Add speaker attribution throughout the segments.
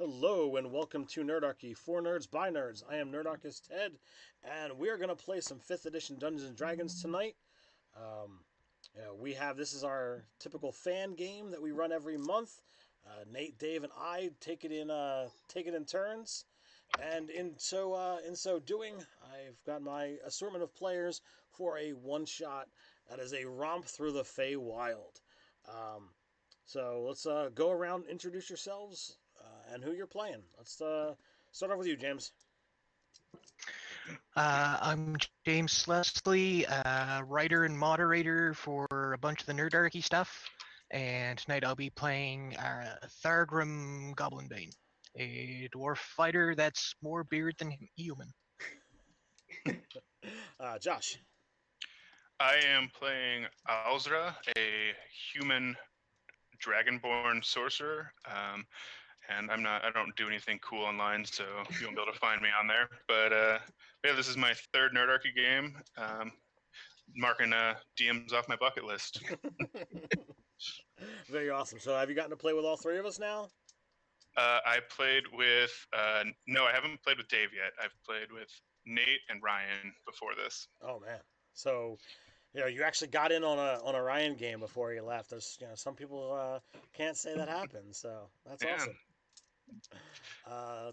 Speaker 1: Hello and welcome to Nerdarchy, for nerds by nerds. I am Nerdarchist Ted, and we are going to play some 5th edition Dungeons and Dragons tonight. This is our typical fan game that we run every month. Nate, Dave, and I take it in turns, and in so doing, I've got my assortment of players for a one shot that is a romp through the Feywild. So let's go around, introduce yourselves, and who you're playing. Let's start off with you, James.
Speaker 2: I'm James Leslie, writer and moderator for a bunch of the Nerdarchy stuff, and tonight I'll be playing Thargrim Goblinbane, a dwarf fighter that's more beard than human.
Speaker 1: Josh.
Speaker 3: I am playing Alzra, a human dragonborn sorcerer. And I don't do anything cool online, so you won't be able to find me on there. But yeah, this is my third Nerdarchy game. Marking DMs off my bucket list.
Speaker 1: Very awesome. So have you gotten to play with all three of us now?
Speaker 3: I played with, no, I haven't played with Dave yet. I've played with Nate and Ryan before this.
Speaker 1: Oh, man. So, you actually got in on a Ryan game before you left. There's, some people can't say that happened, so that's awesome.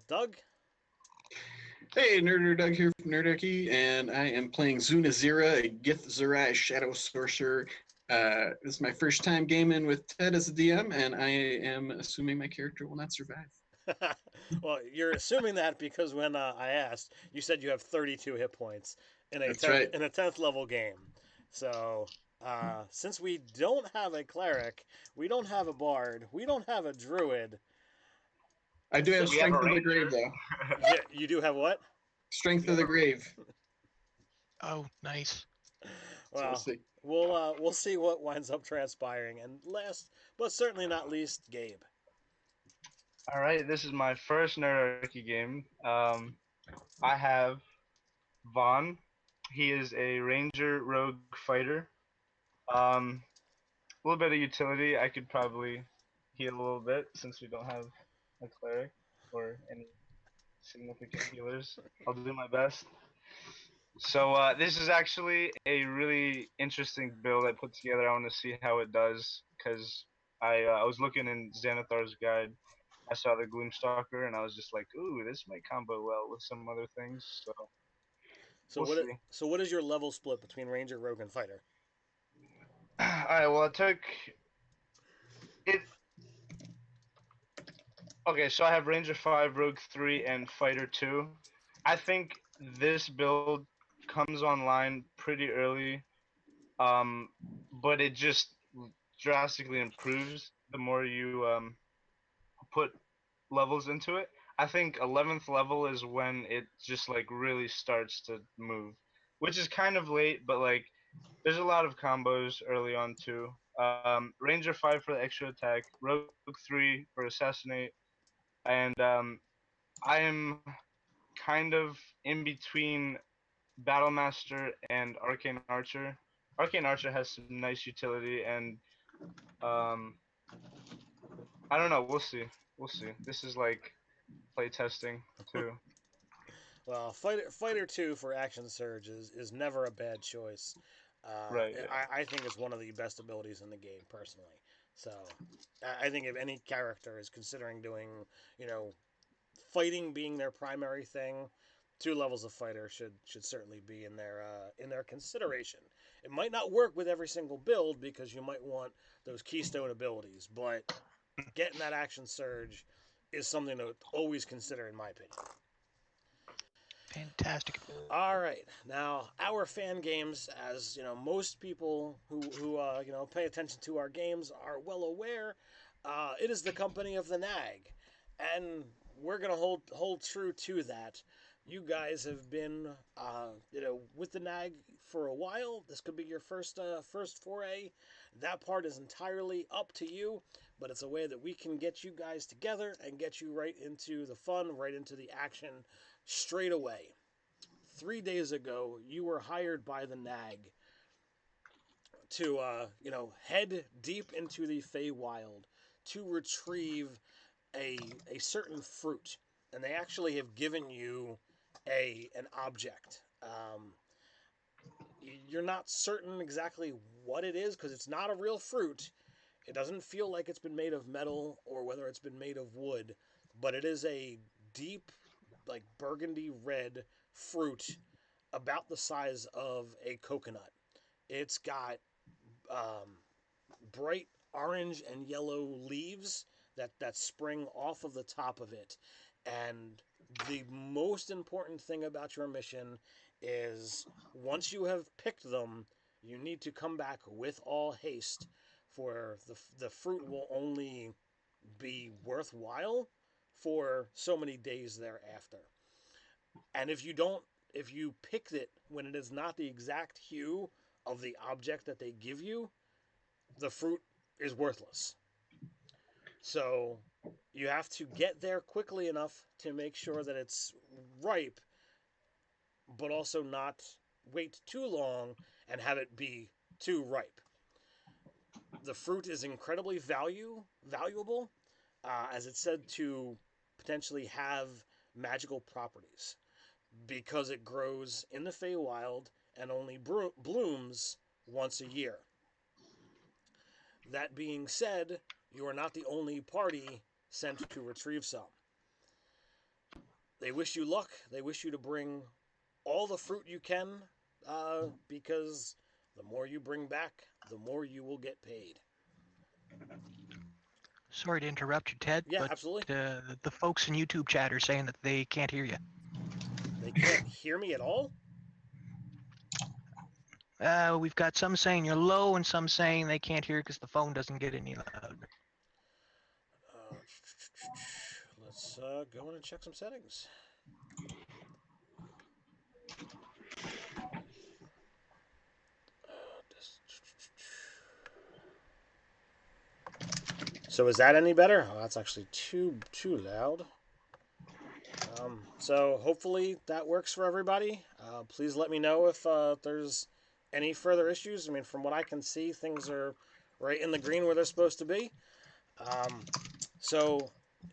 Speaker 1: Doug?
Speaker 4: Hey, Nerder Doug here from Nerdarchy, and I am playing Zunazira, a Githzerai Shadow Sorcerer. This is my first time gaming with Ted as a DM, and I am assuming my character will not survive.
Speaker 1: Well, you're assuming that because when I asked, you said you have 32 hit points in a 10th level game. So, since we don't have a cleric, we don't have a bard, we don't have a druid.
Speaker 4: I do have Strength of the Grave, though.
Speaker 1: Yeah, you do have what?
Speaker 4: Strength of the Grave.
Speaker 2: Oh, nice.
Speaker 1: Well, so we'll see what winds up transpiring. And last, but certainly not least, Gabe.
Speaker 5: All right, this is my first Nerdarchy game. I have Vaughn. He is a ranger rogue fighter. A little bit of utility. I could probably heal a little bit since we don't have a cleric or any significant healers. I'll do my best. So this is actually a really interesting build I put together. I want to see how it does because I was looking in Xanathar's guide. I saw the Gloomstalker and I was just like, ooh, this might combo well with some other things. So we'll see.
Speaker 1: So what is your level split between Ranger, Rogue, and Fighter?
Speaker 5: Alright, well, I took it. Okay, so I have Ranger 5, Rogue 3, and Fighter 2. I think this build comes online pretty early, but it just drastically improves the more you put levels into it. I think 11th level is when it just like really starts to move, which is kind of late, but like there's a lot of combos early on too. Ranger 5 for the extra attack, Rogue 3 for assassinate, and I am kind of in between Battlemaster and Arcane Archer. Arcane Archer has some nice utility, and I don't know. We'll see. We'll see. This is like play testing too.
Speaker 1: Well, Fighter 2 for Action Surge is never a bad choice.
Speaker 5: Right.
Speaker 1: I think it's one of the best abilities in the game, personally. So, I think if any character is considering doing, fighting being their primary thing, 2 levels of fighter should certainly be in their consideration. It might not work with every single build because you might want those keystone abilities, but getting that action surge is something to always consider, in my opinion.
Speaker 2: Fantastic.
Speaker 1: All right, now our fan games, as most people who pay attention to our games are well aware, it is the company of the Nag, and we're gonna hold true to that. You guys have been, with the Nag for a while. This could be your first foray. That part is entirely up to you, but it's a way that we can get you guys together and get you right into the fun, right into the action, straight away. 3 days ago, you were hired by the Nag to, head deep into the Feywild to retrieve a certain fruit, and they actually have given you an object. You're not certain exactly what it is because it's not a real fruit. It doesn't feel like it's been made of metal or whether it's been made of wood, but it is a deep, like burgundy red fruit about the size of a coconut. It's got um, bright orange and yellow leaves that spring off of the top of it. And the most important thing about your mission is once you have picked them, you need to come back with all haste, for the fruit will only be worthwhile for so many days thereafter. And if you pick it when it is not the exact hue of the object that they give you, the fruit is worthless. So you have to get there quickly enough to make sure that it's ripe, but also not wait too long and have it be too ripe. The fruit is incredibly valuable, as it's said to potentially have magical properties because it grows in the Feywild and only blooms once a year. That being said, you are not the only party sent to retrieve some. They wish you luck. They wish you to bring all the fruit you can, because the more you bring back, the more you will get paid.
Speaker 2: Sorry to interrupt you, Ted,
Speaker 1: Yeah,
Speaker 2: but
Speaker 1: absolutely.
Speaker 2: the folks in YouTube chat are saying that they can't hear you.
Speaker 1: They can't hear me at all?
Speaker 2: We've got some saying you're low and some saying they can't hear because the phone doesn't get any louder.
Speaker 1: Let's go in and check some settings. So is that any better? Oh, that's actually too loud. So hopefully that works for everybody. Please let me know if there's any further issues. I mean, from what I can see, things are right in the green where they're supposed to be. So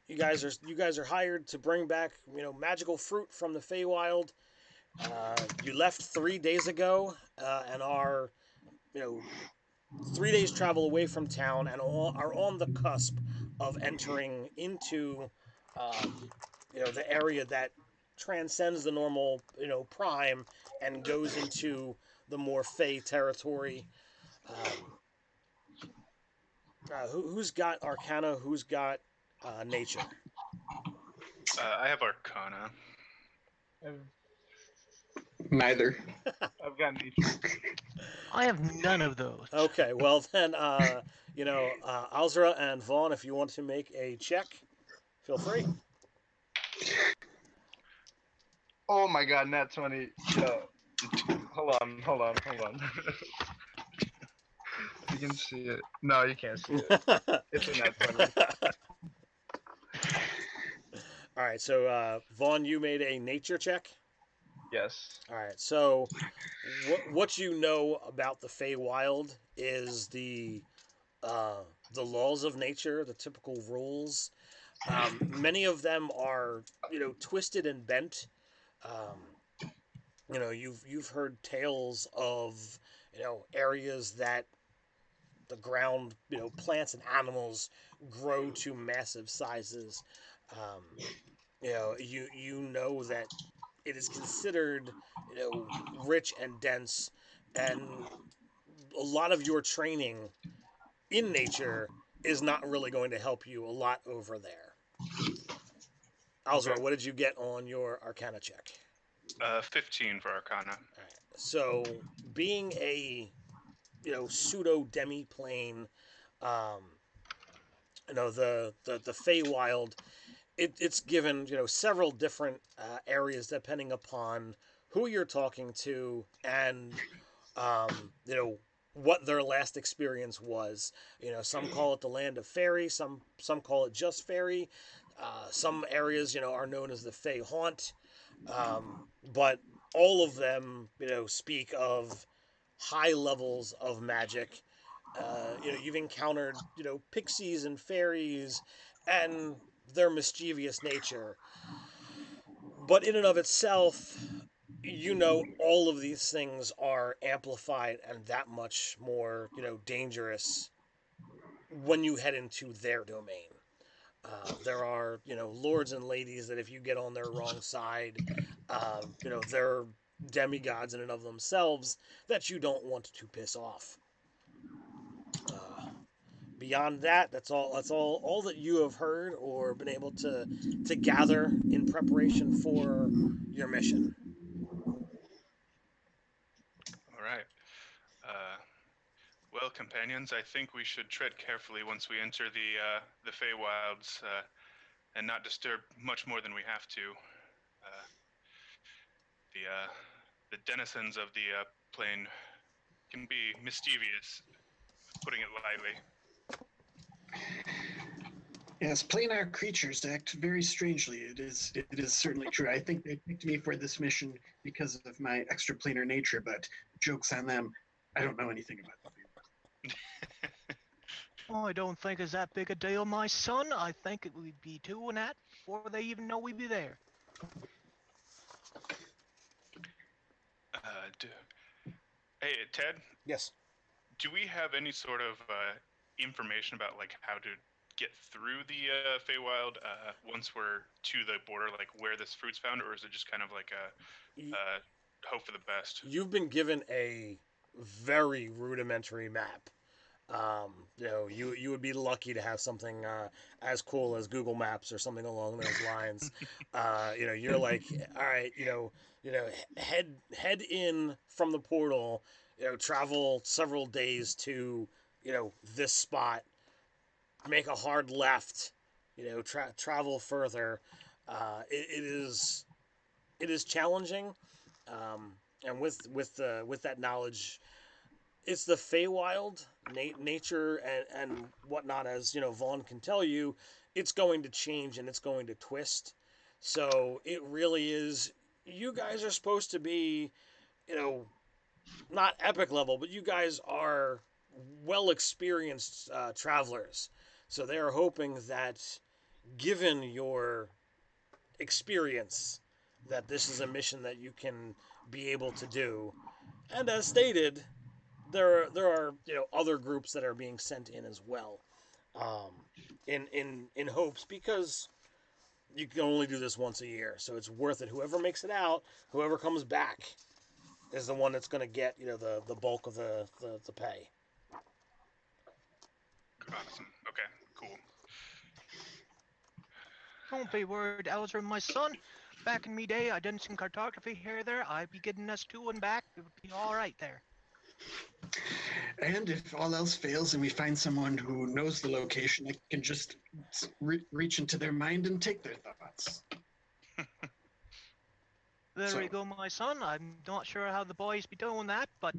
Speaker 1: you guys are hired to bring back magical fruit from the Feywild. You left 3 days ago and are 3 days travel away from town and are on the cusp of entering into the area that transcends the normal prime and goes into the more Fey territory. Who's got Arcana? Who's got Nature?
Speaker 3: I have Arcana.
Speaker 4: Neither.
Speaker 5: I've got nature.
Speaker 2: I have none of those.
Speaker 1: Okay, well then, Alzra and Vaughn, if you want to make a check, feel free.
Speaker 5: Oh my god, nat 20. Hold on. You can see it. No, you can't see it. It's a nat 20.
Speaker 1: All right, so Vaughn, you made a nature check.
Speaker 5: Yes.
Speaker 1: All right, so what you know about the Feywild is the laws of nature, the typical rules. Many of them are twisted and bent. You've heard tales of areas that the ground plants and animals grow to massive sizes. Um, you know that it is considered rich and dense, and a lot of your training in nature is not really going to help you a lot over there. Alzra,
Speaker 5: Okay.
Speaker 1: what did you get on your Arcana check?
Speaker 3: 15 for Arcana.
Speaker 1: All right. So being a pseudo demi-plane, um, the Feywild, it's given several different areas depending upon who you're talking to and what their last experience was. Some call it the land of fairy, some call it just fairy. Some areas are known as the Fey Haunt, but all of them speak of high levels of magic. You've encountered pixies and fairies, and their mischievous nature. But in and of itself, all of these things are amplified and that much more, dangerous when you head into their domain. There are, lords and ladies that if you get on their wrong side, they're demigods in and of themselves that you don't want to piss off. Uh, Beyond that, that's all. That's all that you have heard or been able to gather in preparation for your mission.
Speaker 3: All right. Uh, well, companions, I think we should tread carefully once we enter the Feywilds, and not disturb much more than we have to. Uh, the denizens of the plane can be mischievous, putting it lightly.
Speaker 4: Yes, planar creatures act very strangely. It is certainly true. I think they picked me for this mission because of my extraplanar nature, but joke's on them. I don't know anything about them.
Speaker 2: I don't think it's that big a deal, my son. I think it would be doing that before they even know we'd be there.
Speaker 3: Hey, Ted,
Speaker 1: Yes.
Speaker 3: do we have any sort of information about like how to get through the Feywild once we're to the border, like where this fruit's found, or is it just kind of like a hope for the best?
Speaker 1: You've been given a very rudimentary map. You would be lucky to have something as cool as Google Maps or something along those lines. You're like, all right, head in from the portal, travel several days to, this spot, make a hard left, travel further. It is challenging, and with that knowledge, it's the Feywild nature and whatnot, as Vaughn can tell you. It's going to change and it's going to twist. So it really is. You guys are supposed to be, you know, not epic level, but you guys are well experienced travelers. So they are hoping that, given your experience, that this is a mission that you can be able to do. And as stated, there are other groups that are being sent in as well, um, in hopes, because you can only do this once a year, so it's worth it. Whoever makes it out, whoever comes back, is the one that's going to get the bulk of the pay.
Speaker 3: Awesome. Okay. Cool.
Speaker 2: Don't be worried, Elzer, my son. Back in me day, I done some cartography here or there. I'd be getting us to and back. It would be all right there.
Speaker 4: And if all else fails and we find someone who knows the location, I can just reach into their mind and take their thoughts.
Speaker 2: There we go, my son. I'm not sure how the boys be doing that, but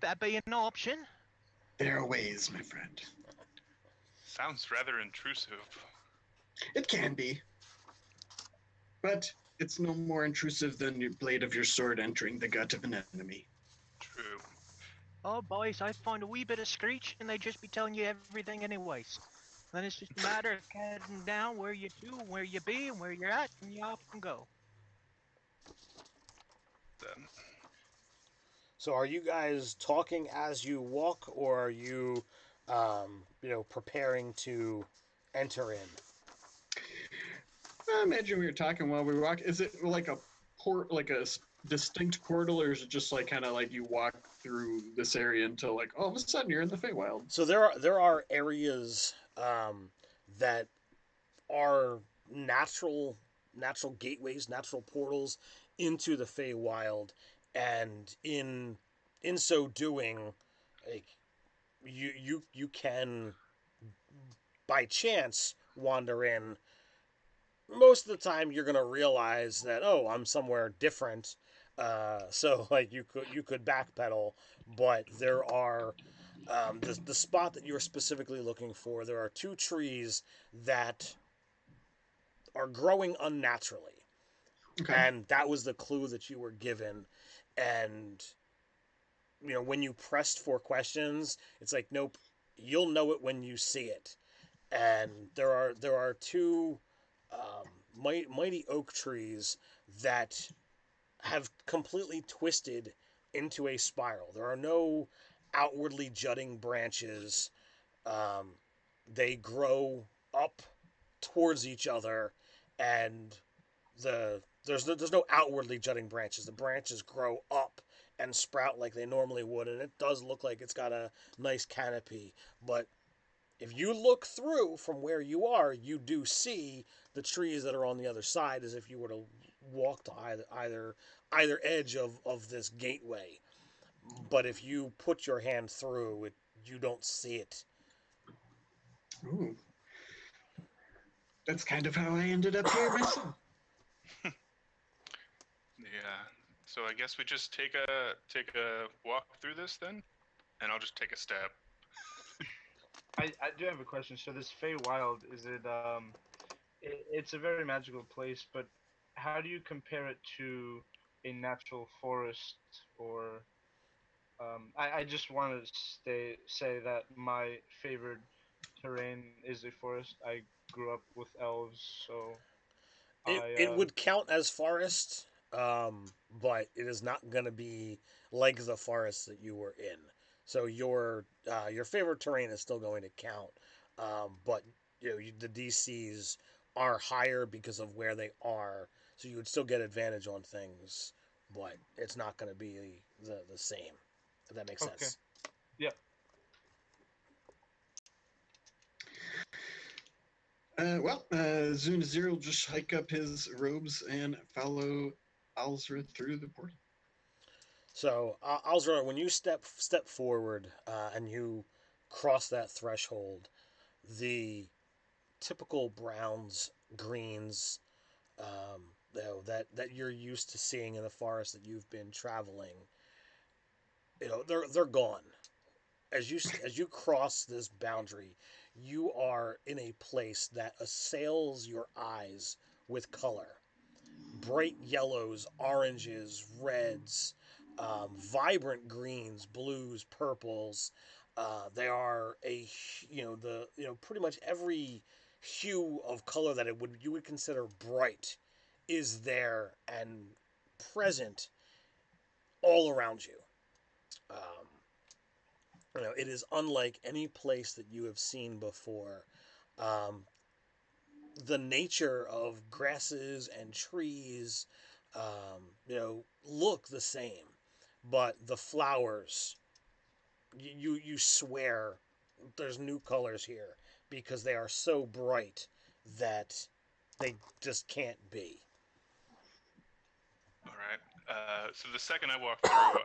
Speaker 2: that be an option.
Speaker 4: There are ways, my friend.
Speaker 3: Sounds rather intrusive.
Speaker 4: It can be. But it's no more intrusive than the blade of your sword entering the gut of an enemy.
Speaker 3: True.
Speaker 2: Oh, boys, I find a wee bit of screech, and they just be telling you everything anyways. Then it's just a matter of getting down where you do, where you be, and where you're at, and you off and go.
Speaker 1: So are you guys talking as you walk, or are you, preparing to enter in?
Speaker 4: I imagine we were talking while we walk. Is it like a distinct portal, or is it just like kind of like you walk through this area until like all of a sudden you're in the Feywild?
Speaker 1: So there are areas that are natural gateways, natural portals into the Feywild, and in so doing, like, you can by chance wander in. Most of the time, you're gonna realize that, oh, I'm somewhere different. So like you could backpedal, but there are, the spot that you're specifically looking for. There are two trees that are growing unnaturally,
Speaker 4: Okay.
Speaker 1: and that was the clue that you were given. And when you pressed for questions, it's like, nope, you'll know it when you see it. and there are two mighty oak trees that have completely twisted into a spiral. There are no outwardly jutting branches. Um, they grow up towards each other, and there's no outwardly jutting branches. The branches grow up and sprout like they normally would, and it does look like it's got a nice canopy. But if you look through from where you are, you do see the trees that are on the other side, as if you were to walk to either edge of this gateway. But if you put your hand through it, you don't see it.
Speaker 4: Ooh, that's kind of how I ended up here myself.
Speaker 3: Yeah. So I guess we just take a walk through this then, and I'll just take a step.
Speaker 5: I do have a question. So this Feywild, is it's a very magical place, but how do you compare it to a natural forest or I just want to say that my favorite terrain is a forest. I grew up with elves, so I
Speaker 1: It would count as forest, but it is not going to be like the forest that you were in. So your favorite terrain is still going to count, but the DCs are higher because of where they are. So you would still get advantage on things, but it's not going to be the same. If that makes
Speaker 5: okay.
Speaker 1: sense.
Speaker 5: Yeah.
Speaker 4: Zuna Zero will just hike up his robes and follow Alzra through the portal.
Speaker 1: So, Alzra, when you step forward and you cross that threshold, the typical browns, greens, that you're used to seeing in the forest that you've been traveling, they're gone. As you cross this boundary, you are in a place that assails your eyes with color. Bright yellows, oranges, reds, vibrant greens, blues, purples. They are pretty much every hue of color that you would consider bright is there and present all around you. Um, it is unlike any place that you have seen before. Um, the nature of grasses and trees, look the same, but the flowers, you swear there's new colors here because they are so bright that they just can't be.
Speaker 3: All right. So the second I walk through,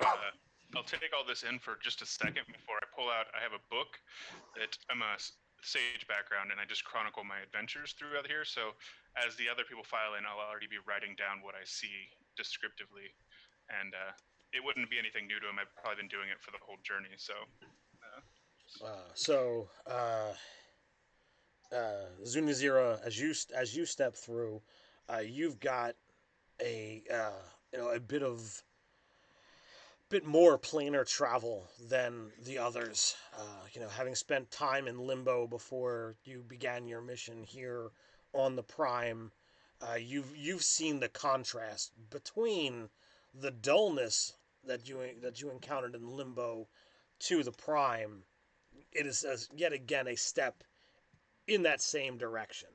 Speaker 3: I'll take all this in for just a second before I pull out. I have a book that I'm a sage background, and I just chronicle my adventures throughout here. So as the other people file in, I'll already be writing down what I see descriptively, and it wouldn't be anything new to him. I've probably been doing it for the whole journey. So.
Speaker 1: Zunizira, as you step through, you've got a bit more planar travel than the others. Having spent time in limbo before you began your mission here on the Prime, you've seen the contrast between the dullness that you encountered in limbo to the Prime. It is yet again a step in that same direction.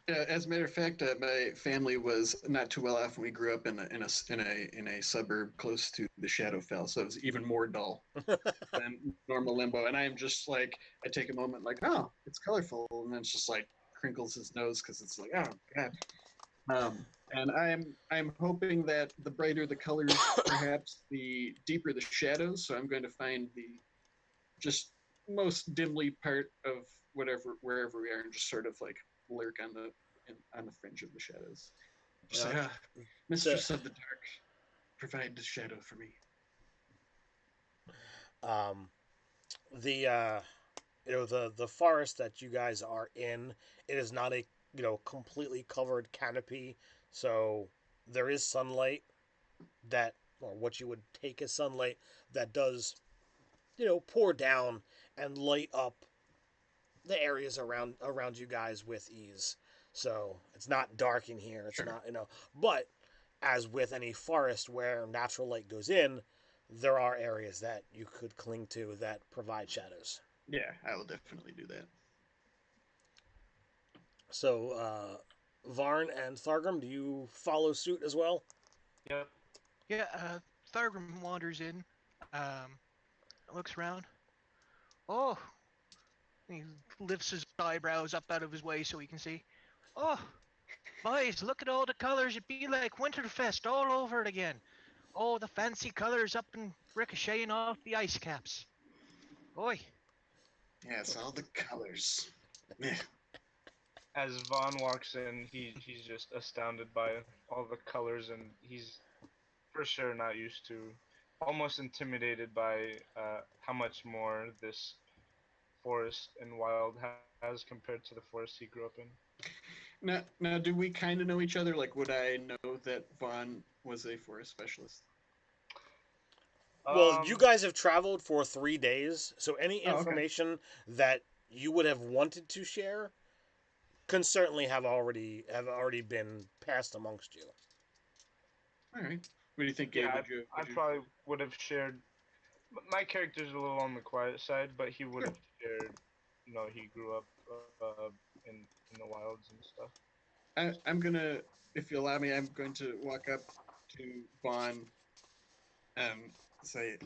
Speaker 4: As a matter of fact, my family was not too well off when we grew up in a suburb close to the Shadowfell, so it was even more dull than normal limbo. And I am just like, I take a moment, like, oh, it's colorful, and then it's just like crinkles his nose because it's like, oh god. And I'm hoping that the brighter the colors, perhaps the deeper the shadows. So I'm going to find the just most dimly part of wherever we are, and just sort of like lurk on the fringe of the shadows. Just like, mistress of the dark, provide the shadow for me.
Speaker 1: Um, the forest that you guys are in, it is not a completely covered canopy, so there is sunlight that, or what you would take as sunlight, that does pour down and light up the areas around you guys with ease. So it's not dark in here. It's
Speaker 4: Sure.
Speaker 1: not but as with any forest where natural light goes in, there are areas that you could cling to that provide shadows.
Speaker 4: Yeah, I will definitely do that.
Speaker 1: So, Varn and Thargrim, do you follow suit as well?
Speaker 5: Yep.
Speaker 2: Yeah, Thargrim wanders in, um, looks around. Oh, he lifts his eyebrows up out of his way so he can see. Oh, boys, look at all the colors. It'd be like Winterfest all over it again. Oh, the fancy colors up and ricocheting off the ice caps. Oi.
Speaker 4: Yes, all the colors. Yeah.
Speaker 5: As Vaughn walks in, he's just astounded by all the colors, and he's for sure not used to, almost intimidated by how much more this forest and wild has compared to the forest he grew up in.
Speaker 4: Now, do we kind of know each other? Like, would I know that Vaughn was a forest specialist?
Speaker 1: Well, you guys have traveled for 3 days, so any
Speaker 4: Oh, okay.
Speaker 1: information that you would have wanted to share can certainly have already been passed amongst you.
Speaker 4: All right. What do you think, Gabe?
Speaker 5: Yeah, I
Speaker 4: Would you...
Speaker 5: probably would have shared. My character's a little on the quiet side, but he would have shared. You know, he grew up in the wilds and stuff.
Speaker 4: I'm gonna, if you allow me, I'm going to walk up to Vaughn and say,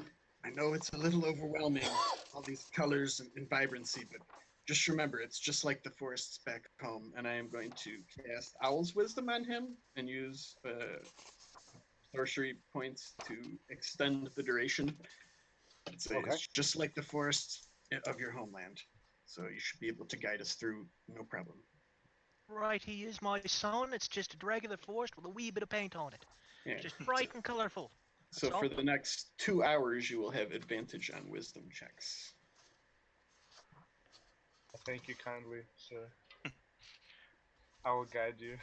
Speaker 4: I know it's a little overwhelming, all these colors and vibrancy, but just remember, it's just like the forests back home. And I am going to cast Owl's Wisdom on him and use sorcery points to extend the duration.
Speaker 1: Okay.
Speaker 4: It's just like the forests of your homeland. So you should be able to guide us through, no problem.
Speaker 2: Right, he is my son. It's just a regular forest with a wee bit of paint on it.
Speaker 4: Yeah.
Speaker 2: Just bright and colourful.
Speaker 4: So
Speaker 2: That's
Speaker 4: for
Speaker 2: all.
Speaker 4: the next 2 hours, you will have advantage on wisdom checks.
Speaker 5: I thank you kindly, sir. I will guide you.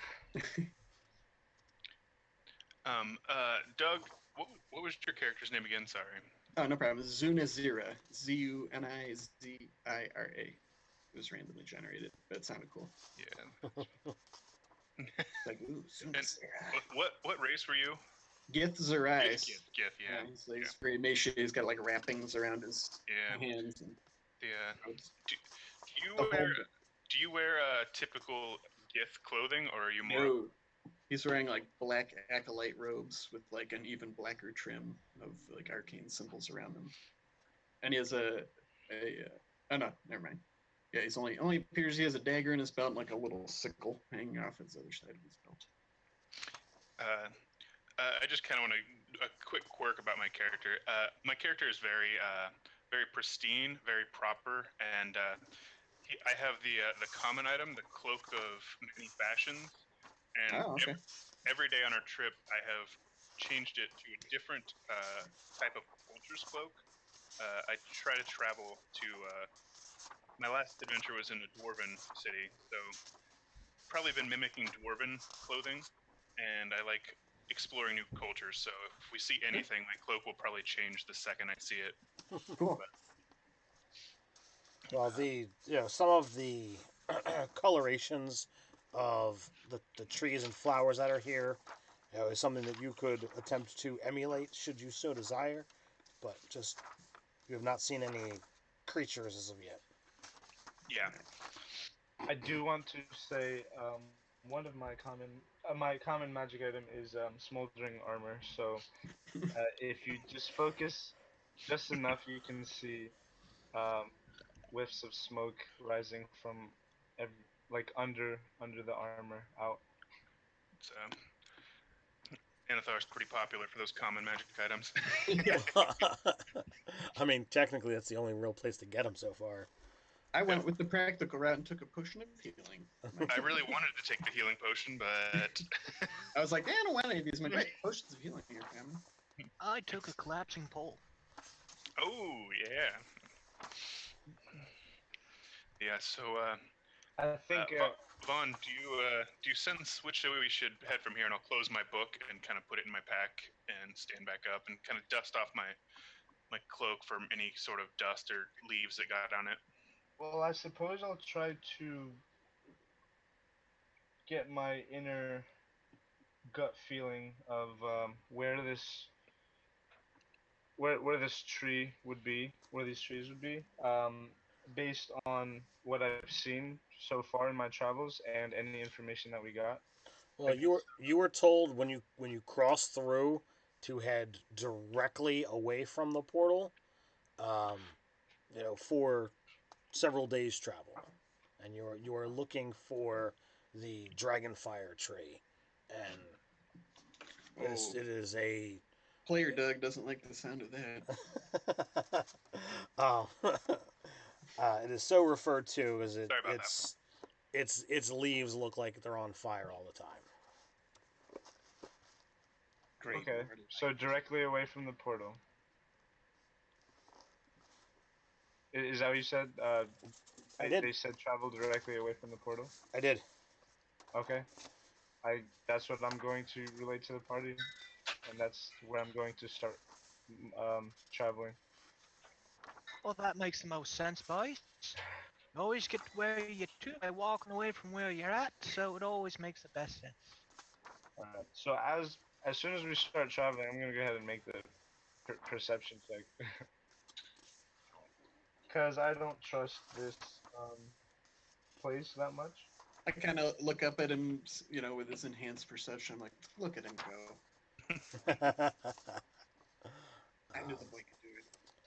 Speaker 3: Doug, what was your character's name again? Sorry.
Speaker 4: Oh, no problem. Zunizira. Zunizira. It was randomly generated, but it sounded cool.
Speaker 3: Yeah.
Speaker 4: Like, ooh, Zunizira.
Speaker 3: What race were you?
Speaker 4: Githzerais.
Speaker 3: Gith, yeah.
Speaker 4: He's very emaciated. He's got like wrappings around his
Speaker 3: Yeah.
Speaker 4: hands. And
Speaker 3: Yeah.
Speaker 4: the whole-
Speaker 3: Do you wear typical Gith clothing, or are you more?
Speaker 4: No. He's wearing like black acolyte robes with like an even blacker trim of like arcane symbols around him. And he has oh no, never mind. Yeah, he's only appears he has a dagger in his belt and like a little sickle hanging off his other side of his belt.
Speaker 3: I just kind of want a quick quirk about my character. My character is very pristine, very proper, and I have the common item, the cloak of many fashions, and every day on our trip, I have changed it to a different type of culture's cloak. I try to travel to. My last adventure was in a dwarven city, so probably been mimicking dwarven clothing, and I like exploring new cultures. So if we see anything, my cloak will probably change the second I see it.
Speaker 4: Cool.
Speaker 1: Well, some of the colorations of the trees and flowers that are here is something that you could attempt to emulate should you so desire, but just you have not seen any creatures as of yet.
Speaker 3: Yeah.
Speaker 5: I do want to say one of my common magic item is smoldering armor. So if you just focus just enough, you can see whiffs of smoke rising from under the armor out.
Speaker 3: It's, Anathar's pretty popular for those common magic items.
Speaker 1: I mean, technically, that's the only real place to get them so far.
Speaker 4: I went with the practical route and took a potion of healing.
Speaker 3: I really wanted to take the healing potion, but
Speaker 4: I was like, I don't want any of these. My potions of healing here, family.
Speaker 2: I took a collapsing pole.
Speaker 3: Oh yeah. Yeah. So
Speaker 5: I think
Speaker 3: Vaughn, do you sense which way we should head from here? And I'll close my book and kind of put it in my pack and stand back up and kind of dust off my cloak from any sort of dust or leaves that got on it.
Speaker 5: Well, I suppose I'll try to get my inner gut feeling of where this tree would be, where these trees would be, based on what I've seen so far in my travels and any information that we got. I
Speaker 1: Well,
Speaker 5: guess.
Speaker 1: you were told when you cross through to head directly away from the portal, um, for several days travel, and you are looking for the dragonfire tree, and
Speaker 4: Oh,
Speaker 1: it is a
Speaker 4: player Doug doesn't like the sound of that.
Speaker 1: um, it is so referred to as
Speaker 3: Sorry about that.
Speaker 1: its leaves look like they're on fire all the time.
Speaker 4: Great.
Speaker 5: Okay, so directly away from the portal. Is that what you said?
Speaker 1: I did.
Speaker 5: They said travel directly away from the portal.
Speaker 1: I did.
Speaker 5: Okay, I that's what I'm going to relate to the party, and that's where I'm going to start traveling.
Speaker 2: Well, that makes the most sense, boys. You always get to where you're to by walking away from where you're at, so it always makes the best sense.
Speaker 5: Alright. So as soon as we start traveling, I'm gonna go ahead and make the perception check, because I don't trust this um place that much.
Speaker 4: I kind of look up at him, with his enhanced perception. I'm like, look at him go. I knew the boy could do it.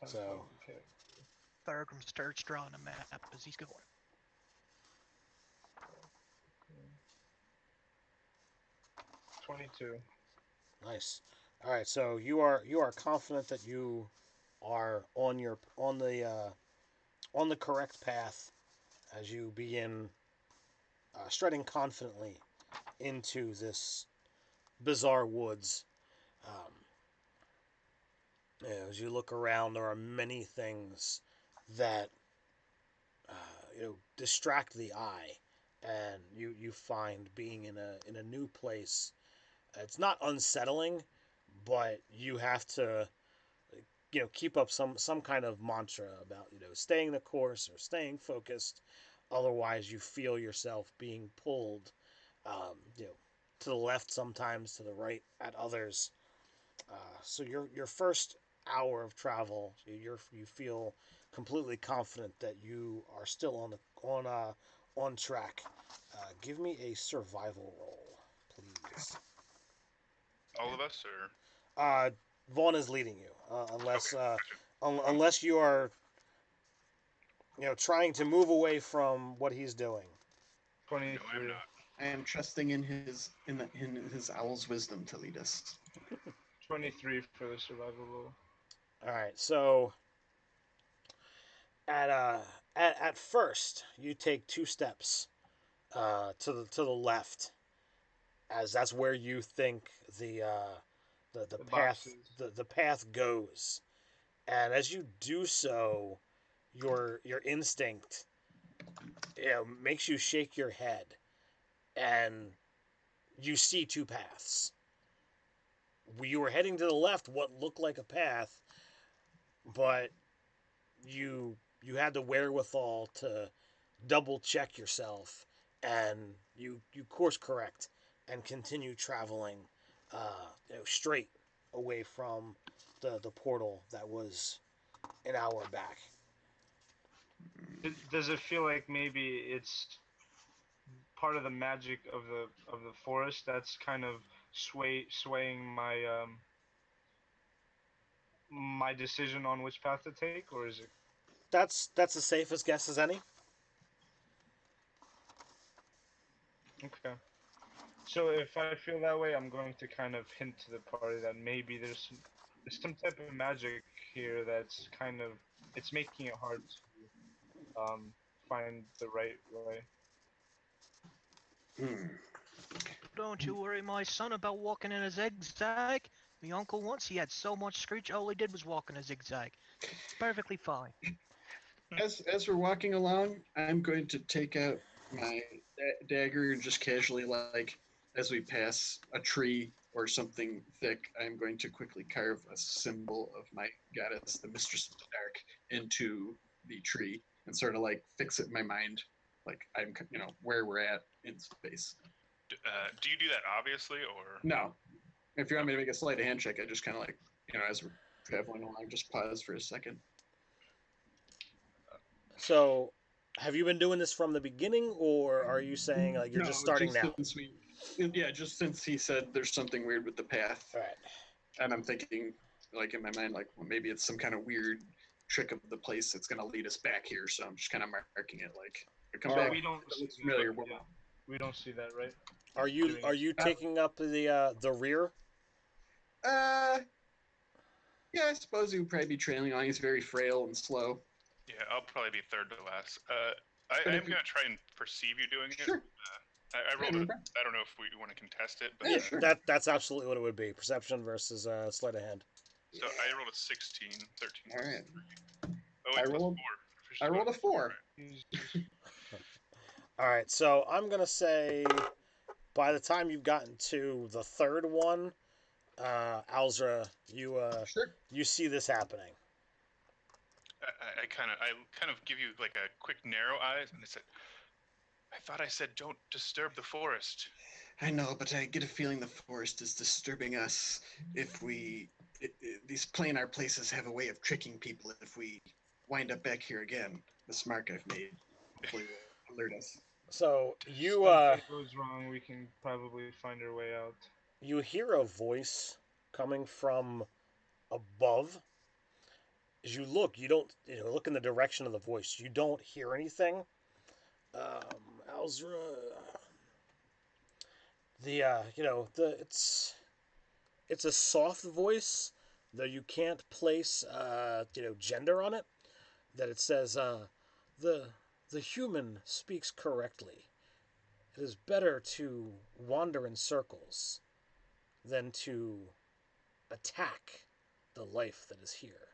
Speaker 1: So
Speaker 5: Okay.
Speaker 2: Thurgrim starts drawing a map as he's going.
Speaker 5: 22.
Speaker 1: nice. All right, so you are confident that you are on the correct path as you begin strutting confidently into this bizarre woods. Um, as you look around, there are many things that distract the eye, and you find being in a new place. It's not unsettling, but you have to keep up some kind of mantra about staying the course or staying focused. Otherwise, you feel yourself being pulled, to the left sometimes, to the right at others. So your first hour of travel, you feel completely confident that you are still on track. Give me a survival roll, please.
Speaker 3: All of us, or
Speaker 1: Uh, Vaughn is leading you,
Speaker 3: okay, gotcha.
Speaker 1: unless you are trying to move away from what he's doing.
Speaker 3: No, I'm
Speaker 5: 23.
Speaker 3: not.
Speaker 4: I am trusting in his owl's wisdom to lead us.
Speaker 5: 23 for the survival roll.
Speaker 1: All right, so at uh at first you take two steps to the left, as that's where you think the
Speaker 5: The
Speaker 1: path
Speaker 5: boxes.
Speaker 1: the path goes, and as you do so, your instinct makes you shake your head, and you see two paths. You were heading to the left, what looked like a path, but you had the wherewithal to double check yourself, and you course correct and continue traveling straight away from the portal that was an hour back.
Speaker 5: Does it feel like maybe it's part of the magic of the forest that's kind of swaying my decision on which path to take, or is it
Speaker 1: That's the safest guess as any.
Speaker 5: okay? So if I feel that way, I'm going to kind of hint to the party that maybe there's some type of magic here that's kind of it's making it hard to find the right way.
Speaker 4: Hmm.
Speaker 2: Don't you worry, my son, about walking in a zigzag. My uncle once he had so much screech, all he did was walk in a zigzag. It's perfectly fine.
Speaker 4: As we're walking along, I'm going to take out my dagger and just casually, like, as we pass a tree or something thick, I'm going to quickly carve a symbol of my goddess, the Mistress of the Dark, into the tree, and sort of like fix it in my mind, like I'm where we're at in space.
Speaker 3: Do you do that obviously, or
Speaker 4: No, if you want me to make a sleight of hand check, I just kind of like as we're traveling along, just pause for a second.
Speaker 1: So, have you been doing this from the beginning, or are you saying like you're just starting now?
Speaker 4: Just since he said there's something weird with the path,
Speaker 1: All right.
Speaker 4: and I'm thinking, like in my mind, like well, maybe it's some kind of weird trick of the place that's going to lead us back here. So I'm just kind of marking it like I come back.
Speaker 5: We don't
Speaker 4: That looks
Speaker 5: see
Speaker 4: familiar.
Speaker 5: that, yeah. We don't see that, right?
Speaker 1: Are you taking up the rear?
Speaker 4: Yeah, I suppose he would probably be trailing on. He's very frail and slow.
Speaker 3: yeah, I'll probably be third to last. I
Speaker 4: But
Speaker 3: am
Speaker 4: if you-
Speaker 3: gonna try and perceive you doing it.
Speaker 4: Sure.
Speaker 3: I rolled
Speaker 4: no
Speaker 3: a.
Speaker 4: problem.
Speaker 3: I don't know if we want to contest it, but
Speaker 4: Yeah, sure.
Speaker 1: That's absolutely what it would be. Perception versus sleight of hand.
Speaker 3: so I rolled a 16, 13.
Speaker 4: All right.
Speaker 3: Oh, wait,
Speaker 4: I
Speaker 3: plus
Speaker 4: rolled-
Speaker 3: 4.
Speaker 4: I rolled a 4.
Speaker 1: All right, so I'm gonna say by the time you've gotten to the third one, Alzra,
Speaker 4: Sure.
Speaker 1: you see this happening.
Speaker 3: I kind of give you like a quick narrow eyes, and I said, I thought I said don't disturb the forest.
Speaker 4: I know, but I get a feeling the forest is disturbing us. If these planar places have a way of tricking people. If we wind up back here again, this mark I've made hopefully will alert us.
Speaker 1: So you
Speaker 5: Something goes wrong, we can probably find our way out.
Speaker 1: you hear a voice coming from above. As you look, you don't look in the direction of the voice. You don't hear anything. Alzra, it's a soft voice, though you can't place gender on it. That it says the human speaks correctly. It is better to wander in circles than to attack the life that is here.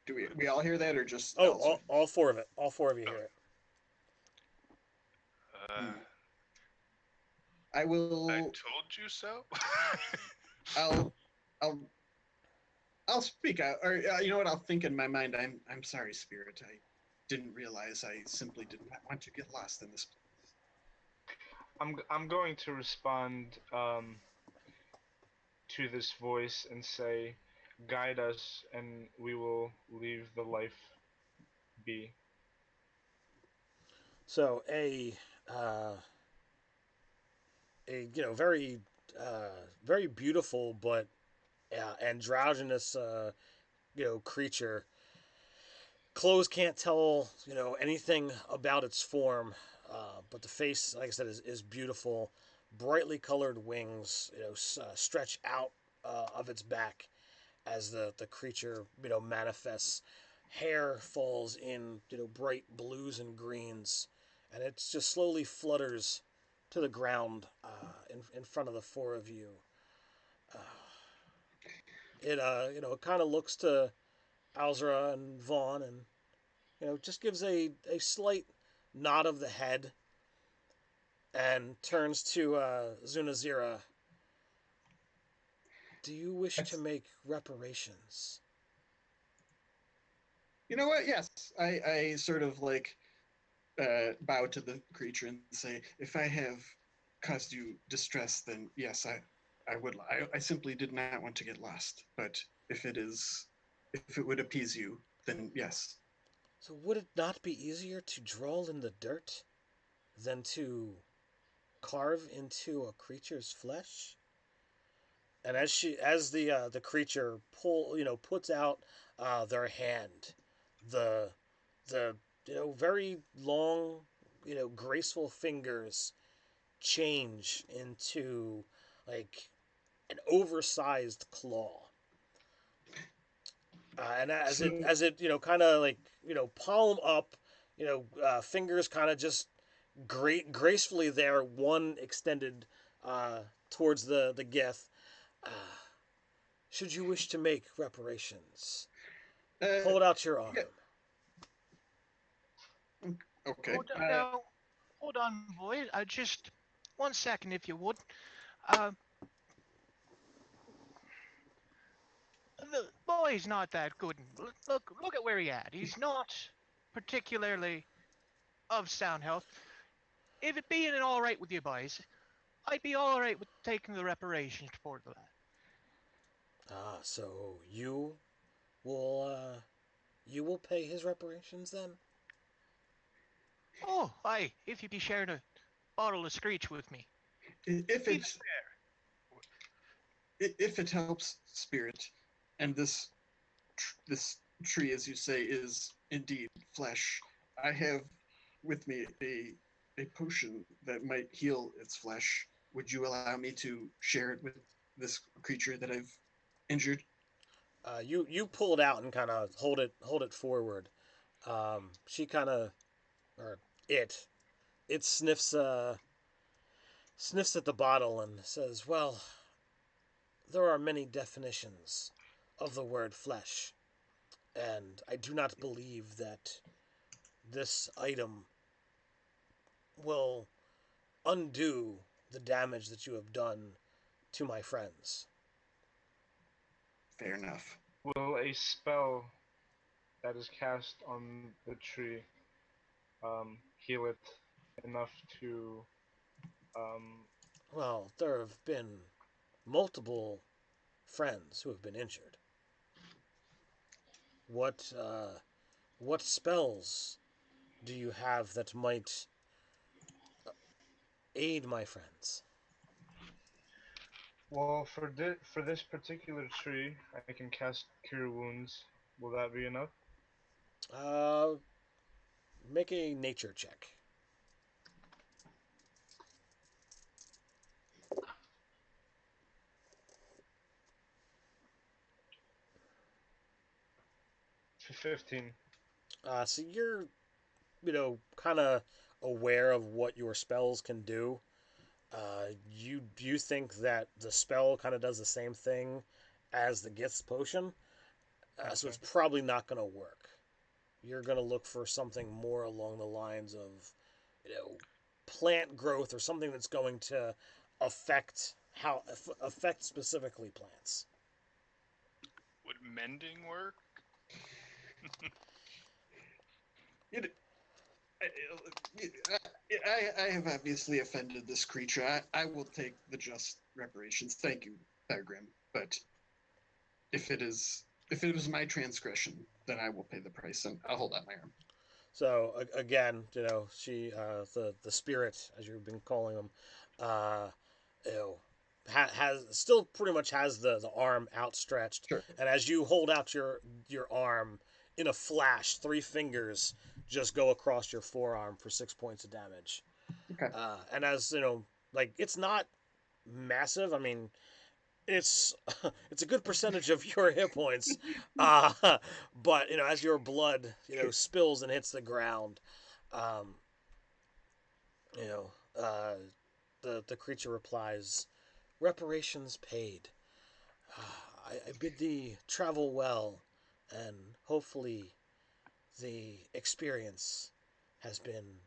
Speaker 4: Do we all hear that, or just?
Speaker 1: Oh, all four of it. All four of you hear it.
Speaker 4: I will.
Speaker 3: I told you so.
Speaker 4: I'll speak out, or you know what? I'll think in my mind. I'm sorry, Spirit. I didn't realize. I simply did not want to get lost in this place.
Speaker 5: I'm going to respond to this voice and say, guide us, and we will leave the life be.
Speaker 1: So very very beautiful but androgynous creature. Clothes can't tell anything about its form, but the face, like I said, is beautiful. Brightly colored wings stretch out of its back as the creature manifests. Hair falls in bright blues and greens, and it just slowly flutters to the ground in front of the four of you. It kind of looks to Alzra and Vaughn, and just gives a slight nod of the head, and turns to Zunazira. Do you wish to make reparations?
Speaker 4: You know what? Yes, I sort of like bow to the creature and say, if I have caused you distress, then yes, I would. I simply did not want to get lost. But if it would appease you, then yes.
Speaker 1: So would it not be easier to draw in the dirt than to carve into a creature's flesh? And as the creature puts out their hand, the very long graceful fingers change into like an oversized claw. And as it kind of like palm up, fingers kind of just gracefully there, one extended towards the Gith. Should you wish to make reparations, hold out your arm.
Speaker 4: Yeah. Okay.
Speaker 2: Hold on, boy. Just 1 second, if you would. The boy's not that good. Look at where he at. He's not particularly of sound health. If it being all right with you boys, I'd be all right with taking the reparations for the lad.
Speaker 1: Ah, so you will pay his reparations then?
Speaker 2: Oh, aye, if you'd be sharing a bottle of screech with me.
Speaker 4: If
Speaker 2: Even
Speaker 4: if it helps, Spirit, and this tree, as you say, is indeed flesh. I have with me a potion that might heal its flesh. Would you allow me to share it with this creature that I've injured?
Speaker 1: You pull it out and kind of hold it forward. She kind of or it sniffs at the bottle and says, "Well, there are many definitions of the word flesh, and I do not believe that this item will undo the damage that you have done to my friends."
Speaker 4: Fair enough.
Speaker 5: Will a spell that is cast on the tree heal it enough to um,
Speaker 1: Well, there have been multiple friends who have been injured. What what spells do you have that might aid my friends?
Speaker 5: well, for this particular tree, I can cast Cure Wounds. Will that be enough?
Speaker 1: Uh, make a nature check.
Speaker 5: 15.
Speaker 1: So you're, kind of aware of what your spells can do. You think that the spell kind of does the same thing as the Gith's potion, so
Speaker 5: Okay.
Speaker 1: it's probably not going to work. You're going to look for something more along the lines of, you know, plant growth or something that's going to affect affect specifically plants.
Speaker 3: Would mending work?
Speaker 4: You know, I have obviously offended this creature. I will take the just reparations. Thank you, Thagrim. But if it was my transgression, then I will pay the price, and I'll hold out my arm.
Speaker 1: So again, she the spirit, as you've been calling him, uh, you know, has still pretty much has the arm outstretched,
Speaker 4: Sure.
Speaker 1: and as you hold out your arm, in a flash, 3 fingers just go across your forearm for 6 points of damage.
Speaker 4: Okay.
Speaker 1: And as like it's not massive. I mean, it's it's a good percentage of your hit points, but as your blood
Speaker 4: Sure.
Speaker 1: spills and hits the ground, um, you know the creature replies, "Reparations paid. I bid thee travel well, and hopefully the experience has been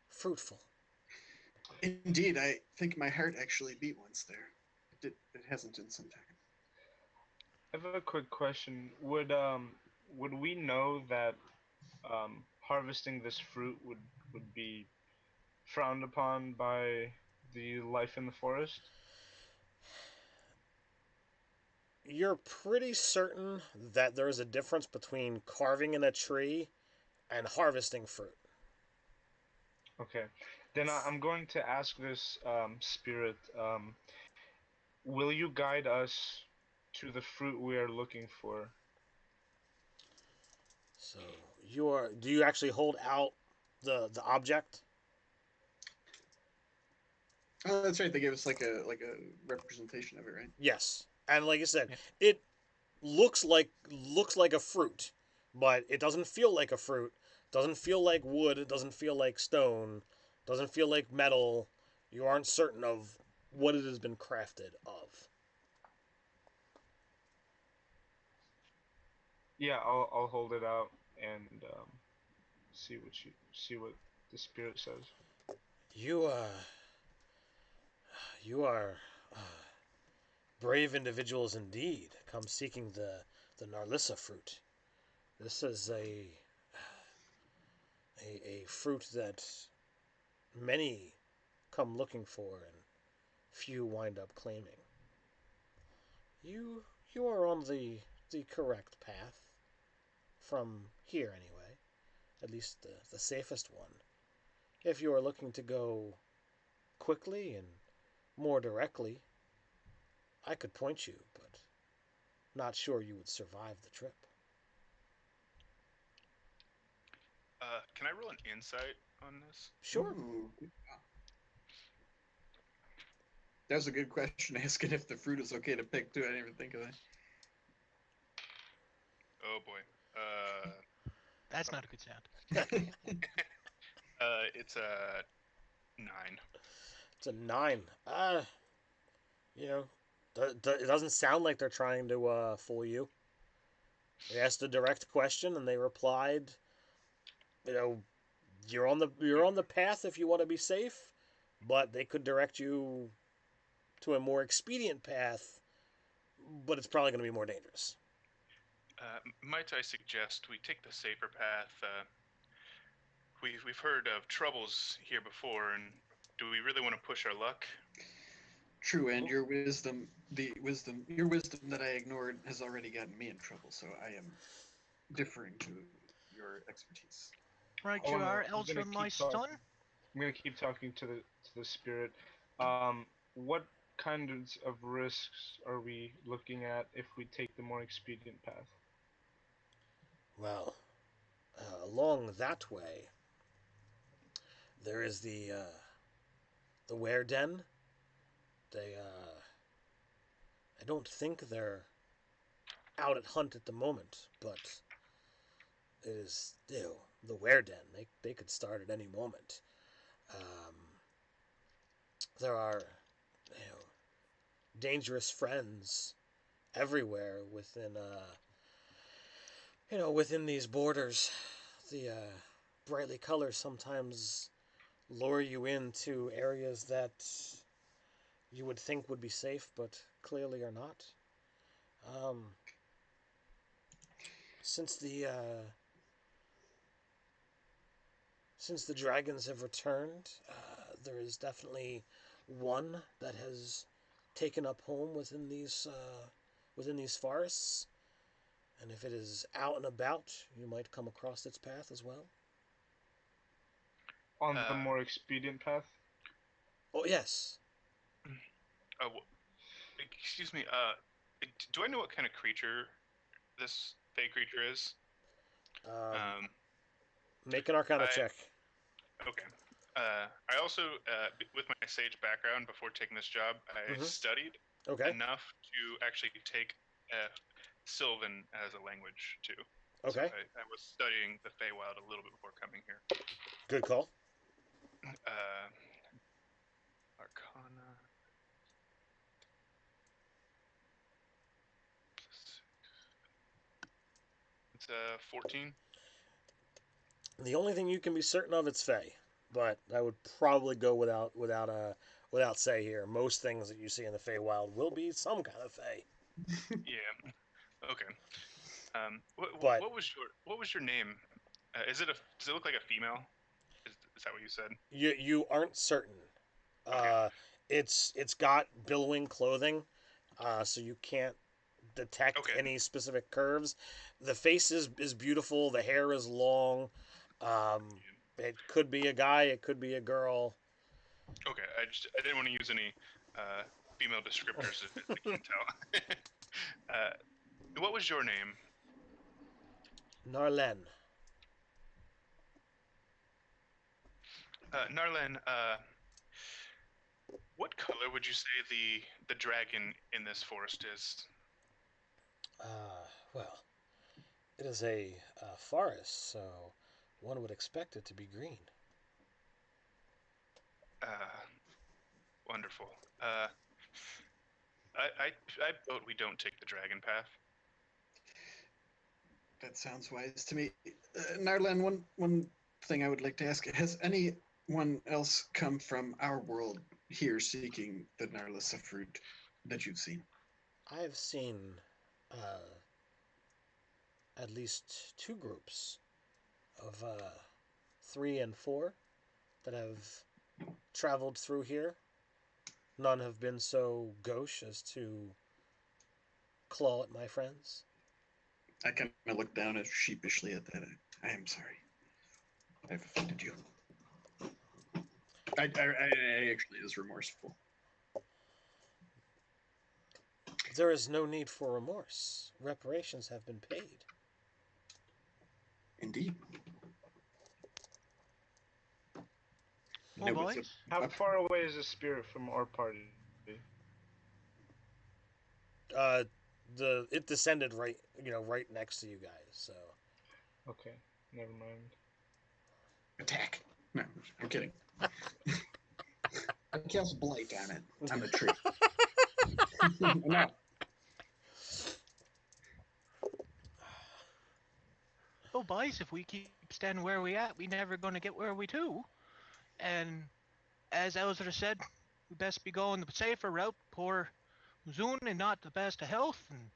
Speaker 1: fruitful."
Speaker 4: Indeed, I think my heart actually beat once there. It hasn't in some time.
Speaker 5: I have a quick question. Would we know that harvesting this fruit would be frowned upon by the life in the forest?
Speaker 1: You're pretty certain that there is a difference between carving in a tree and harvesting fruit.
Speaker 5: Okay. Then I'm going to ask this spirit, will you guide us to the fruit we are looking for?
Speaker 1: So do you actually hold out the object?
Speaker 4: Oh, that's right. They gave us like a representation of it, right?
Speaker 1: Yes. And like I said,
Speaker 2: Yeah.
Speaker 1: it looks like a fruit, but it doesn't feel like a fruit. Doesn't feel like wood. It doesn't feel like stone. Doesn't feel like metal. You aren't certain of what it has been crafted of.
Speaker 5: Yeah, I'll hold it out and see what the spirit says.
Speaker 1: You you are Brave individuals indeed come seeking the Narlissa fruit. This is a fruit that many come looking for and few wind up claiming. You are on the correct path. From here anyway. At least the safest one. If you are looking to go quickly and more directly, I could point you, but not sure you would survive the trip.
Speaker 3: Can I roll an insight on this?
Speaker 1: Sure.
Speaker 4: Ooh. That was a good question, asking if the fruit is okay to pick, too. I didn't even think of that.
Speaker 3: Oh boy.
Speaker 2: That's not a good sound.
Speaker 3: It's a 9.
Speaker 1: It's a 9. You know, it doesn't sound like they're trying to fool you. They asked a direct question and they replied, you know, you're on the path if you want to be safe, but they could direct you to a more expedient path, but it's probably going to be more dangerous.
Speaker 3: Might I suggest we take the safer path? We've heard of troubles here before, and do we really want to push our luck?
Speaker 4: True, and your wisdom that I ignored has already gotten me in trouble, so I am differing to your expertise.
Speaker 2: Right,
Speaker 5: Oh,
Speaker 2: you
Speaker 5: no,
Speaker 2: are,
Speaker 5: I'm
Speaker 2: Elsa,
Speaker 5: gonna
Speaker 2: my
Speaker 5: keep talking.
Speaker 2: son.
Speaker 5: I'm gonna keep talking to the spirit. What kinds of risks are we looking at if we take the more expedient path?
Speaker 1: Well, along that way, there is the Were Den. They I don't think they're out at hunt at the moment, but it is the Were Den. They could start at any moment. Um, there are dangerous friends everywhere within these borders. The brightly colors sometimes lure you into areas that you would think would be safe, but clearly are not. Um, since the dragons have returned, there is definitely one that has taken up home within these forests. And if it is out and about, you might come across its path as well.
Speaker 5: On the more expedient path?
Speaker 1: Oh yes.
Speaker 3: Excuse me. Do I know what kind of creature this fey creature is?
Speaker 1: Make an Arcana check.
Speaker 3: Okay. I also, with my sage background before taking this job, I studied enough to actually take Sylvan as a language too.
Speaker 1: Okay.
Speaker 3: So I was studying the Feywild a little bit before coming here.
Speaker 1: Good call.
Speaker 3: Arcana. It's 14.
Speaker 1: The only thing you can be certain of, it's Fey, but I would probably go without say here. Most things that you see in the Feywild will be some kind of Fey.
Speaker 3: Yeah. Okay.
Speaker 1: But
Speaker 3: what was your name? Does it look like a female? Is that what you said?
Speaker 1: You aren't certain.
Speaker 3: Okay.
Speaker 1: It's got billowing clothing, so you can't detect any specific curves. The face is beautiful. The hair is long. It could be a guy. It could be a girl.
Speaker 3: Okay. I didn't want to use any female descriptors if I can't tell. What was your name?
Speaker 1: Narlen.
Speaker 3: Narlen, what color would you say the dragon in this forest is?
Speaker 1: Well, it is a forest, so one would expect it to be green.
Speaker 3: Wonderful. I vote we don't take the dragon path.
Speaker 4: That sounds wise to me. Narlen, one thing I would like to ask: has anyone else come from our world here seeking the Narlissa fruit that you've seen?
Speaker 1: I've seen uh, at least two groups of 3 and 4 that have traveled through here. None have been so gauche as to claw at my friends.
Speaker 4: I kind of look down sheepishly at that. I am sorry. I've offended you. I actually is remorseful.
Speaker 1: There is no need for remorse. Reparations have been paid.
Speaker 4: Indeed.
Speaker 2: Well,
Speaker 4: It was
Speaker 2: boys,
Speaker 5: How far away is the spirit from our party?
Speaker 1: Uh, it descended right next to you guys. So
Speaker 5: Okay, never mind.
Speaker 4: attack. No, I'm kidding. I cast blight on it on the tree. No.
Speaker 2: well, boys, if we keep standing where we at, we never gonna get where we to. And as Elzer said, we best be going the safer route. Poor Zune is not the best of health and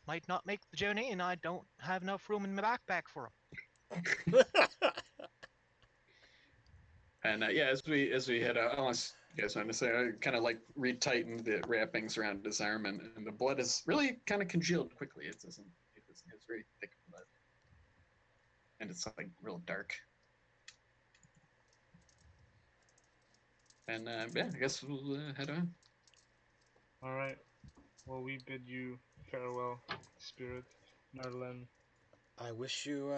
Speaker 2: might not make the journey, and I don't have enough room in my backpack for him.
Speaker 4: And yeah, as we head out, unless you guys want to say, I kind of like retightened the wrappings around his arm, and the blood is really kind of congealed quickly. It doesn't. It's very thick blood, and it's like real dark. And yeah, I guess we'll head on.
Speaker 5: All right. Well, we bid you farewell, spirit, Narlen.
Speaker 1: I wish you,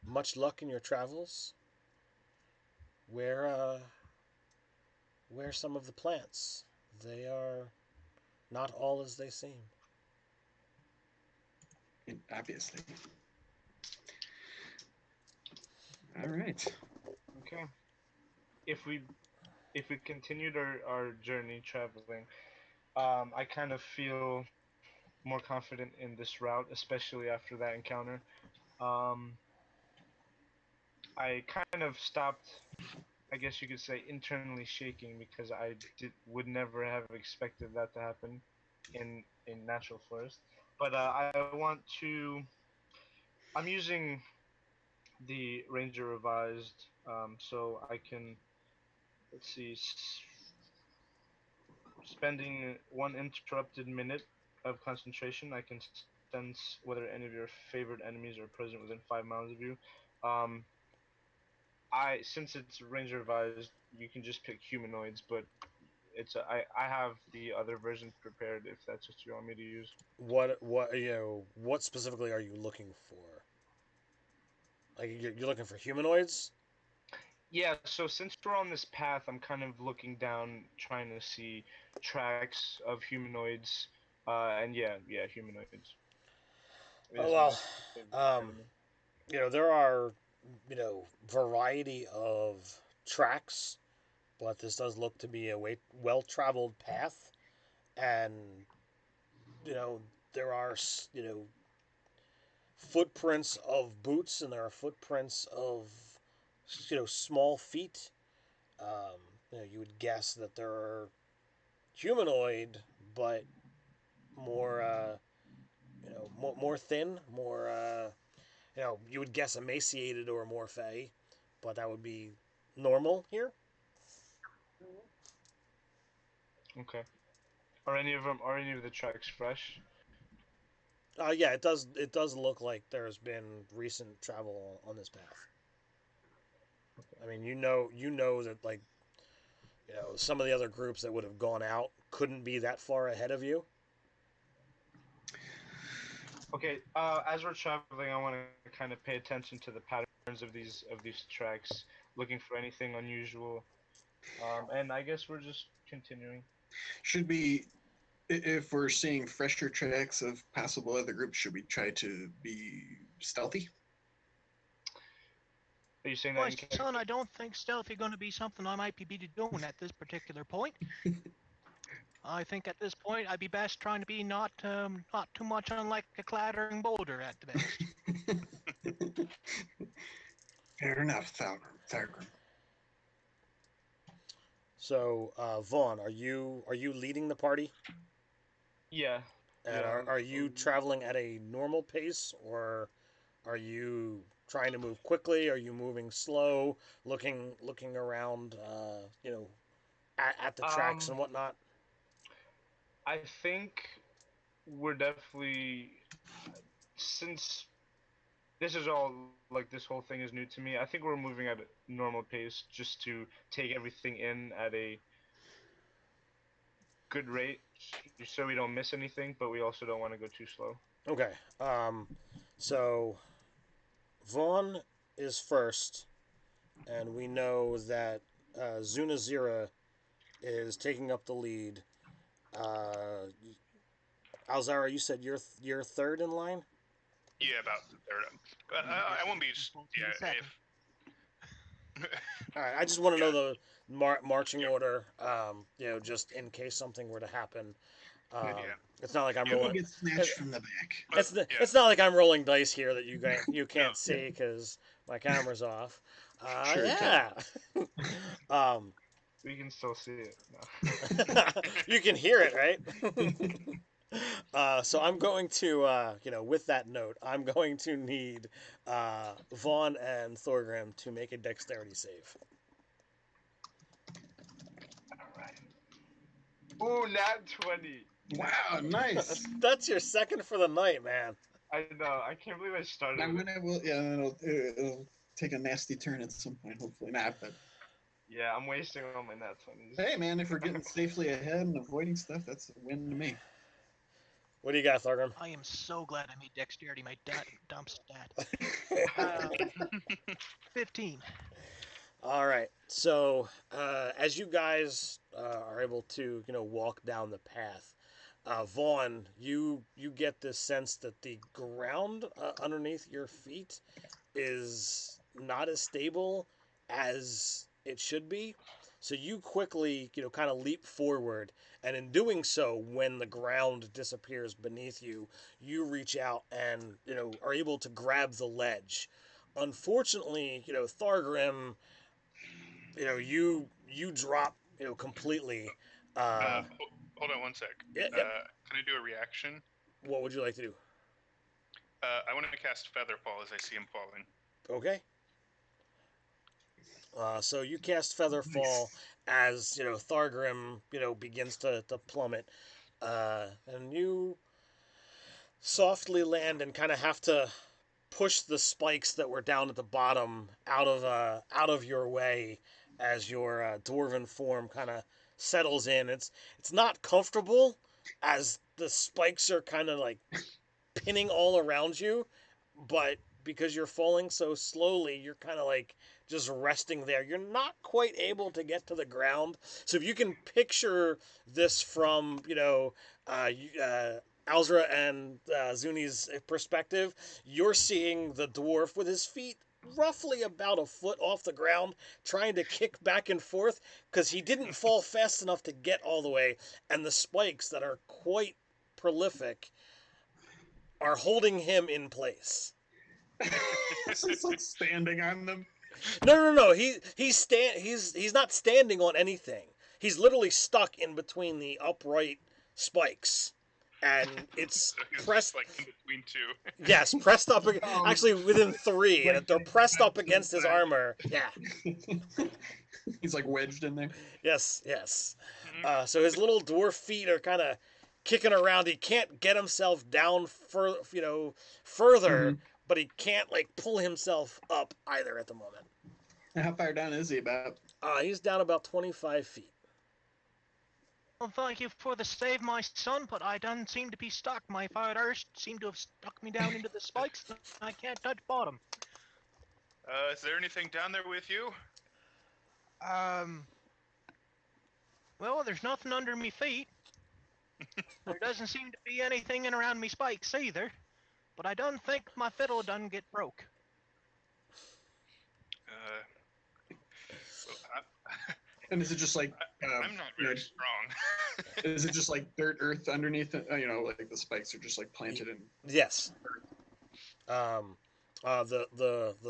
Speaker 1: much luck in your travels. Wear, wear some of the plants. They are not all as they seem.
Speaker 4: Obviously. All right.
Speaker 5: Okay. If we continued our journey traveling, I kind of feel more confident in this route, especially after that encounter. Um, I kind of stopped, I guess you could say, internally shaking because would never have expected that to happen in natural forest. But I want to. I'm using the Ranger revised, so I can. Let's see. Spending 1 interrupted minute of concentration, I can sense whether any of your favorite enemies are present within 5 miles of you. Um, since it's Ranger advised, you can just pick humanoids, but I have the other version prepared if that's what you want me to use.
Speaker 1: What specifically are you looking for? Like you're looking for humanoids?
Speaker 5: Yeah, so since we're on this path, I'm kind of looking down, trying to see tracks of humanoids, and yeah, humanoids
Speaker 1: Oh
Speaker 5: is my
Speaker 1: well,
Speaker 5: favorite
Speaker 1: um,
Speaker 5: enemy.
Speaker 1: there are variety of tracks, but this does look to be a well-traveled path, and you know there are footprints of boots, and there are footprints of small feet. Um, you would guess that there are humanoid, but more more thin, more you would guess emaciated or more fey, but that would be normal here.
Speaker 5: Okay. Are any of the tracks fresh?
Speaker 1: Yeah, it does look like there's been recent travel on this path.
Speaker 5: Okay.
Speaker 1: I mean, that like some of the other groups that would have gone out couldn't be that far ahead of you.
Speaker 5: Okay. As we're traveling, I want to kind of pay attention to the patterns of these tracks, looking for anything unusual. And I guess we're just continuing.
Speaker 4: Should we, if we're seeing fresher tracks of possible other groups, should we try to be stealthy?
Speaker 5: Are you saying that
Speaker 2: Boy,
Speaker 5: in
Speaker 2: son,
Speaker 5: character?
Speaker 2: I don't think stealthy going to be something I might be doing at this particular point. I think at this point I'd be best trying to be not too much unlike a clattering boulder at the best.
Speaker 4: Fair enough, Thalgrim.
Speaker 1: So, Vaughn, are you leading the party?
Speaker 5: Yeah.
Speaker 1: And
Speaker 5: Yeah.
Speaker 1: are you traveling at a normal pace, or are you trying to move quickly? Are you moving slow, looking around, at the tracks
Speaker 5: Um,
Speaker 1: and whatnot?
Speaker 5: I think we're definitely, since this is all like this whole thing is new to me. I think we're moving at a normal pace just to take everything in at a good rate, so we don't miss anything, but we also don't want to go too slow.
Speaker 1: Okay. So Vaughn is first, and we know that Zunazira is taking up the lead. Uh, Alzara, you said you're third in line.
Speaker 3: Yeah, about the third. I won't be. Yeah,
Speaker 2: Second.
Speaker 3: if
Speaker 1: All right. I just want to know
Speaker 3: yeah,
Speaker 1: the marching
Speaker 3: yep,
Speaker 1: order. Just in case something were to happen.
Speaker 3: yeah,
Speaker 1: It's not like I'm
Speaker 3: yeah.
Speaker 4: We'll
Speaker 1: rolling.
Speaker 4: get snatched from the back.
Speaker 3: Yeah,
Speaker 1: It's not like I'm rolling dice here that you
Speaker 3: no,
Speaker 1: can't see because my camera's off.
Speaker 4: Sure, Ted.
Speaker 1: Yeah. um,
Speaker 5: We can still see it. No.
Speaker 1: you can hear it, right? So I'm going to, with that note, I'm going to need Vaughn and Thorgrim to make a dexterity save.
Speaker 5: Ooh, nat 20.
Speaker 4: Wow, nice.
Speaker 1: That's your second for the night, man.
Speaker 5: I know. I can't believe I started.
Speaker 4: I'm
Speaker 5: with
Speaker 4: gonna, well, yeah, it'll take a nasty turn at some point. Hopefully not, but
Speaker 5: Yeah, I'm wasting all my nat 20s.
Speaker 4: hey, man, if we're getting safely ahead and avoiding stuff, that's a win to me.
Speaker 1: What do you got, Thorgrim?
Speaker 2: I am so glad I made dexterity my dump stat. 15.
Speaker 1: All right. So as you guys are able to, walk down the path, Vaughn, you get this sense that the ground underneath your feet is not as stable as it should be. So you quickly, kind of leap forward, and in doing so, when the ground disappears beneath you, you reach out and are able to grab the ledge. Unfortunately, Thargrim, you drop, completely. Uh,
Speaker 3: hold on one sec.
Speaker 1: yeah, yep.
Speaker 3: Can I do a reaction?
Speaker 1: What would you like to do?
Speaker 3: I want to cast Featherfall as I see him falling.
Speaker 1: Okay. So you cast Featherfall as Thargrim begins to plummet, and you softly land and kind of have to push the spikes that were down at the bottom out of your way as your dwarven form kind of settles in. It's not comfortable as the spikes are kind of like pinning all around you, but because you're falling so slowly, you're kind of like just resting there. You're not quite able to get to the ground. So if you can picture this from, Alzra and Zuni's perspective, you're seeing the dwarf with his feet roughly about a foot off the ground, trying to kick back and forth because he didn't fall fast enough to get all the way, and the spikes that are quite prolific are holding him in place.
Speaker 4: It's like standing on them.
Speaker 1: No. He's not standing on anything. He's literally stuck in between the upright spikes, and it's
Speaker 3: So he's
Speaker 1: pressed.
Speaker 3: just like in between two.
Speaker 1: Yes, pressed up. Actually, within three, and they're pressed up against his armor. Yeah.
Speaker 4: He's like wedged in there.
Speaker 1: Yes. So his little dwarf feet are kind of kicking around. He can't get himself down further, but he can't like pull himself up either at the moment.
Speaker 4: And how far down is he about?
Speaker 1: He's down about 25 feet.
Speaker 2: Well, thank you for the save, my son, but I don't seem to be stuck. My fire seem to have stuck me down into the spikes. I can't touch bottom.
Speaker 3: Is there anything down there with you?
Speaker 2: Well, there's nothing under me feet. There doesn't seem to be anything in around me spikes either. But I don't think my fiddle done get broke.
Speaker 3: Well,
Speaker 4: And is it just like
Speaker 3: I'm not very strong.
Speaker 4: is it just like dirt earth underneath it? Like the spikes are just like planted in.
Speaker 1: Yes. The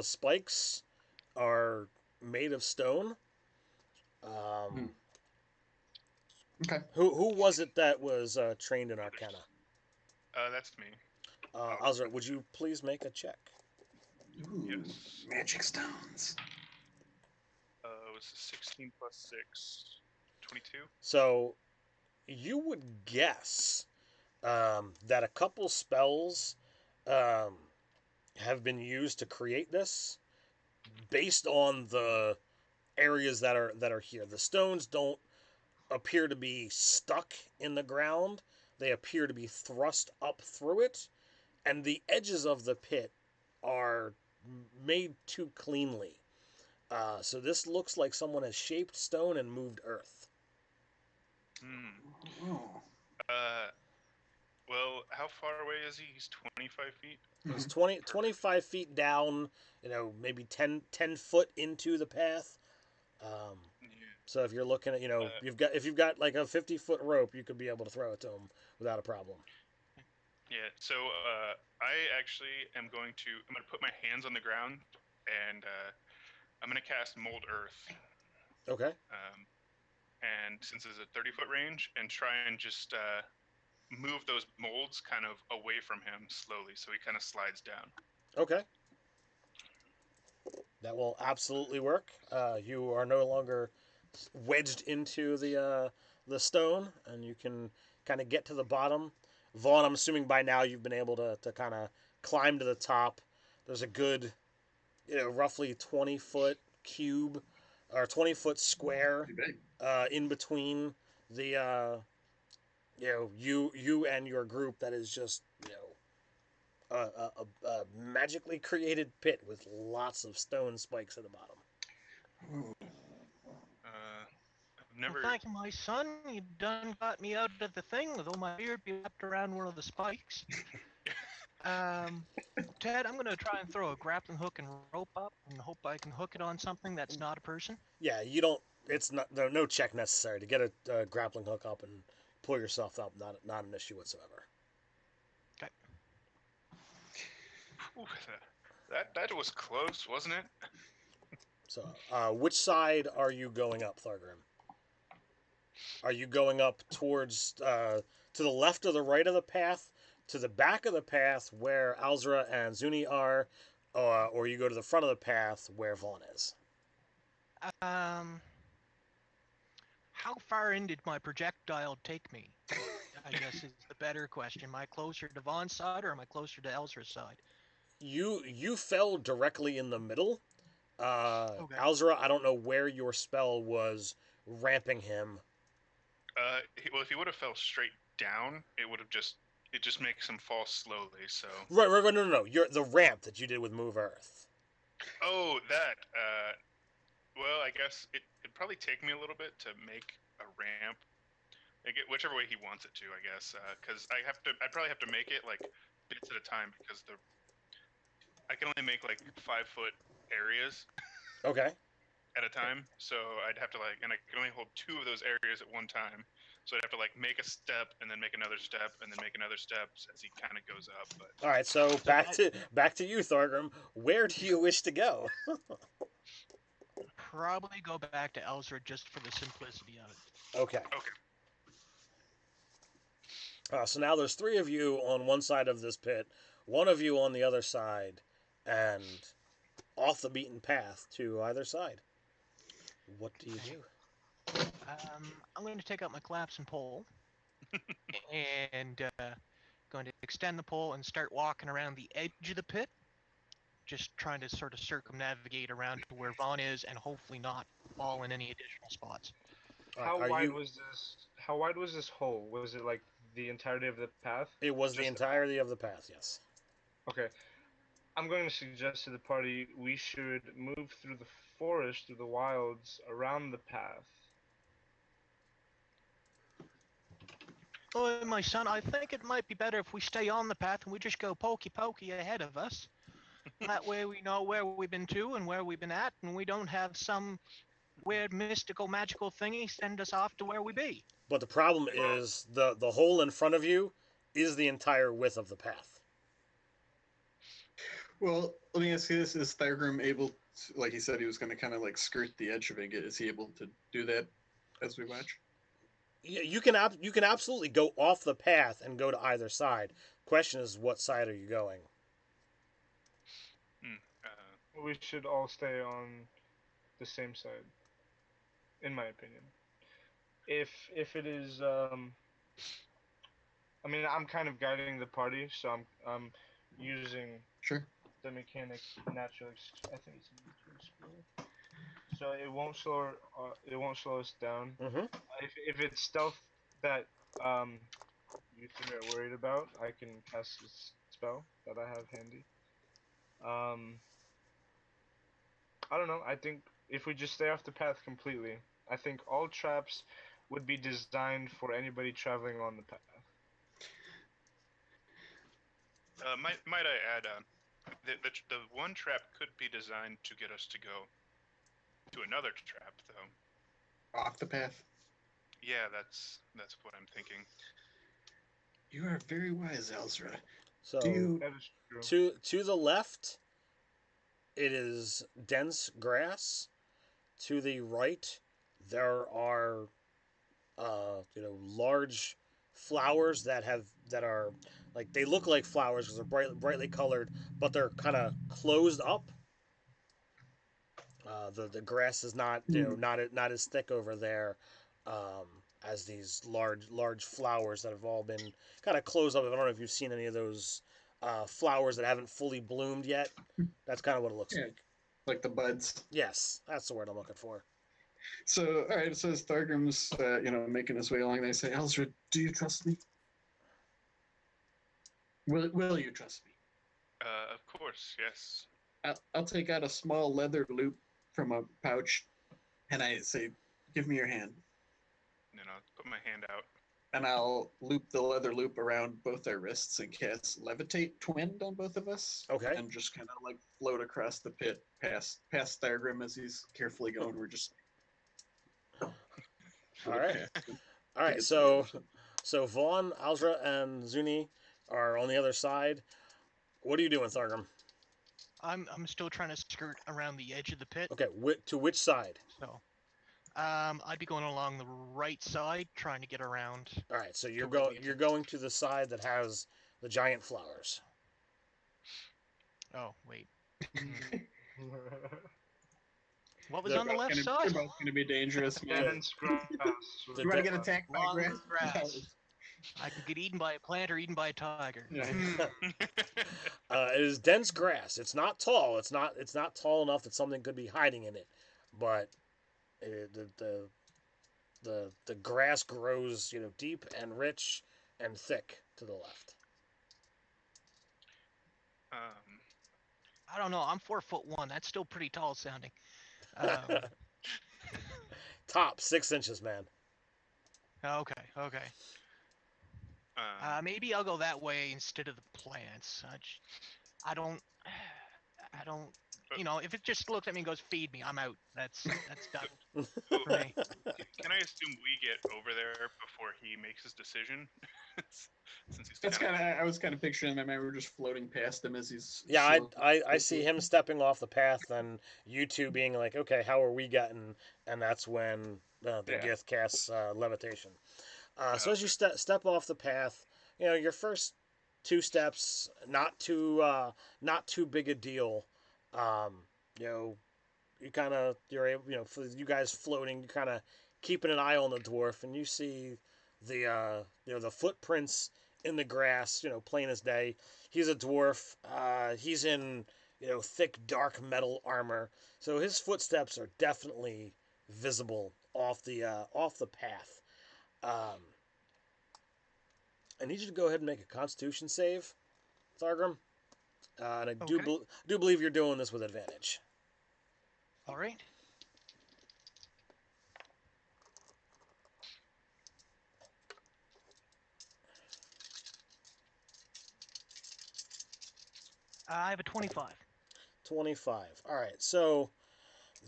Speaker 1: spikes are made of stone.
Speaker 4: Okay.
Speaker 1: Who was it that was trained in Arcana?
Speaker 3: That's me.
Speaker 1: Ozra, would you please make a check?
Speaker 4: Ooh,
Speaker 3: Yes.
Speaker 4: magic stones.
Speaker 3: It was 16 plus 6, 22.
Speaker 1: So you would guess that a couple spells um, have been used to create this based on the areas that are here. The stones don't appear to be stuck in the ground. They appear to be thrust up through it, and the edges of the pit are made too cleanly. So this looks like someone has shaped stone and moved earth.
Speaker 3: Hmm.
Speaker 4: Oh.
Speaker 3: Well, how far away is he? He's 25 feet.
Speaker 1: It's 25 feet down, maybe 10 foot into the path. Um,
Speaker 3: Yeah.
Speaker 1: so if you're looking at, if you've got like a 50-foot rope, you could be able to throw it to him without a problem.
Speaker 3: Yeah. So I actually am going to. I'm going to put my hands on the ground, and I'm going to cast Mold Earth.
Speaker 1: Okay.
Speaker 3: And since it's a 30-foot range, and try and just move those molds kind of away from him slowly, so he kind of slides down.
Speaker 1: Okay. That will absolutely work. You are no longer wedged into the stone, and you can kind of get to the bottom. Vaughn, I'm assuming by now you've been able to kind of climb to the top. There's a good, roughly 20-foot cube or 20-foot square
Speaker 4: Pretty big.
Speaker 1: in between the you and your group that is just a magically created pit with lots of stone spikes at the bottom.
Speaker 4: Ooh.
Speaker 3: I've never.
Speaker 2: Well, thank you, my son. You done got me out of the thing, though my beard be wrapped around one of the spikes. Ted, I'm gonna try and throw a grappling hook and rope up and hope I can hook it on something that's not a person.
Speaker 1: Yeah, you don't. It's not no check necessary to get a grappling hook up and pull yourself up. Not an issue whatsoever.
Speaker 2: Okay.
Speaker 3: Ooh, that was close, wasn't it?
Speaker 1: So, which side are you going up, Thargrim? Are you going up towards to the left or the right of the path, to the back of the path where Alzra and Zuni are, or you go to the front of the path where Vaughn is?
Speaker 2: How far in did my projectile take me? I guess is the better question. Am I closer to Vaughn's side or am I closer to Elzra's side?
Speaker 1: You fell directly in the middle.
Speaker 2: Okay.
Speaker 1: Alzra, I don't know where your spell was ramping him.
Speaker 3: Well, if he would have fell straight down, it just makes him fall slowly. So.
Speaker 1: Right, no. You're the ramp that you did with Move Earth.
Speaker 3: Oh, that. Well, I guess it'd probably take me a little bit to make a ramp. Whichever way he wants it to, I guess. Because I'd probably have to make it like bits at a time because I can only make like 5-foot areas.
Speaker 1: Okay.
Speaker 3: At a time, so I'd have to and I can only hold 2 of those areas at one time. So I'd have to make a step and then make another step and then make another step as he kind of goes up. But
Speaker 1: all right, so back to you, Thorgrim. Where do you wish to go?
Speaker 2: Probably go back to Elzra just for the simplicity of it.
Speaker 1: Okay. So now there's 3 of you on one side of this pit, 1 of you on the other side, and off the beaten path to either side. What do you do?
Speaker 2: I'm going to take out my collapsing pole and going to extend the pole and start walking around the edge of the pit, just trying to sort of circumnavigate around to where Vaughn is and hopefully not fall in any additional spots.
Speaker 5: How wide was this? How wide was this hole? Was it like the entirety of the path?
Speaker 1: It was the entirety of the path, yes.
Speaker 5: Okay. I'm going to suggest to the party we should move through the forest, through the wilds, around the path.
Speaker 2: Oh, my son, I think it might be better if we stay on the path and we just go pokey ahead of us. That way we know where we've been to and where we've been at, and we don't have some weird mystical magical thingy send us off to where we be.
Speaker 1: But the problem is the hole in front of you is the entire width of the path.
Speaker 4: Well, let me ask you this: is Thyrgrim able to, like he said, he was going to kind of skirt the edge of it? Is he able to do that as we watch?
Speaker 1: You can absolutely go off the path and go to either side. Question is, what side are you going?
Speaker 3: Hmm.
Speaker 5: We should all stay on the same side, in my opinion. If it is, I mean, I'm kind of guiding the party, so I'm using
Speaker 4: Sure.
Speaker 5: the mechanic natural. I think it's a natural skill, so it won't slow us down.
Speaker 1: Mm-hmm.
Speaker 5: If it's stealth that um you three are worried about, I can cast a spell that I have handy. Um, I don't know. I think if we just stay off the path completely, I think all traps would be designed for anybody traveling on the path.
Speaker 3: Might I add, the one trap could be designed to get us to go to another trap, though.
Speaker 4: Off the path.
Speaker 3: Yeah, that's what I'm thinking.
Speaker 4: You are very wise, Elzra.
Speaker 1: So
Speaker 4: Do you?
Speaker 5: That is true.
Speaker 1: to the left, it is dense grass. To the right, there are large flowers that are like they look like flowers because they're brightly colored, but they're kind of closed up. The grass is not not as thick over there as these large flowers that have all been kind of closed up. I don't know if you've seen any of those flowers that haven't fully bloomed yet. That's kind of what it looks
Speaker 4: Yeah.
Speaker 1: like.
Speaker 4: Like the buds.
Speaker 1: Yes, that's the word I'm looking for.
Speaker 4: So, all right. So as Thargrim's, making his way along, they say, "Elzra, do you trust me? Will you trust me?"
Speaker 3: Of course, yes.
Speaker 4: I'll take out a small leather loop from a pouch, and I say, "Give me your hand."
Speaker 3: And I'll put my hand out.
Speaker 4: And I'll loop the leather loop around both our wrists and cast levitate twinned on both of us.
Speaker 1: Okay.
Speaker 4: And just kind of like float across the pit past Thargrim as he's carefully going. We're just
Speaker 1: All right.
Speaker 4: past him
Speaker 1: All
Speaker 4: to
Speaker 1: right.
Speaker 4: get to the
Speaker 1: So
Speaker 4: other side.
Speaker 1: so Vaughn, Alzra, and Zuni are on the other side. What are you doing, Thargrim?
Speaker 2: I'm still trying to skirt around the edge of the pit.
Speaker 1: Okay. To which side?
Speaker 2: So, I'd be going along the right side, trying to get around.
Speaker 1: All right. So
Speaker 2: where we get
Speaker 1: you're
Speaker 2: to-
Speaker 1: going to the side that has the giant flowers.
Speaker 2: Oh wait, what was
Speaker 1: The-
Speaker 2: on the left
Speaker 4: They're
Speaker 2: side?
Speaker 4: both going to be
Speaker 5: Dense
Speaker 4: be dangerous.
Speaker 5: grass.
Speaker 1: The
Speaker 4: You want to
Speaker 1: de-
Speaker 4: get attacked by
Speaker 2: Long
Speaker 4: grass?
Speaker 2: grass. I can get eaten by a plant or eaten by a tiger.
Speaker 4: Yeah.
Speaker 1: It is dense grass. It's not tall. It's not tall enough that something could be hiding in it, but the grass grows deep and rich and thick to the left.
Speaker 3: um,
Speaker 2: I don't know. I'm 4'1". That's still pretty tall sounding. Um,
Speaker 1: Top 6 inches, man.
Speaker 2: okay. Maybe I'll go that way instead of the plants. I don't. I don't. If it just looks at me and goes, "Feed me," I'm out. That's done
Speaker 3: oh,
Speaker 2: for me.
Speaker 3: can I assume we get over there before he makes his decision? Since he's
Speaker 4: That's
Speaker 3: kind
Speaker 4: kind of. I was kind of picturing in my mind. We're just floating past him as he's.
Speaker 1: Yeah,
Speaker 4: slowly-
Speaker 1: I see him stepping off the path, and you two being like, okay, how are we getting? And that's when the
Speaker 4: Yeah.
Speaker 1: Gith casts levitation. So as you
Speaker 3: Okay.
Speaker 1: step off the path, your first 2 steps, not too big a deal. Um, you're able, for you guys floating, you kind of keeping an eye on the dwarf, and you see the footprints in the grass, plain as day. He's a dwarf. He's in thick dark metal armor, so his footsteps are definitely visible off the path. Um, I need you to go ahead and make a Constitution save, Thargrim. And I
Speaker 2: Okay.
Speaker 1: do believe you're doing this with advantage.
Speaker 2: All right. I have a 25.
Speaker 1: 25. All right. So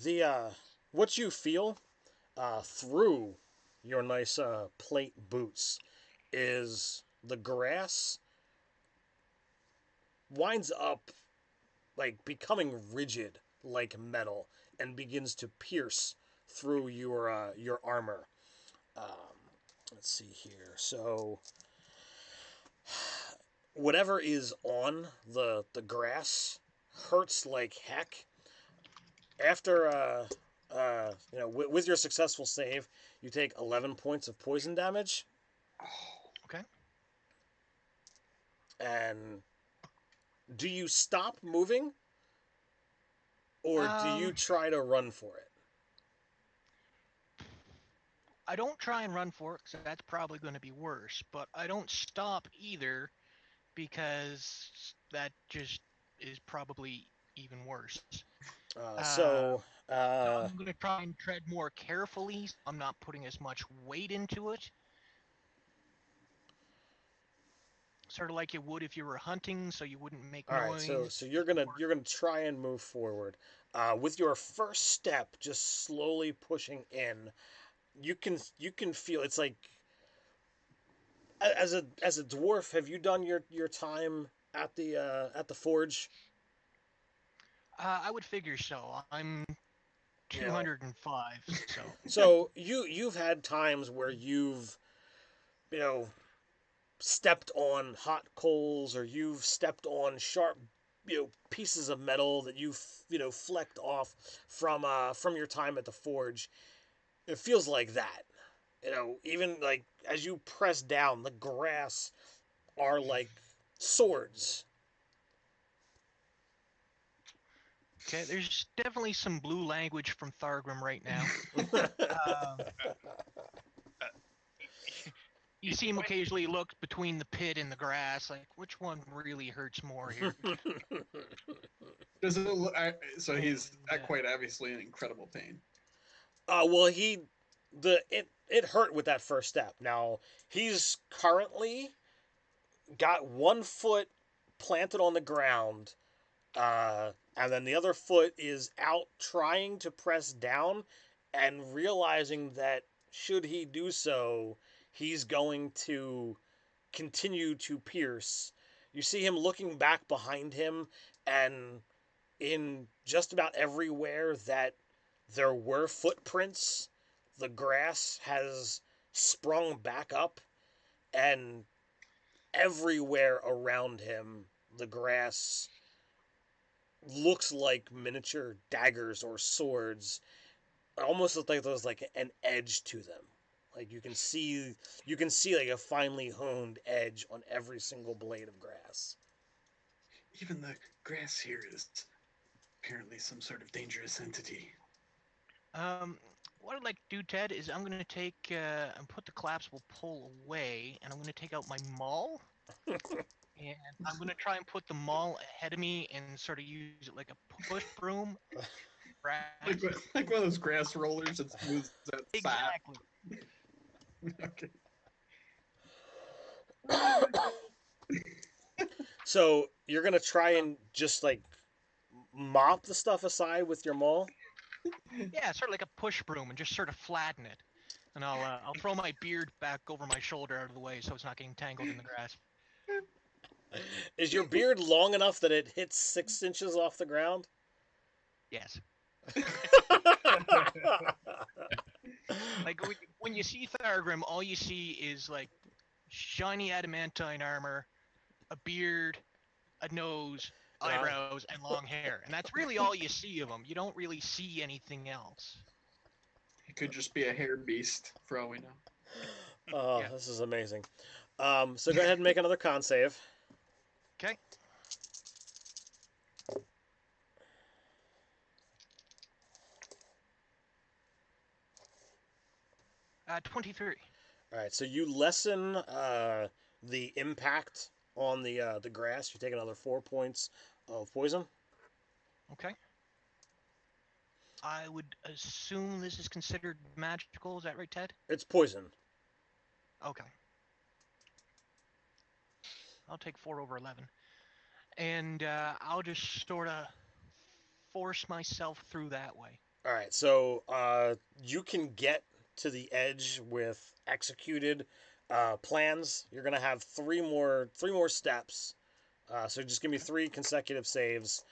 Speaker 1: the what you feel through your nice plate boots is the grass winds up like becoming rigid like metal and begins to pierce through your armor. Um, let's see here. So whatever is on the grass hurts like heck. After with your successful save, you take 11 points of poison damage.
Speaker 2: Okay.
Speaker 1: And do you stop moving, or do you try to run for it?
Speaker 2: I don't try and run for it because that's probably going to be worse, but I don't stop either because that just is probably even worse.
Speaker 1: So
Speaker 2: I'm going to try and tread more carefully. So I'm not putting as much weight into it. Sort of like you would if you were hunting, so you wouldn't make
Speaker 1: all right.
Speaker 2: noise.
Speaker 1: So you're gonna try and move forward. With your first step, just slowly pushing in, you can feel it's like as a dwarf. Have you done your time at the forge?
Speaker 2: I would figure so. I'm 205, so.
Speaker 1: So you've had times where you've you know stepped on hot coals, or you've stepped on sharp pieces of metal that you've flecked off from your time at the forge. It feels like that. Even like as you press down, the grass are like swords.
Speaker 2: Okay, there's definitely some blue language from Thargrim right now. You see him occasionally look between the pit and the grass, like, which one really hurts more here?
Speaker 4: Does it look, so he's quite obviously in incredible pain.
Speaker 1: Well, it hurt with that first step. Now he's currently got one foot planted on the ground, and then the other foot is out trying to press down, and realizing that should he do so, he's going to continue to pierce. You see him looking back behind him, and in just about everywhere that there were footprints, the grass has sprung back up, and everywhere around him, the grass looks like miniature daggers or swords. It almost looks like there's like an edge to them. Like you can see like a finely honed edge on every single blade of grass.
Speaker 4: Even the grass here is apparently some sort of dangerous entity.
Speaker 2: What I'd like to do, Ted, is I'm going to take and put the collapsible pole away, and I'm going to take out my maul, and I'm going to try and put the maul ahead of me and sort of use it like a push broom.
Speaker 4: Like one of those grass rollers that smooths that
Speaker 2: Exactly.
Speaker 4: Okay.
Speaker 1: So you're gonna try and just like mop the stuff aside with your maul?
Speaker 2: Yeah, sort of like a push broom, and just sort of flatten it. And I'll throw my beard back over my shoulder out of the way so it's not getting tangled in the grass.
Speaker 1: Is your beard long enough that it hits 6 inches off the ground?
Speaker 2: Yes. Like when you see Thargrim, all you see is like shiny adamantine armor, a beard, a nose, eyebrows, and long hair, and that's really all you see of him. You don't really see anything else.
Speaker 4: He could just be a hair beast, for all we know.
Speaker 1: Oh, yeah. This is amazing. So go ahead and make another con save.
Speaker 2: Okay. 23.
Speaker 1: All right, so you lessen the impact on the grass. You take another 4 points of poison.
Speaker 2: Okay. I would assume this is considered magical. Is that right, Ted?
Speaker 1: It's poison.
Speaker 2: Okay. I'll take 4 over 11. And I'll just sort of force myself through that way.
Speaker 1: All right, so you can get to the edge with executed plans. You're gonna have three more steps. So just give me 3 consecutive saves.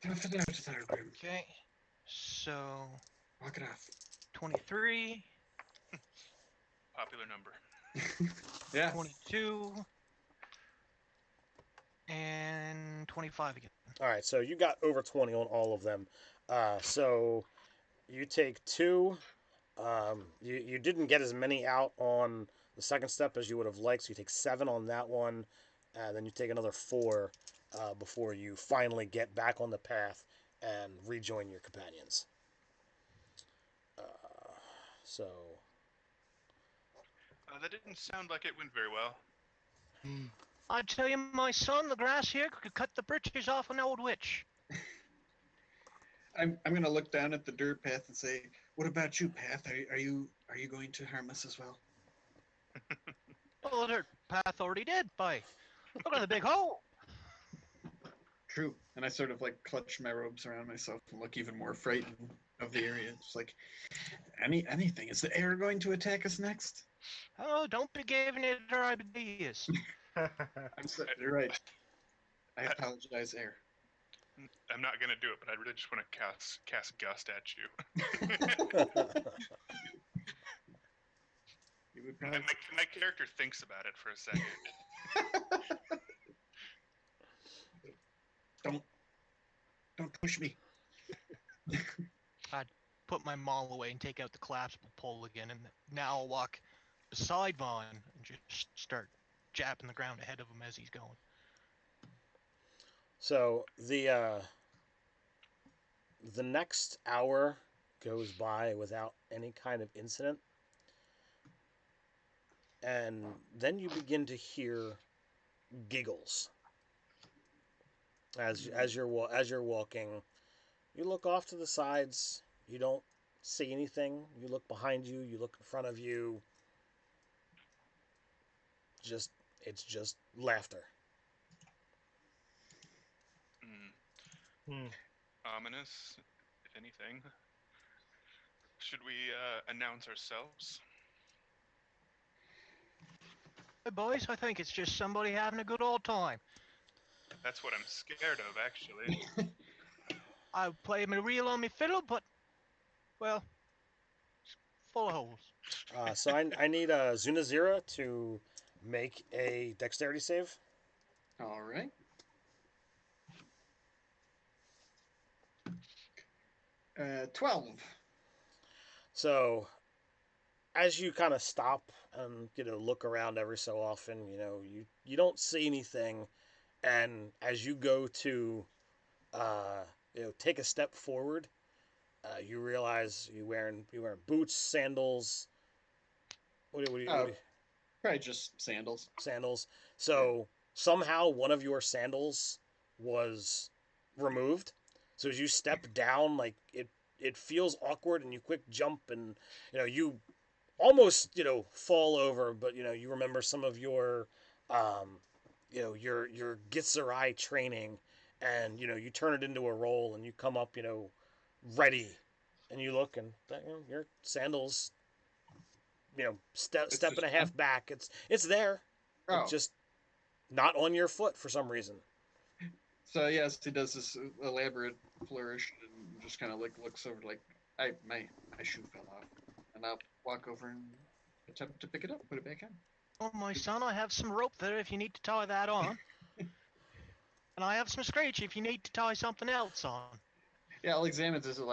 Speaker 2: Okay. So.
Speaker 4: Walk it off.
Speaker 2: 23,
Speaker 3: Popular number.
Speaker 4: Yeah.
Speaker 2: 22, and 25 again.
Speaker 1: All right, so you got over 20 on all of them. So you take 2. You didn't get as many out on the second step as you would have liked, so you take 7 on that one, and then you take another 4 before you finally get back on the path and rejoin your companions. So
Speaker 3: That didn't sound like it went very well.
Speaker 2: I tell you, my son, the grass here could cut the britches off an old witch.
Speaker 4: I'm gonna look down at the dirt path and say, "What about you, Path? Are you going to harm us as well?"
Speaker 2: Well, the dirt path already did, by. Look at the big hole.
Speaker 4: True. And I sort of like clutch my robes around myself and look even more frightened of the area. It's like, anything. Is the air going to attack us next?
Speaker 2: Oh, don't be giving it our ideas.
Speaker 4: You're right. I apologize, air.
Speaker 3: I'm not gonna do it, but I really just want to cast gust at you.
Speaker 4: You would
Speaker 3: my,
Speaker 4: probably...
Speaker 3: my character thinks about it for a second.
Speaker 4: Don't push me.
Speaker 2: I'd put my maul away and take out the collapsible pole again, and now I'll walk beside Vaughn and just start jabbing the ground ahead of him as he's going.
Speaker 1: So the next hour goes by without any kind of incident, and then you begin to hear giggles as you're walking. You look off to the sides. You don't see anything. You look behind you. You look in front of you. It's just laughter.
Speaker 3: Ominous, if anything. Should we announce ourselves?
Speaker 2: Hey boys, I think it's just somebody having a good old time.
Speaker 3: That's what I'm scared of, actually.
Speaker 2: I play my reel on my fiddle, but, well, it's full of holes.
Speaker 1: So I need Zunazira to make a dexterity save.
Speaker 4: All right. Uh, 12.
Speaker 1: So as you kind of stop and look around every so often, you don't see anything, and as you go to take a step forward, you realize you're wearing boots, sandals. What do you
Speaker 4: Probably just sandals.
Speaker 1: sandals. So somehow one of your sandals was removed. So as you step down, like it feels awkward, and you quick jump, and you almost fall over, but you remember some of your your Gitzerai training, and you turn it into a roll, and you come up ready, and you look, and your sandals step and a half back. It's there.
Speaker 4: Oh.
Speaker 1: It's just not on your foot for some reason.
Speaker 4: So yes, he does this elaborate flourish and just kind of looks over like, my shoe fell off, and I'll walk over and attempt to pick it up, put it back on.
Speaker 2: Oh, my son, I have some rope there if you need to tie that on. And I have some scratch if you need to tie something else on.
Speaker 4: Yeah, I'll examine. Is it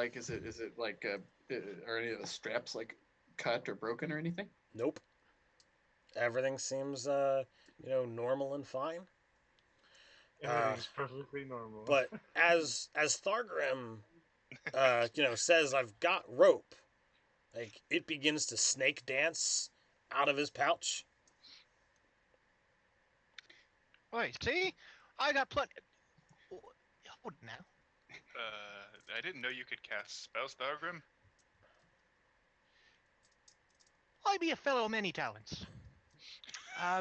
Speaker 4: like are any of the straps like cut or broken or anything?
Speaker 1: Nope. Everything seems normal and fine.
Speaker 5: Everything's perfectly normal.
Speaker 1: But as Thargrim says, I've got rope. Like, it begins to snake dance out of his pouch.
Speaker 2: Wait, see? I got plenty. Hold it now.
Speaker 3: I didn't know you could cast spells, Thargrim.
Speaker 2: I be a fellow of many talents.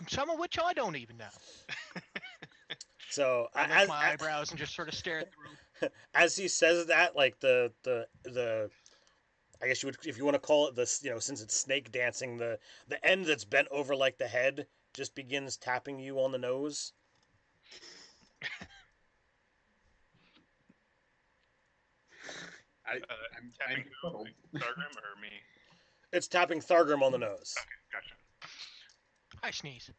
Speaker 2: Some of which I don't even know.
Speaker 1: So
Speaker 2: I lift my eyebrows and just sort of stare at the room.
Speaker 1: As he says that, like the I guess you would, if you want to call it this, since it's snake dancing, the end that's bent over like the head just begins tapping you on the nose.
Speaker 4: I'm
Speaker 3: Tapping who?
Speaker 4: befuddled.
Speaker 3: Like Thorgrim or me?
Speaker 1: It's tapping Thargrim on the nose.
Speaker 3: Okay, gotcha.
Speaker 2: I sneeze.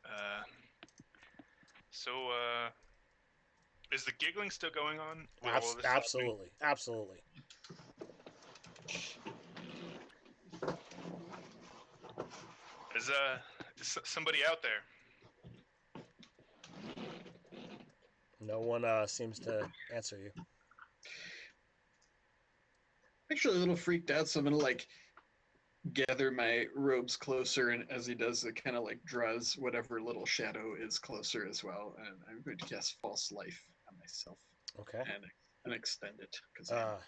Speaker 3: Uh, so, is the giggling still going on? While all this is happening?
Speaker 1: Absolutely.
Speaker 3: Is somebody out there?
Speaker 1: No one seems to answer you.
Speaker 4: Actually, a little freaked out, so I'm gonna like gather my robes closer, and as he does, it kind of like draws whatever little shadow is closer as well. And I'm going to cast False Life on myself
Speaker 1: Okay.
Speaker 4: and extend it because I'm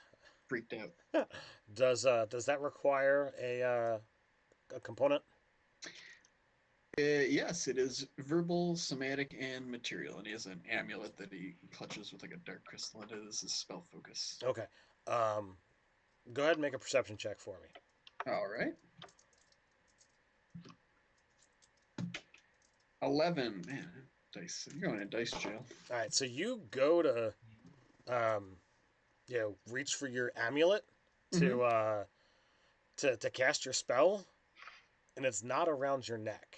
Speaker 4: freaked out.
Speaker 1: Does that require a component?
Speaker 4: Yes, it is verbal, somatic, and material, and he has an amulet that he clutches with like a dark crystal. And it is his spell focus.
Speaker 1: Okay. Go ahead and make a perception check for me.
Speaker 4: All right. 11. Man, dice. You're going to dice jail.
Speaker 1: All right. So you go to, reach for your amulet to to cast your spell, and it's not around your neck.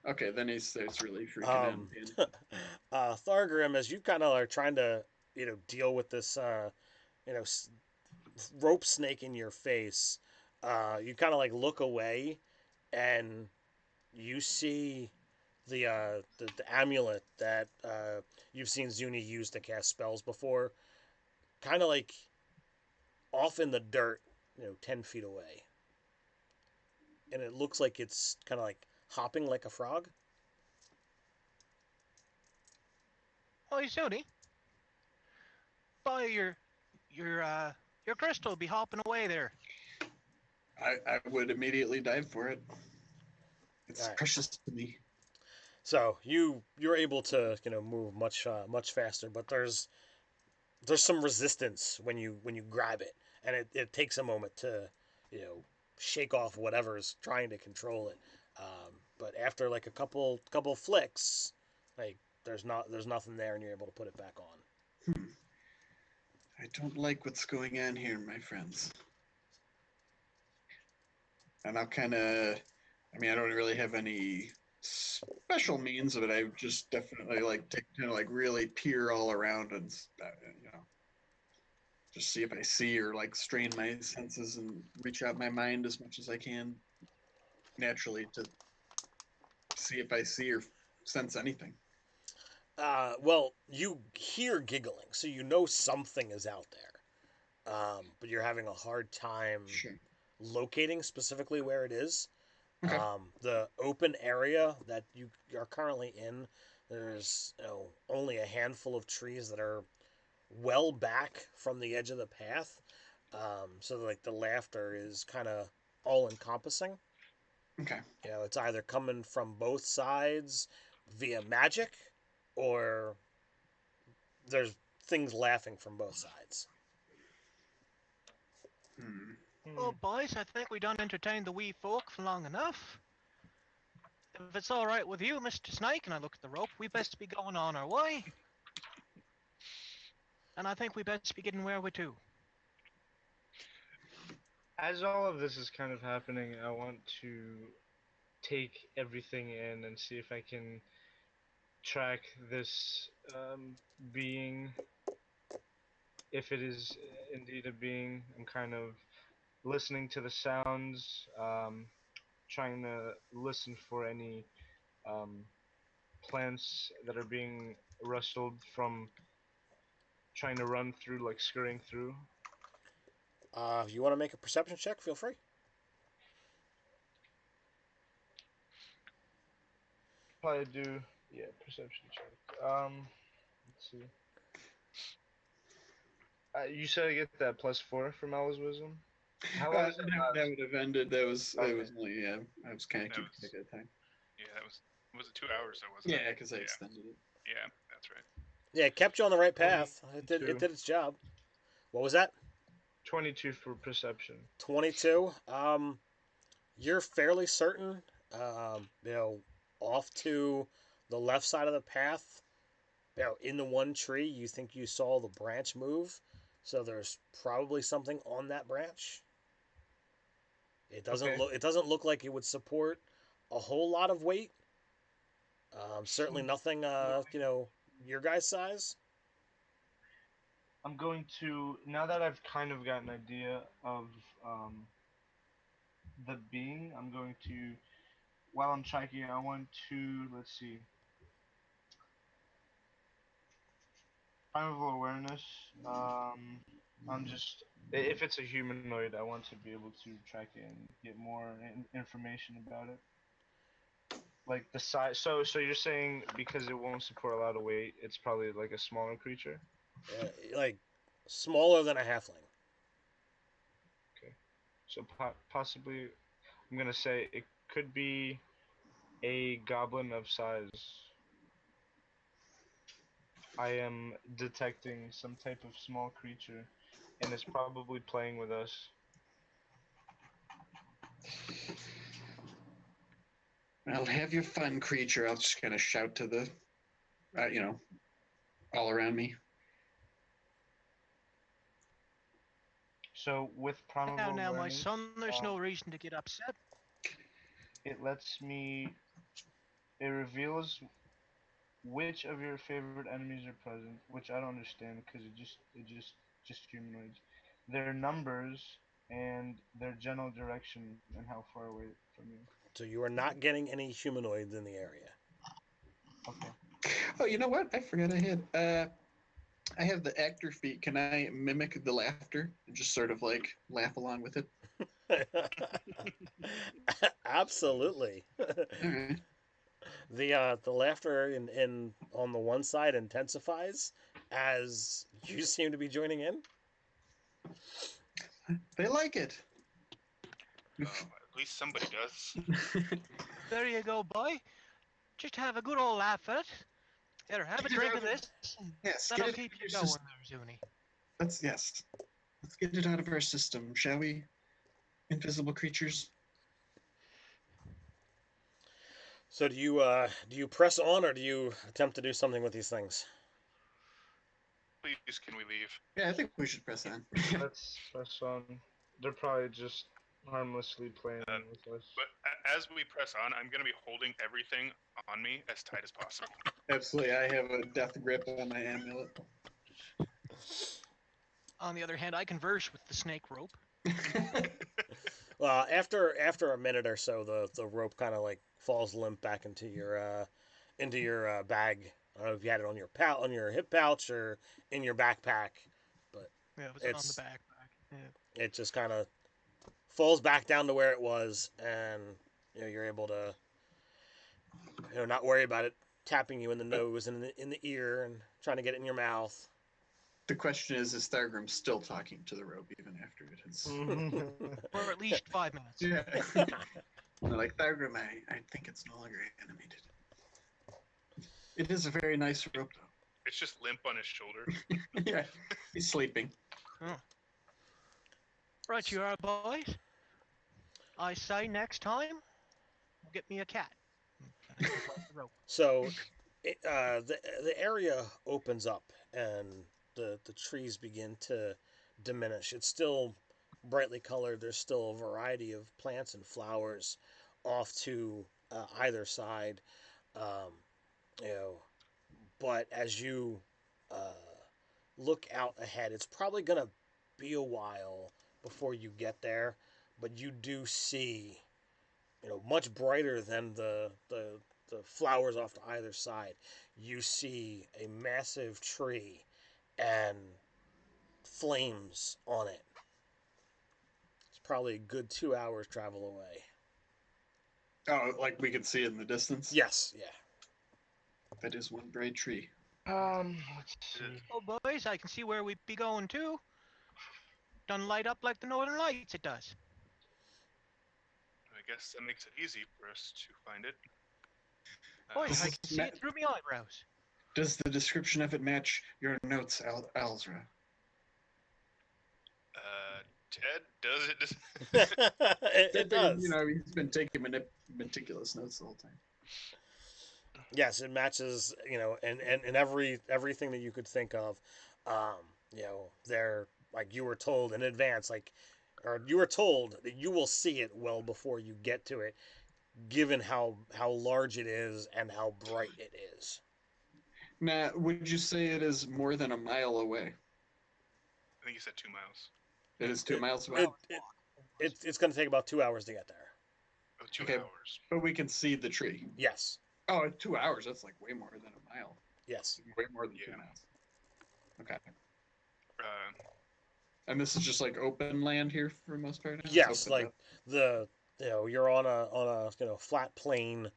Speaker 4: Okay, then he starts really freaking out.
Speaker 1: Thargrim, as you kind of are trying to, deal with this, rope snake in your face, you kind of like look away, and you see the amulet that you've seen Zuni use to cast spells before, kind of like off in the dirt, 10 feet away, and it looks like it's kind of like hopping like a frog.
Speaker 2: Oh, Zuni. Boy, your crystal be hopping away there.
Speaker 4: I would immediately dive for it. It's
Speaker 1: Right.
Speaker 4: precious to me.
Speaker 1: So you're able to move much faster, but there's some resistance when you grab it, and it takes a moment to shake off whatever's trying to control it. But after like a couple flicks, like there's nothing there, and you're able to put it back on.
Speaker 4: I don't like what's going on here, my friends. And I'll kind of, I don't really have any special means, but I just definitely like to kind of like really peer all around and just see if I see or like strain my senses and reach out my mind as much as I can naturally to see if I see or sense anything.
Speaker 1: Well, you hear giggling, so you know something is out there. But you're having a hard time locating specifically where it is.
Speaker 4: Okay.
Speaker 1: The open area that you are currently in, there's only a handful of trees that are well back from the edge of the path. So like the laughter is kind of all encompassing.
Speaker 4: Okay.
Speaker 1: It's either coming from both sides via magic, or there's things laughing from both sides.
Speaker 2: Well, boys, I think we done entertained the wee folk for long enough. If it's all right with you, Mr. Snake, and I look at the rope, we best be going on our way. And I think we best be getting where we to.
Speaker 5: As all of this is kind of happening, I want to take everything in and see if I can track this being. If it is indeed a being, I'm kind of listening to the sounds, trying to listen for any plants that are being rustled from trying to run through, like scurrying through.
Speaker 1: If you want to make a perception check, feel free.
Speaker 5: Probably do, yeah, perception check. Let's see. You said I get that +4 for Mala's wisdom. How long does it last?
Speaker 4: That would have ended. That was
Speaker 5: Okay.
Speaker 4: it was only I was kind of keeping track at the time.
Speaker 3: Yeah, was it 2 hours? That wasn't.
Speaker 4: Yeah, because I extended it.
Speaker 3: Yeah, that's right.
Speaker 1: Yeah, it kept you on the right path. It did its job. What was that?
Speaker 5: 22 for perception.
Speaker 1: 22. You're fairly certain. off to the left side of the path, in the one tree, you think you saw the branch move. So there's probably something on that branch. It doesn't
Speaker 5: Okay.
Speaker 1: look. It doesn't look like it would support a whole lot of weight. Certainly nothing. Your guy's size.
Speaker 5: I'm going to, now that I've kind of got an idea of um, the being, I'm going to, while I'm tracking, I want to, let's see, primeval awareness. I'm just, if it's a humanoid, I want to be able to track it and get more information about it. Like the size. So you're saying because it won't support a lot of weight, it's probably like a smaller creature.
Speaker 1: Like smaller than a halfling.
Speaker 5: Okay. So possibly, I'm gonna say it could be a goblin of size. I am detecting some type of small creature, and it's probably playing with us.
Speaker 4: Well, have your fun, creature. I'll just kind of shout to the, all around me.
Speaker 5: So with primeval
Speaker 2: Now, my
Speaker 5: awareness,
Speaker 2: son, there's no reason to get upset.
Speaker 5: it lets me. It reveals which of your favorite enemies are present, which I don't understand because it just humanoids. Their numbers and their general direction and how far away from you.
Speaker 1: So you are not getting any humanoids in the area.
Speaker 5: Okay.
Speaker 4: Oh, you know what? I forgot I have the actor feat. Can I mimic the laughter and just sort of like laugh along with it?
Speaker 1: Absolutely.
Speaker 4: All right.
Speaker 1: The laughter in on the one side intensifies as you seem to be joining in.
Speaker 4: They like it.
Speaker 3: At least somebody does.
Speaker 2: There you go, boy. Just have a good old laugh at it. Here, have a drink of this.
Speaker 4: Yes,
Speaker 2: That'll
Speaker 4: get it
Speaker 2: keep
Speaker 4: out
Speaker 2: you
Speaker 4: of your
Speaker 2: going
Speaker 4: system.
Speaker 2: there, Zuni.
Speaker 4: Let's get it out of our system, shall we? Invisible creatures.
Speaker 1: So do you press on or do you attempt to do something with these things?
Speaker 3: Please, can we leave?
Speaker 4: Yeah, I think we should press on.
Speaker 5: Let's press on. They're probably just harmlessly playing with us.
Speaker 3: But as we press on, I'm going to be holding everything on me as tight as possible.
Speaker 4: Absolutely, I have a death grip on my amulet.
Speaker 2: On the other hand, I converse with the snake rope.
Speaker 1: Well, after a minute or so, the rope kind of like falls limp back into your bag. I don't know if you had it on your hip pouch or in your backpack, but
Speaker 2: Yeah, it was on
Speaker 1: it's
Speaker 2: the backpack. Yeah.
Speaker 1: it just kind of falls back down to where it was, and you're able to not worry about it tapping you in the nose and in the ear and trying to get it in your mouth.
Speaker 4: The question is Thargrim still talking to the rope even after it has...
Speaker 2: For at least 5 minutes.
Speaker 4: Yeah. Like, Thargrim, I think it's no longer animated. It is a very nice rope, though.
Speaker 3: It's just limp on his shoulder.
Speaker 4: Yeah, he's sleeping.
Speaker 2: Oh. Right you are, boys. I say next time, get me a cat. And I just like the rope.
Speaker 1: So, the area opens up and the trees begin to diminish. It's still brightly colored. There's still a variety of plants and flowers off to either side. Um, but as you look out ahead, it's probably gonna be a while before you get there. But you do see, much brighter than the flowers off to either side. You see a massive tree and flames on it. It's probably a good 2 hours travel away.
Speaker 4: Oh, like we can see it in the distance?
Speaker 1: Yes, yeah.
Speaker 4: That is one bright tree.
Speaker 5: Let's see.
Speaker 2: Oh, boys, I can see where we'd be going to. Done light up like the Northern Lights, it does.
Speaker 3: I guess that makes it easy for us to find it.
Speaker 2: Boys, I can see it through my eyebrows.
Speaker 4: Does the description of it match your notes, Alzra?
Speaker 3: Ted, does it?
Speaker 1: It does.
Speaker 4: He's been taking meticulous notes the whole time.
Speaker 1: Yes, it matches, and everything that you could think of. They're like you were told in advance, or you were told that you will see it well before you get to it, given how large it is and how bright it is.
Speaker 4: Now, would you say it is more than a mile away?
Speaker 3: I think you said 2 miles.
Speaker 4: It is 2 miles away.
Speaker 1: It's going to take about 2 hours to get there.
Speaker 3: Oh, two
Speaker 4: Okay.
Speaker 3: hours.
Speaker 4: But we can see the tree.
Speaker 1: Yes.
Speaker 4: Oh, 2 hours. That's like way more than a mile.
Speaker 1: Yes.
Speaker 4: Way more than
Speaker 3: Yeah.
Speaker 4: 2 miles. Okay.
Speaker 3: Uh,
Speaker 4: And this is just like open land here for the most part. It's
Speaker 1: Yes,
Speaker 4: opened
Speaker 1: like
Speaker 4: up.
Speaker 1: you're on a flat plain.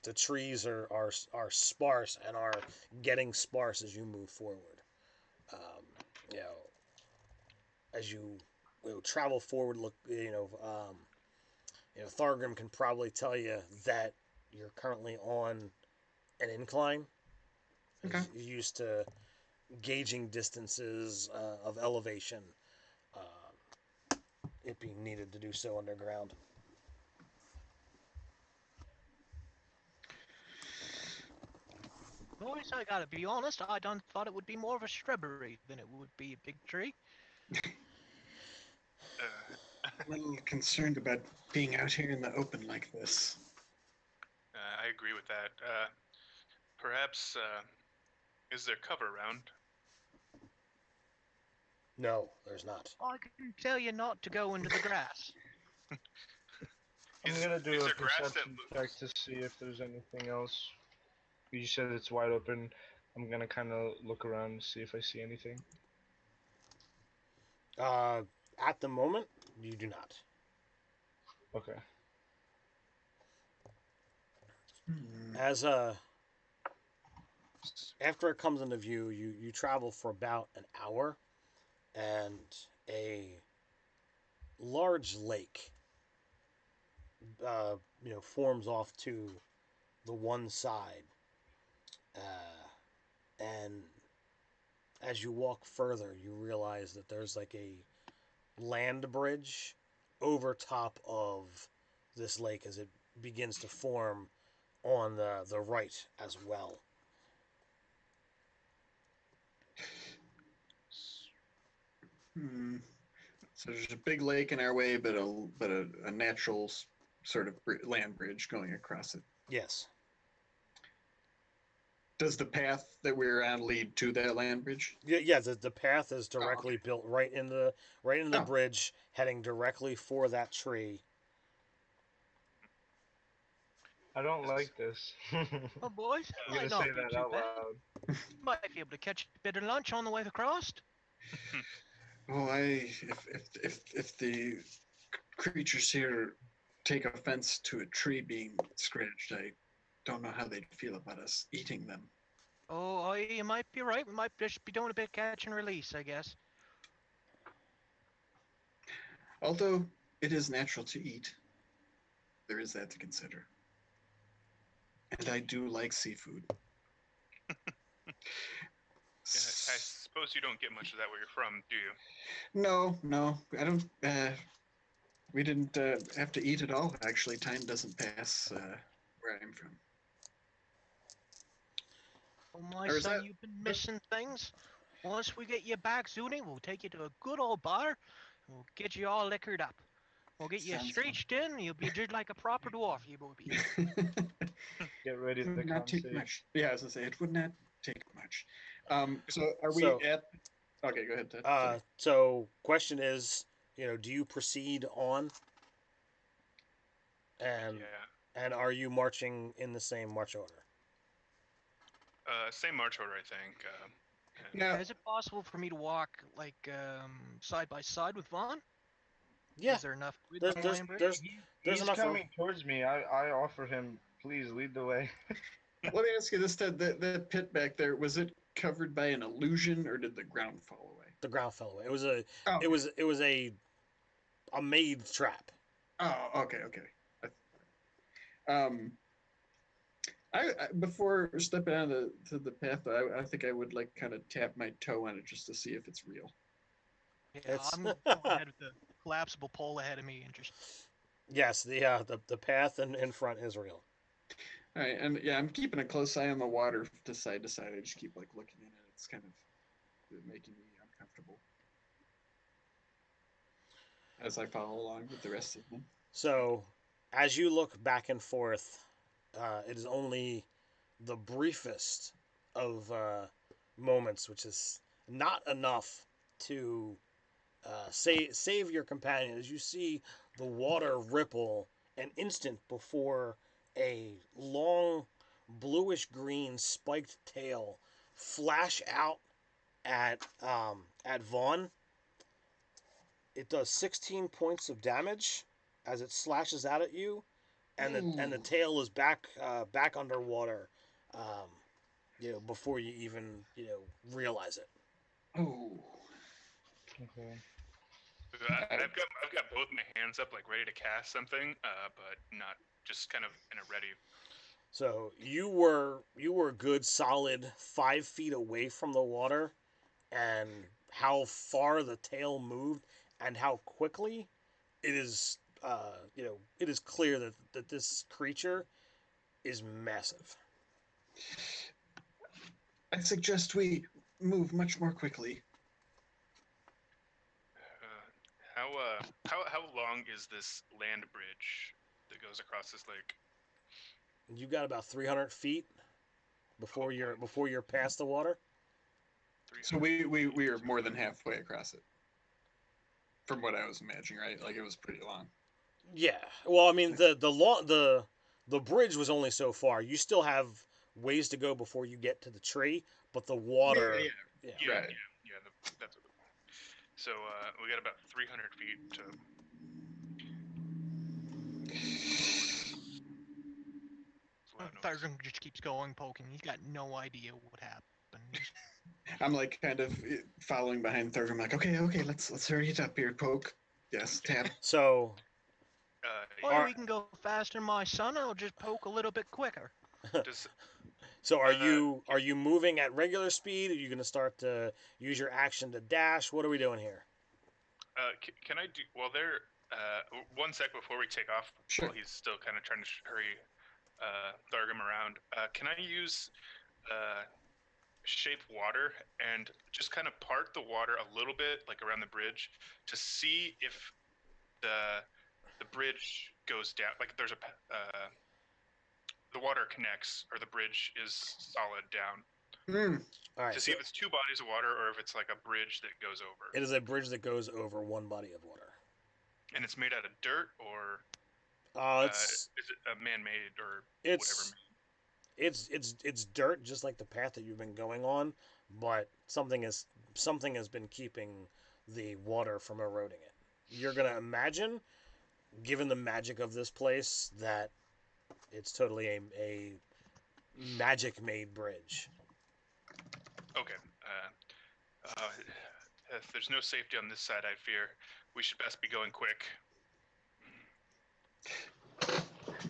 Speaker 1: The trees are sparse and are getting sparse as you move forward. Um, you know, as you travel forward, look, Thargrim can probably tell you that you're currently on an incline.
Speaker 4: Okay.
Speaker 1: He's used to gauging distances of elevation, it being needed to do so underground.
Speaker 2: Boys, I gotta be honest, I done thought it would be more of a shrubbery than it would be a big tree.
Speaker 4: I'm a little concerned about being out here in the open like this.
Speaker 3: I agree with that. Perhaps, is there cover around?
Speaker 1: No, there's not.
Speaker 2: I can tell you not to go into the grass.
Speaker 5: I'm
Speaker 3: Is-
Speaker 5: gonna do
Speaker 3: is
Speaker 5: a
Speaker 3: there grass that
Speaker 5: perception check to see if there's anything else. You said it's wide open. I'm gonna kind of look around and see if I see anything.
Speaker 1: At the moment, you do not.
Speaker 5: Okay.
Speaker 1: As after it comes into view, you travel for about an hour, and a large lake, forms off to the one side, and as you walk further, you realize that there's like a land bridge over top of this lake as it begins to form on the right as well.
Speaker 4: Hmm. So there's a big lake in our way, but a natural sort of land bridge going across it.
Speaker 1: Yes.
Speaker 4: Does the path that we're on lead to that land bridge?
Speaker 1: Yeah. The path is directly built right in the
Speaker 4: Oh.
Speaker 1: bridge, heading directly for that tree.
Speaker 5: I don't like this.
Speaker 2: Oh, boys,
Speaker 5: I'm
Speaker 2: might
Speaker 5: gonna say
Speaker 2: not be
Speaker 5: that
Speaker 2: too
Speaker 5: out
Speaker 2: bad.
Speaker 5: loud.
Speaker 2: Might be able to catch a bit of lunch on the way across.
Speaker 4: Oh, if the creatures here take offense to a tree being scratched, I don't know how they'd feel about us eating them.
Speaker 2: Oh, you might be right. We might just be doing a bit of catch and release, I guess.
Speaker 4: Although it is natural to eat, there is that to consider. And I do like seafood.
Speaker 3: I suppose you don't get much of that where you're from, do you?
Speaker 4: No, I don't. We didn't have to eat at all. Actually, time doesn't pass where I'm from.
Speaker 2: Oh, my
Speaker 4: Or is
Speaker 2: son,
Speaker 4: that-
Speaker 2: you've been missing things. Once we get you back, Zuni, we'll take you to a good old bar. And we'll get you all liquored up. We'll get you
Speaker 4: Sounds
Speaker 2: screeched in. You'll be just like a proper dwarf, you will be.
Speaker 5: Get ready
Speaker 4: It
Speaker 5: to
Speaker 4: would not take
Speaker 5: conversate.
Speaker 4: much. Yeah, I was gonna say it would not take much. So are we
Speaker 1: So-
Speaker 4: at? Okay, go ahead, Ted. Sorry.
Speaker 1: So question is, do you proceed on? And
Speaker 3: Yeah.
Speaker 1: and are you marching in the same march order?
Speaker 3: Same march order, I think.
Speaker 4: Now,
Speaker 2: Is it possible for me to walk, like, side by side with Vaughn?
Speaker 1: Yeah.
Speaker 2: Is there enough width
Speaker 1: There's
Speaker 2: on the
Speaker 1: there's
Speaker 2: land bridge?
Speaker 1: there's there's
Speaker 5: He's
Speaker 1: enough room.
Speaker 5: coming towards me. I offer him, please lead the way.
Speaker 4: let me ask you this, Ted. The pit back there, was it covered by an illusion, or did the ground fall away?
Speaker 1: The ground fell away. It was a
Speaker 4: Oh,
Speaker 1: it was a made trap.
Speaker 4: Oh, okay. Um, I before stepping on to the path, I think I would like kind of tap my toe on it just to see if it's real.
Speaker 2: Yeah,
Speaker 1: It's-
Speaker 2: I'm going ahead with the collapsible pole ahead of me and just.
Speaker 1: Yes, the path in front is real.
Speaker 4: All right, and yeah, I'm keeping a close eye on the water to side to side. I just keep like looking in it. It's kind of making me uncomfortable as I follow along with the rest of them.
Speaker 1: So, as you look back and forth, it is only the briefest of moments, which is not enough to save your companion. As you see the water ripple an instant before a long bluish green spiked tail flash out at Vaughn. It does 16 points of damage as it slashes out at you, and the
Speaker 4: Ooh.
Speaker 1: tail is back underwater, um, before you even realize it.
Speaker 4: Oh.
Speaker 5: Okay.
Speaker 3: I've got both my hands up, like ready to cast something, but not just kind of in a ready.
Speaker 1: So you were a good solid 5 feet away from the water, and how far the tail moved and how quickly it is. It is clear that this creature is massive.
Speaker 4: I suggest we move much more quickly.
Speaker 3: How long is this land bridge that goes across this lake?
Speaker 1: You got about 300 feet before you're past the water.
Speaker 4: So we are more than halfway across it. From what I was imagining, right? Like it was pretty long.
Speaker 1: Yeah. Well, I mean the bridge was only so far. You still have ways to go before you get to the tree, but the water.
Speaker 4: Yeah.
Speaker 3: Yeah,
Speaker 4: Right.
Speaker 3: that's what. So we got about 300 feet to.
Speaker 2: Thargrim just keeps going, poking. He's got no idea what happened.
Speaker 4: I'm like kind of following behind Thurg. I'm like, okay, let's hurry it up here, poke. Yes, tap.
Speaker 1: So.
Speaker 2: Or we can go faster, my son. I'll just poke a little bit quicker.
Speaker 3: Does,
Speaker 1: So are you moving at regular speed? Are you going to start to use your action to dash? What are we doing here?
Speaker 3: can I do? Well, there. One sec before we take off.
Speaker 4: Sure.
Speaker 3: While he's still kind of trying to hurry Thargum around. Can I use shape water and just kind of part the water a little bit, like around the bridge, to see if the bridge goes down? Like there's the water connects, or the bridge is solid down.
Speaker 1: All right.
Speaker 3: To see if it's two bodies of water or if it's like a bridge that goes over.
Speaker 1: It is a bridge that goes over one body of water.
Speaker 3: And it's made out of dirt, or
Speaker 1: is
Speaker 3: it a man-made or
Speaker 1: it's
Speaker 3: whatever?
Speaker 1: it's dirt, just like the path that you've been going on, but something has been keeping the water from eroding it. You're gonna imagine, given the magic of this place, that it's totally a magic-made bridge.
Speaker 3: Okay. If there's no safety on this side, I fear we should best be going quick.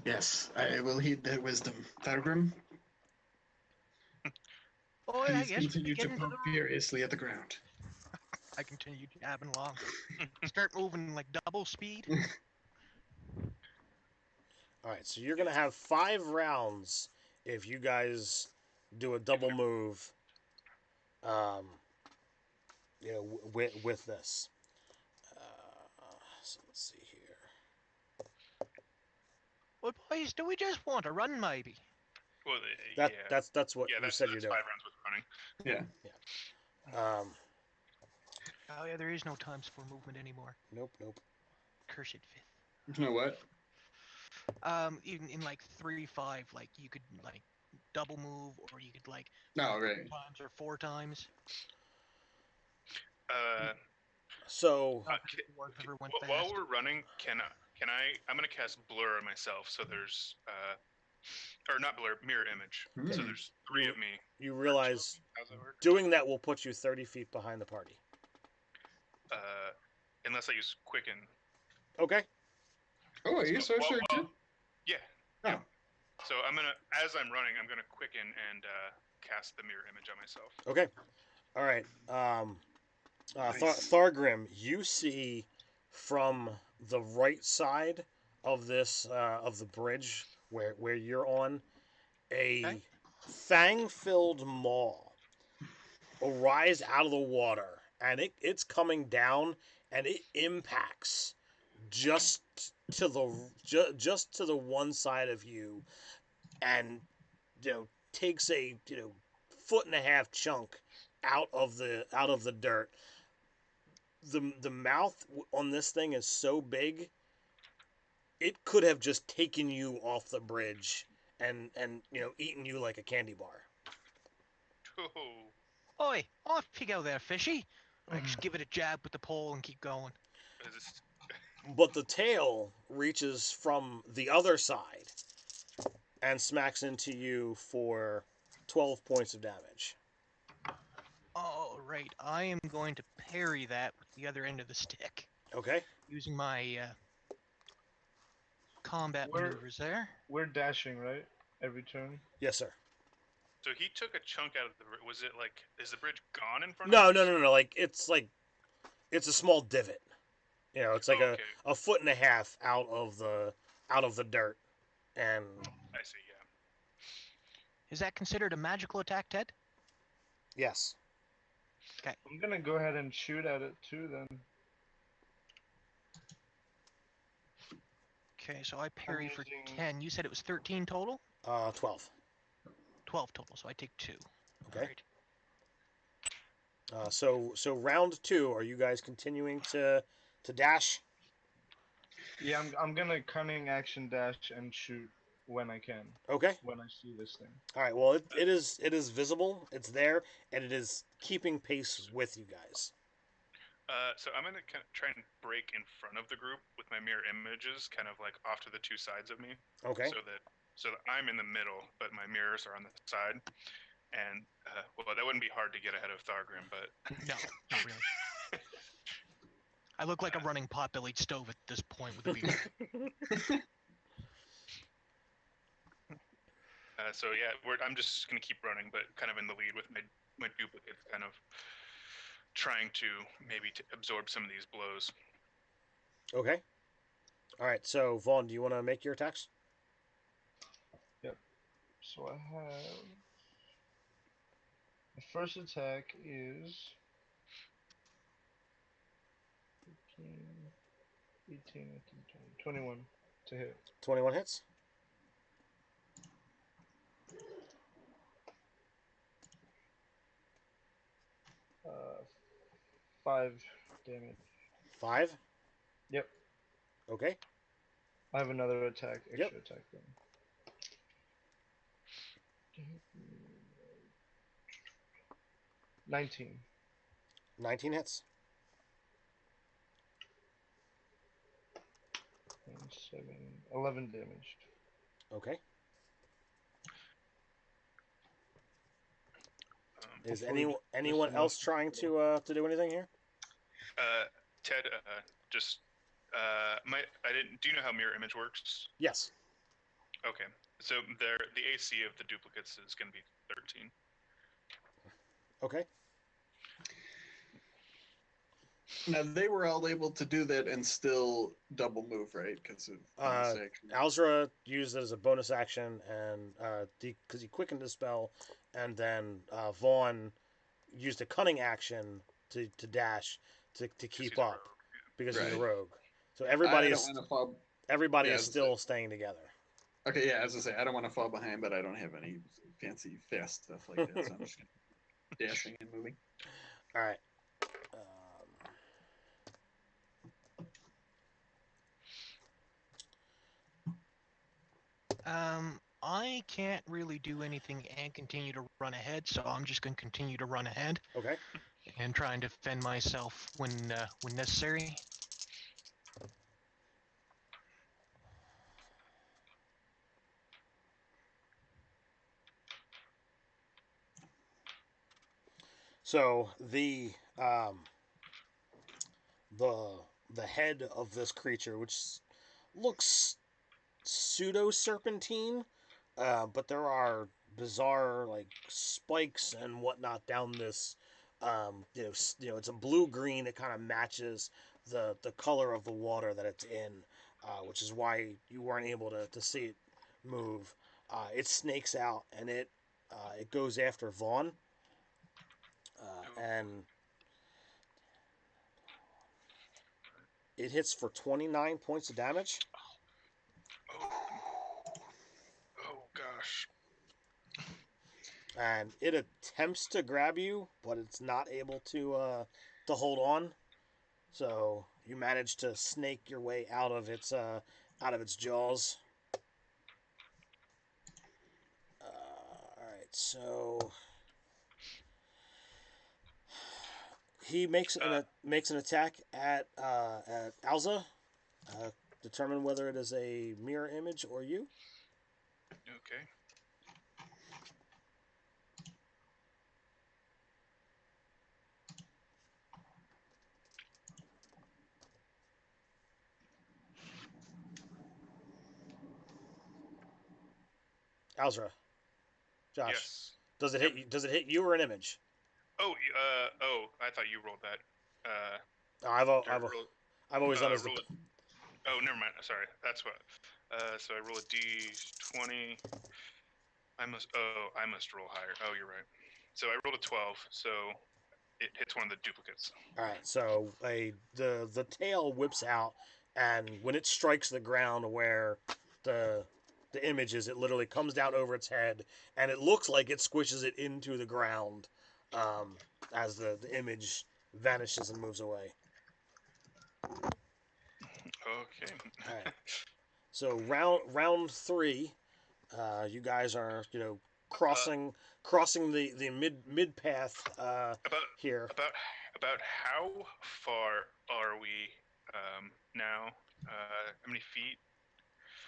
Speaker 4: Yes, I will heed that wisdom. Thurgrim,
Speaker 2: Oh, I
Speaker 4: please
Speaker 2: guess we
Speaker 4: continue
Speaker 2: get
Speaker 4: to
Speaker 2: into
Speaker 4: poke furiously at the ground.
Speaker 2: I continue jabbing along. Start moving like double speed.
Speaker 1: All right, so you're gonna have 5 rounds if you guys do a double move. With this. So let's see here.
Speaker 2: Well, boys, do we just want to run, maybe?
Speaker 3: Well,
Speaker 1: That's what you said you're doing.
Speaker 3: 5 rounds with running.
Speaker 4: Yeah.
Speaker 2: Oh yeah, there is no times for movement anymore.
Speaker 1: Nope.
Speaker 2: Cursed fifth.
Speaker 4: You know what?
Speaker 2: Even in like 3-5, like you could like double move, or you could like
Speaker 4: No, right.
Speaker 2: 3 times or 4 times.
Speaker 1: So
Speaker 3: while we're running, can I? I'm gonna cast blur on myself. So there's or not blur, mirror image. So there's 3 of me.
Speaker 1: You realize
Speaker 3: how's that work?
Speaker 1: doing that will put you 30 feet behind the party.
Speaker 3: Unless I use quicken.
Speaker 1: Okay.
Speaker 4: Oh, are you a sorcerer too?
Speaker 3: Yeah.
Speaker 4: Oh.
Speaker 3: So I'm gonna, as I'm running, I'm gonna quicken and cast the mirror image on myself.
Speaker 1: Okay. All right.
Speaker 4: Nice.
Speaker 1: Thargrim, you see from the right side of this of the bridge where you're on, A
Speaker 2: Okay.
Speaker 1: fang-filled maw will rise out of the water, and it's coming down, and it impacts just to the just to the one side of you, and takes a foot and a half chunk out of the dirt. The mouth on this thing is so big, it could have just taken you off the bridge and eaten you like a candy bar.
Speaker 3: Oh,
Speaker 2: Oi, off you go there, fishy. I just give it a jab with the pole and keep going.
Speaker 3: is this,
Speaker 1: But the tail reaches from the other side and smacks into you for 12 points of damage.
Speaker 2: All right, I am going to parry that with the other end of the stick,
Speaker 1: Okay?
Speaker 2: using my combat
Speaker 5: We're-
Speaker 2: maneuvers there.
Speaker 5: We're dashing, right? Every turn.
Speaker 1: Yes, sir.
Speaker 3: so he took a chunk out of the. Was it like? Is the bridge gone in front
Speaker 1: No,
Speaker 3: of
Speaker 1: no,
Speaker 3: us?
Speaker 1: no, no. It's a small divot. It's like
Speaker 3: Oh, okay.
Speaker 1: a foot and a half out of the dirt. And
Speaker 3: I see. Yeah.
Speaker 2: Is that considered a magical attack, Ted?
Speaker 1: yes.
Speaker 5: I'm gonna go ahead and shoot at it too then.
Speaker 2: Okay, so I parry for
Speaker 5: using-
Speaker 2: 10. You said it was 13 total?
Speaker 1: 12.
Speaker 2: 12 total, so I take 2.
Speaker 1: Okay.
Speaker 2: Alright.
Speaker 1: So round 2, are you guys continuing to dash?
Speaker 5: Yeah, I'm gonna cunning action dash and shoot when I can.
Speaker 1: Okay.
Speaker 5: When I see this thing.
Speaker 1: All right. Well, it is visible. It's there, and it is keeping pace with you guys.
Speaker 3: So I'm gonna kind of try and break in front of the group with my mirror images, kind of like off to the two sides of me,
Speaker 1: Okay.
Speaker 3: so that I'm in the middle, but my mirrors are on the side. And well, that wouldn't be hard to get ahead of Thargrim, but
Speaker 2: No, not really. I look like a running potbellied stove at this point with a beard.
Speaker 3: so yeah, I'm just gonna keep running, but kind of in the lead with my duplicates, kind of trying to maybe absorb some of these blows.
Speaker 1: Okay. All right. So Vaughn, do you want to make your attacks?
Speaker 5: So I have the first attack is 15, 18, 19, 20, 21 to hit.
Speaker 1: 21 hits.
Speaker 5: Uh, 5 damage.
Speaker 1: 5.
Speaker 5: Yep.
Speaker 1: Okay.
Speaker 5: I have another attack, extra
Speaker 1: Yep.
Speaker 5: attack then. 19.
Speaker 1: 19 hits.
Speaker 5: And 7, 11 damage.
Speaker 1: Okay. Is
Speaker 5: Hopefully
Speaker 1: anyone
Speaker 5: just
Speaker 1: else
Speaker 5: enough.
Speaker 1: trying to do anything here?
Speaker 3: Ted, just I didn't. Do you know how mirror image works?
Speaker 1: Yes.
Speaker 3: Okay, so the AC of the duplicates is going to be 13.
Speaker 1: Okay.
Speaker 4: Now they were all able to do that and still double move, right? Because of bonus action.
Speaker 1: Alzra used it as a bonus action, and because he quickened his spell, and then Vaughn used a cunning action to dash to keep
Speaker 3: he's a
Speaker 1: up
Speaker 3: rogue,
Speaker 1: because he's a
Speaker 4: Right.
Speaker 1: rogue. So
Speaker 4: I
Speaker 1: everybody
Speaker 4: don't
Speaker 1: is
Speaker 4: want to fall.
Speaker 1: everybody
Speaker 4: yeah,
Speaker 1: is
Speaker 4: I was
Speaker 1: still staying together.
Speaker 4: Okay, yeah, as I say, I don't want to fall behind, but I don't have any fancy fast stuff like that, so I'm just dashing and moving.
Speaker 1: All right.
Speaker 2: I can't really do anything and continue to run ahead, so I'm just going to continue to run ahead
Speaker 1: Okay.
Speaker 2: and try and defend myself when necessary.
Speaker 1: So the head of this creature, which looks pseudo serpentine, but there are bizarre like spikes and whatnot down this. It's a blue green. It kind of matches the color of the water that it's in, which is why you weren't able to see it move. it snakes out and it goes after Vaughn, and it hits for 29 points of damage.
Speaker 3: Oh gosh.
Speaker 1: And it attempts to grab you, but it's not able to hold on. So you manage to snake your way out of its jaws. All right, so he makes an attack at Alza. Determine whether it is a mirror image or you.
Speaker 3: Okay.
Speaker 1: Alzra. Josh.
Speaker 3: Yes.
Speaker 1: Does it hit you? Does it hit you or an image?
Speaker 3: Oh, I thought you rolled that.
Speaker 1: I've always done as the.
Speaker 3: Oh, never mind. Sorry, that's what. So I roll a d20. I must roll higher. Oh, you're right. So I rolled a 12. So it hits one of the duplicates.
Speaker 1: All right. So the tail whips out, and when it strikes the ground where the image is, it literally comes down over its head, and it looks like it squishes it into the ground, as the image vanishes and moves away.
Speaker 3: Okay.
Speaker 1: All right. So round 3, you guys are crossing the mid path here.
Speaker 3: About how far are we now? How many feet?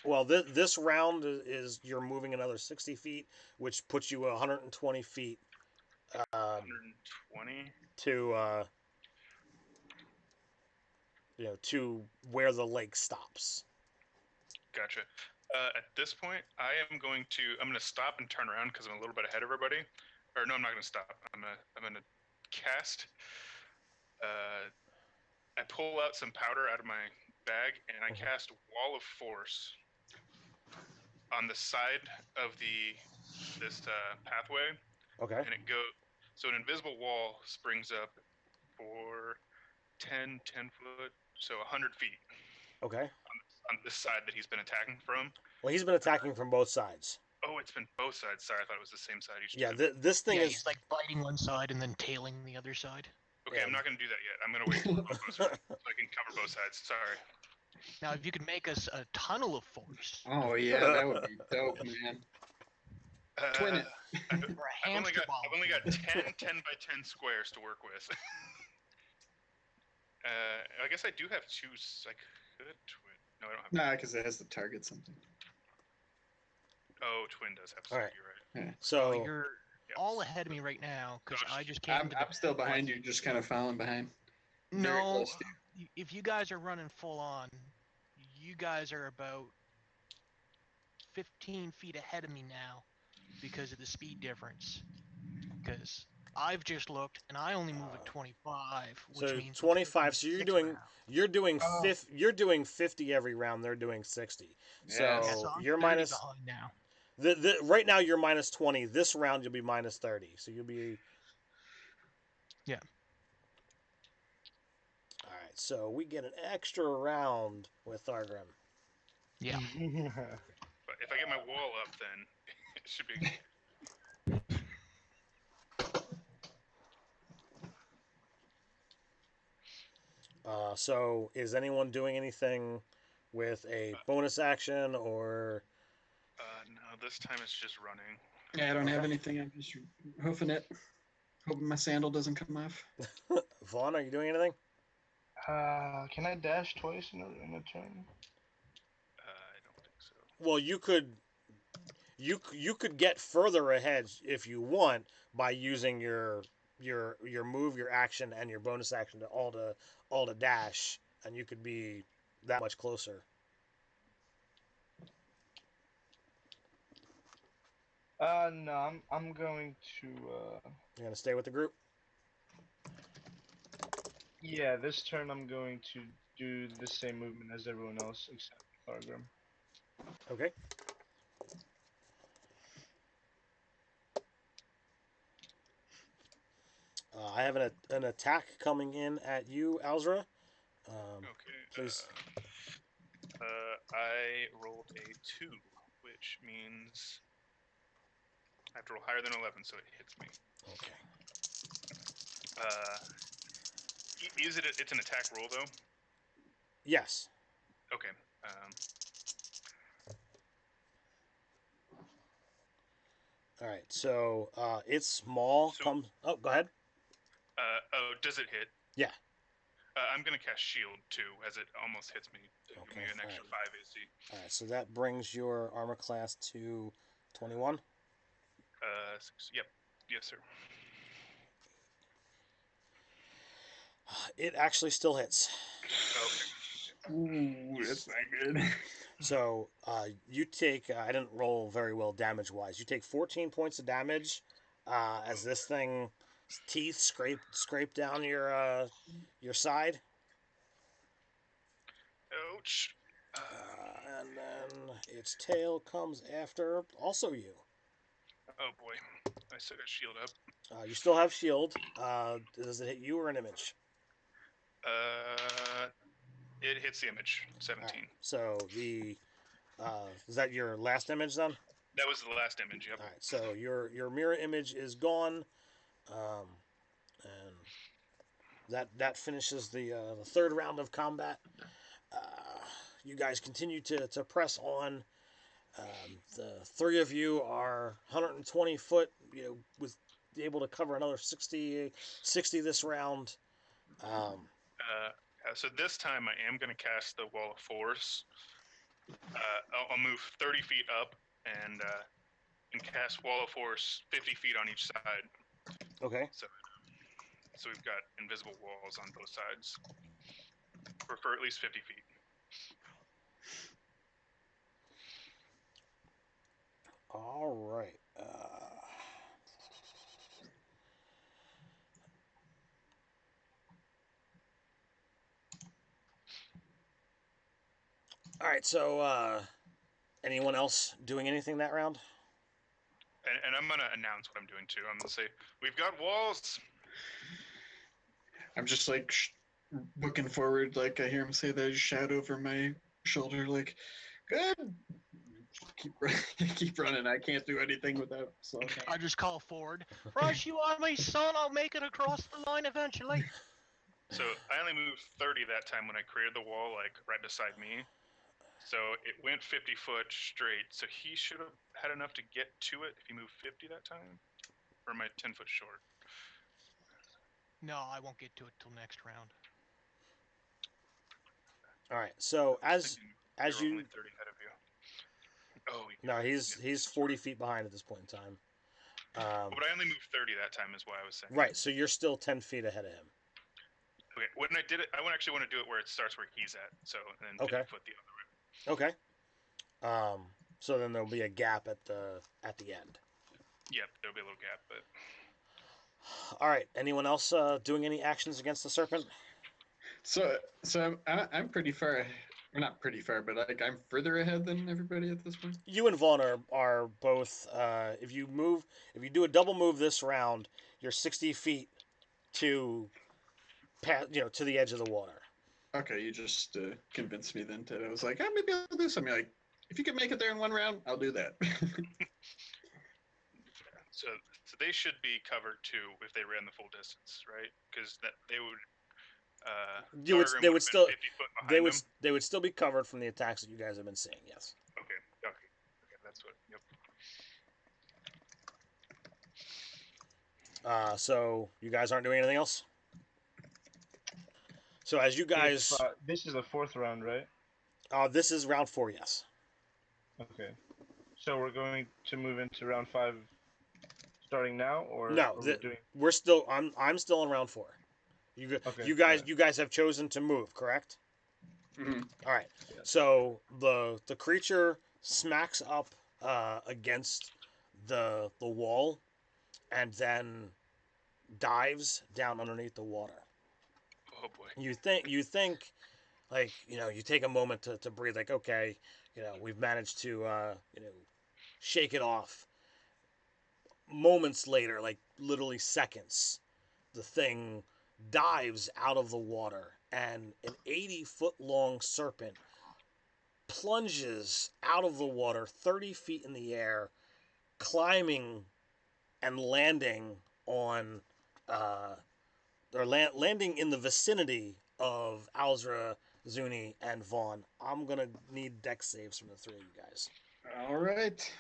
Speaker 1: Well, this round is you're moving another 60 feet, which puts you 120 feet.
Speaker 3: 120
Speaker 1: to where the lake stops.
Speaker 3: Gotcha. At this point, I'm going to stop and turn around because I'm a little bit ahead of everybody. Or no, I'm not going to stop. I'm gonna cast. I pull out some powder out of my bag and I cast Wall of Force on the side of this pathway.
Speaker 1: Okay.
Speaker 3: And so an invisible wall springs up for 10 foot, so 100 feet.
Speaker 1: Okay.
Speaker 3: On this side that he's been attacking from.
Speaker 1: Well, he's been attacking from both sides.
Speaker 3: Oh, it's been both sides. Sorry, I thought it was the same side each
Speaker 1: time.
Speaker 3: Yeah,
Speaker 1: this thing is...
Speaker 2: he's like biting one side and then tailing the other side.
Speaker 3: Okay, I'm not going to do that yet. I'm going to wait till we're both so I can cover both sides. Sorry.
Speaker 2: Now, if you could make us a tunnel of force.
Speaker 4: Oh, yeah, that would be dope, man. Twin it.
Speaker 3: I've only got 10 by 10 squares to work with. I guess I do have 2. I could twin. No, I don't have.
Speaker 4: Nah, because it has to target something.
Speaker 3: Oh, twin does have.
Speaker 1: All right.
Speaker 3: You're right.
Speaker 1: Yeah. So
Speaker 2: you're all ahead of me right now because I just came.
Speaker 4: I'm still behind you, just kind of falling behind.
Speaker 2: No, if you guys are running full on, you guys are about 15 feet ahead of me now because of the speed difference. Because I've just looked and I only move at 25, which
Speaker 1: so
Speaker 2: means
Speaker 1: 25. So you're doing 50 every round. They're doing 60.
Speaker 4: Yeah.
Speaker 1: So
Speaker 2: I'm
Speaker 1: you're
Speaker 2: 30
Speaker 1: minus
Speaker 2: behind now.
Speaker 1: Right now you're minus 20. This round you'll be minus 30. So you'll be.
Speaker 2: Yeah.
Speaker 1: All right. So we get an extra round with Thargrim.
Speaker 2: Yeah.
Speaker 3: But if I get my wall up, then it should be.
Speaker 1: So is anyone doing anything with a bonus action or?
Speaker 3: No, this time it's just running.
Speaker 4: Yeah, I don't have anything. I'm just hoofing it. Hoping my sandal doesn't come off.
Speaker 1: Vaughn, are you doing anything?
Speaker 5: Can I dash twice in a turn?
Speaker 3: I don't think so.
Speaker 1: Well, you could get further ahead if you want by using your move, your action, and your bonus action to all to dash, and you could be that much closer.
Speaker 5: No, I'm going to.
Speaker 1: You're gonna stay with the group.
Speaker 5: Yeah, this turn I'm going to do the same movement as everyone else except Thargrim.
Speaker 1: Okay. I have an attack coming in at you, Alzra.
Speaker 3: Okay.
Speaker 1: Please.
Speaker 3: I rolled a 2, which means I have to roll higher than 11, so it hits me.
Speaker 1: Okay.
Speaker 3: Is it? It's an attack roll though.
Speaker 1: Yes.
Speaker 3: Okay.
Speaker 1: All right. So it's small.
Speaker 3: So-
Speaker 1: Oh, go ahead.
Speaker 3: Does it hit?
Speaker 1: Yeah.
Speaker 3: I'm gonna cast shield too, as it almost hits me. To give me
Speaker 1: Okay,
Speaker 3: an extra
Speaker 1: alright.
Speaker 3: 5 AC.
Speaker 1: All right. So that brings your armor class to 21.
Speaker 3: 6, yep. Yes, sir.
Speaker 1: It actually still hits.
Speaker 3: Okay.
Speaker 4: Ooh, that's not good.
Speaker 1: So you take. I didn't roll very well damage wise. You take 14 points of damage as this thing's teeth scrape down your side.
Speaker 3: Ouch.
Speaker 1: And then its tail comes after also you.
Speaker 3: Oh boy. I still got shield up.
Speaker 1: You still have shield. Does it hit you or an image?
Speaker 3: It hits the image. 17.
Speaker 1: All right, so the is that your last image then?
Speaker 3: That was the last image. Yep.
Speaker 1: All right. So your mirror image is gone, and that finishes the third round of combat. You guys continue to press on. The three of you are 120 foot. With able to cover another 60 this round.
Speaker 3: So this time I am going to cast the Wall of Force. I'll move 30 feet up and cast Wall of Force 50 feet on each side.
Speaker 1: Okay.
Speaker 3: So we've got invisible walls on both sides for at least 50 feet.
Speaker 1: All right. All right. So, anyone else doing anything that round?
Speaker 3: And I'm going to announce what I'm doing too. I'm going to say, we've got walls.
Speaker 4: I'm just like looking forward, like I hear him say that, shout over my shoulder, like, good. Keep running. I can't do anything without. So
Speaker 2: I just call forward. Rush, you are my son. I'll make it across the line eventually.
Speaker 3: So I only moved 30 that time when I created the wall, like right beside me. So it went 50 foot straight. So he should have had enough to get to it if he moved 50 that time. Or am I 10 foot short?
Speaker 2: No, I won't get to it till next round.
Speaker 1: All right. So as
Speaker 3: You're
Speaker 1: you
Speaker 3: only 30 ahead of you. Oh,
Speaker 1: no, he's 40 feet behind at this point in time.
Speaker 3: But I only moved 30 that time, is what I was saying.
Speaker 1: Right. So you're still 10 feet ahead of him.
Speaker 3: Okay. When I did it, I actually want to do it where it starts where he's at. So and then 50 foot the other way.
Speaker 1: Okay. So then there'll be a gap at the end.
Speaker 3: Yep, there'll be a little gap, but.
Speaker 1: All right. Anyone else doing any actions against the serpent?
Speaker 4: So I'm pretty far. Well, not pretty far, but like I'm further ahead than everybody at this point.
Speaker 1: You and Vaughn are both. If you do a double move this round, you're 60 feet to to the edge of the water.
Speaker 4: Okay, you just convinced me then, Ted. I was like, maybe I'll do something. Like, if you could make it there in one round, I'll do that.
Speaker 3: So they should be covered too if they ran the full distance, right? Because that they would.
Speaker 1: They would still
Speaker 3: 50 foot behind them.
Speaker 1: they would still be covered from the attacks that you guys have been seeing. Yes.
Speaker 3: Okay, that's what. Yep.
Speaker 1: So you guys aren't doing anything else. So as you guys,
Speaker 5: This is the fourth round, right?
Speaker 1: this is round 4. Yes.
Speaker 5: Okay. So we're going to move into round 5 starting now, or
Speaker 1: No, we're still. I'm still in round 4. You guys have chosen to move, correct?
Speaker 4: Mm-hmm.
Speaker 1: All right.
Speaker 5: Yes.
Speaker 1: So the creature smacks up against the wall, and then dives down underneath the water.
Speaker 3: Oh boy.
Speaker 1: You think, like you take a moment to breathe. Like, okay, we've managed to shake it off. Moments later, like literally seconds, the thing dives out of the water, and an 80-foot long serpent plunges out of the water 30 feet in the air, climbing and landing on landing in the vicinity of Alzra, Zuni, and Vaughn. I'm gonna need dex saves from the three of you guys.
Speaker 4: All right.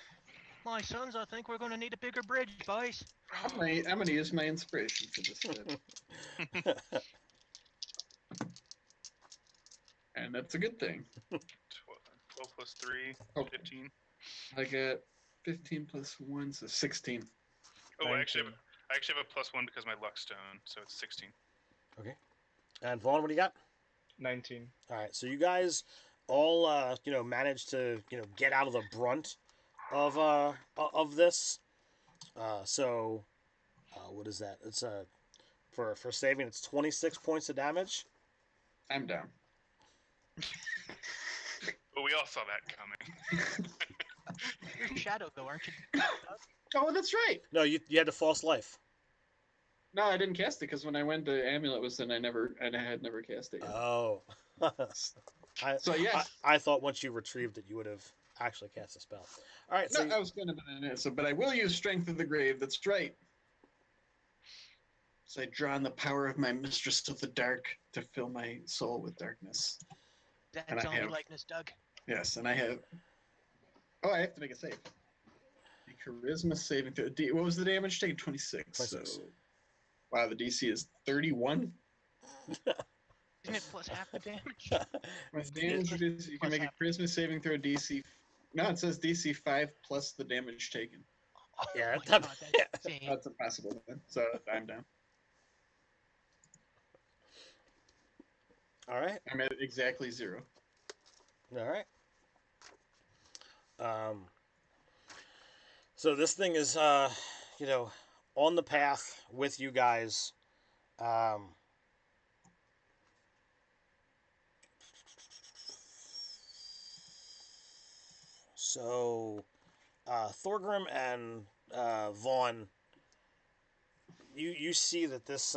Speaker 2: My sons, I think we're going to need a bigger bridge, boys.
Speaker 4: I'm gonna use my inspiration for this bit. And that's a good thing.
Speaker 3: 12 plus 3,
Speaker 4: Oh.
Speaker 3: 15.
Speaker 4: I got 15 plus 1, so 16.
Speaker 3: Oh, I actually
Speaker 5: 19.
Speaker 3: have a plus 1 because my luck stone, so it's 16.
Speaker 1: Okay. And Vaughn, what do you got?
Speaker 5: 19.
Speaker 1: All right. So you guys all managed to get out of the brunt of this. So what is that? It's for saving, it's 26 points of damage.
Speaker 4: I'm down.
Speaker 3: But we all saw that coming.
Speaker 2: You're Shadow, though, aren't you?
Speaker 4: Oh, that's right.
Speaker 1: No, you had to false life.
Speaker 4: No, I didn't cast it because when I went to Amulet was then I had never cast it yet.
Speaker 1: Oh.
Speaker 4: So yes.
Speaker 1: I thought once you retrieved it, you would have actually cast a spell. All right.
Speaker 4: No, I was going to be it. So, but I will use Strength of the Grave. That's right. So I draw on the power of my Mistress of the Dark to fill my soul with darkness.
Speaker 2: That's only likeness, Doug.
Speaker 4: Yes, and I have. Oh, I have to make a save. A charisma saving throw. What was the damage taken? 26.
Speaker 1: 26.
Speaker 4: So, wow, the DC is 31.
Speaker 2: Isn't it plus half the damage?
Speaker 4: My damage is you can make a charisma saving throw DC. No, it says DC 5 plus the damage taken.
Speaker 2: Oh,
Speaker 1: Yeah,
Speaker 2: my God, that's insane.
Speaker 4: That's impossible then. So I'm down.
Speaker 1: All right.
Speaker 4: I'm at exactly 0.
Speaker 1: All right. So this thing is, on the path with you guys. So, Thorgrim and Vaughn, you see that this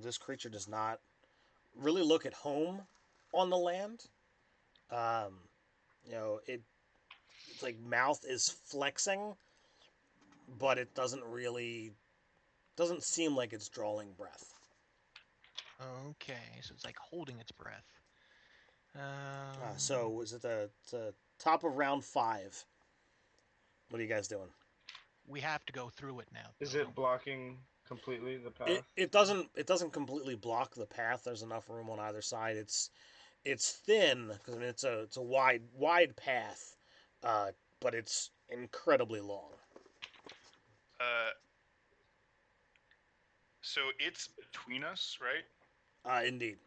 Speaker 1: this creature does not really look at home on the land. It's like mouth is flexing, but it doesn't seem like it's drawing breath.
Speaker 2: Okay, so it's like holding its breath.
Speaker 1: So is it the top of round 5? What are you guys doing?
Speaker 2: We have to go through it now.
Speaker 5: Is
Speaker 2: though.
Speaker 5: it blocking completely the path?
Speaker 1: It doesn't completely block the path. There's enough room on either side. It's thin because it's a wide path, but it's incredibly long.
Speaker 3: So it's between us, right?
Speaker 1: Indeed.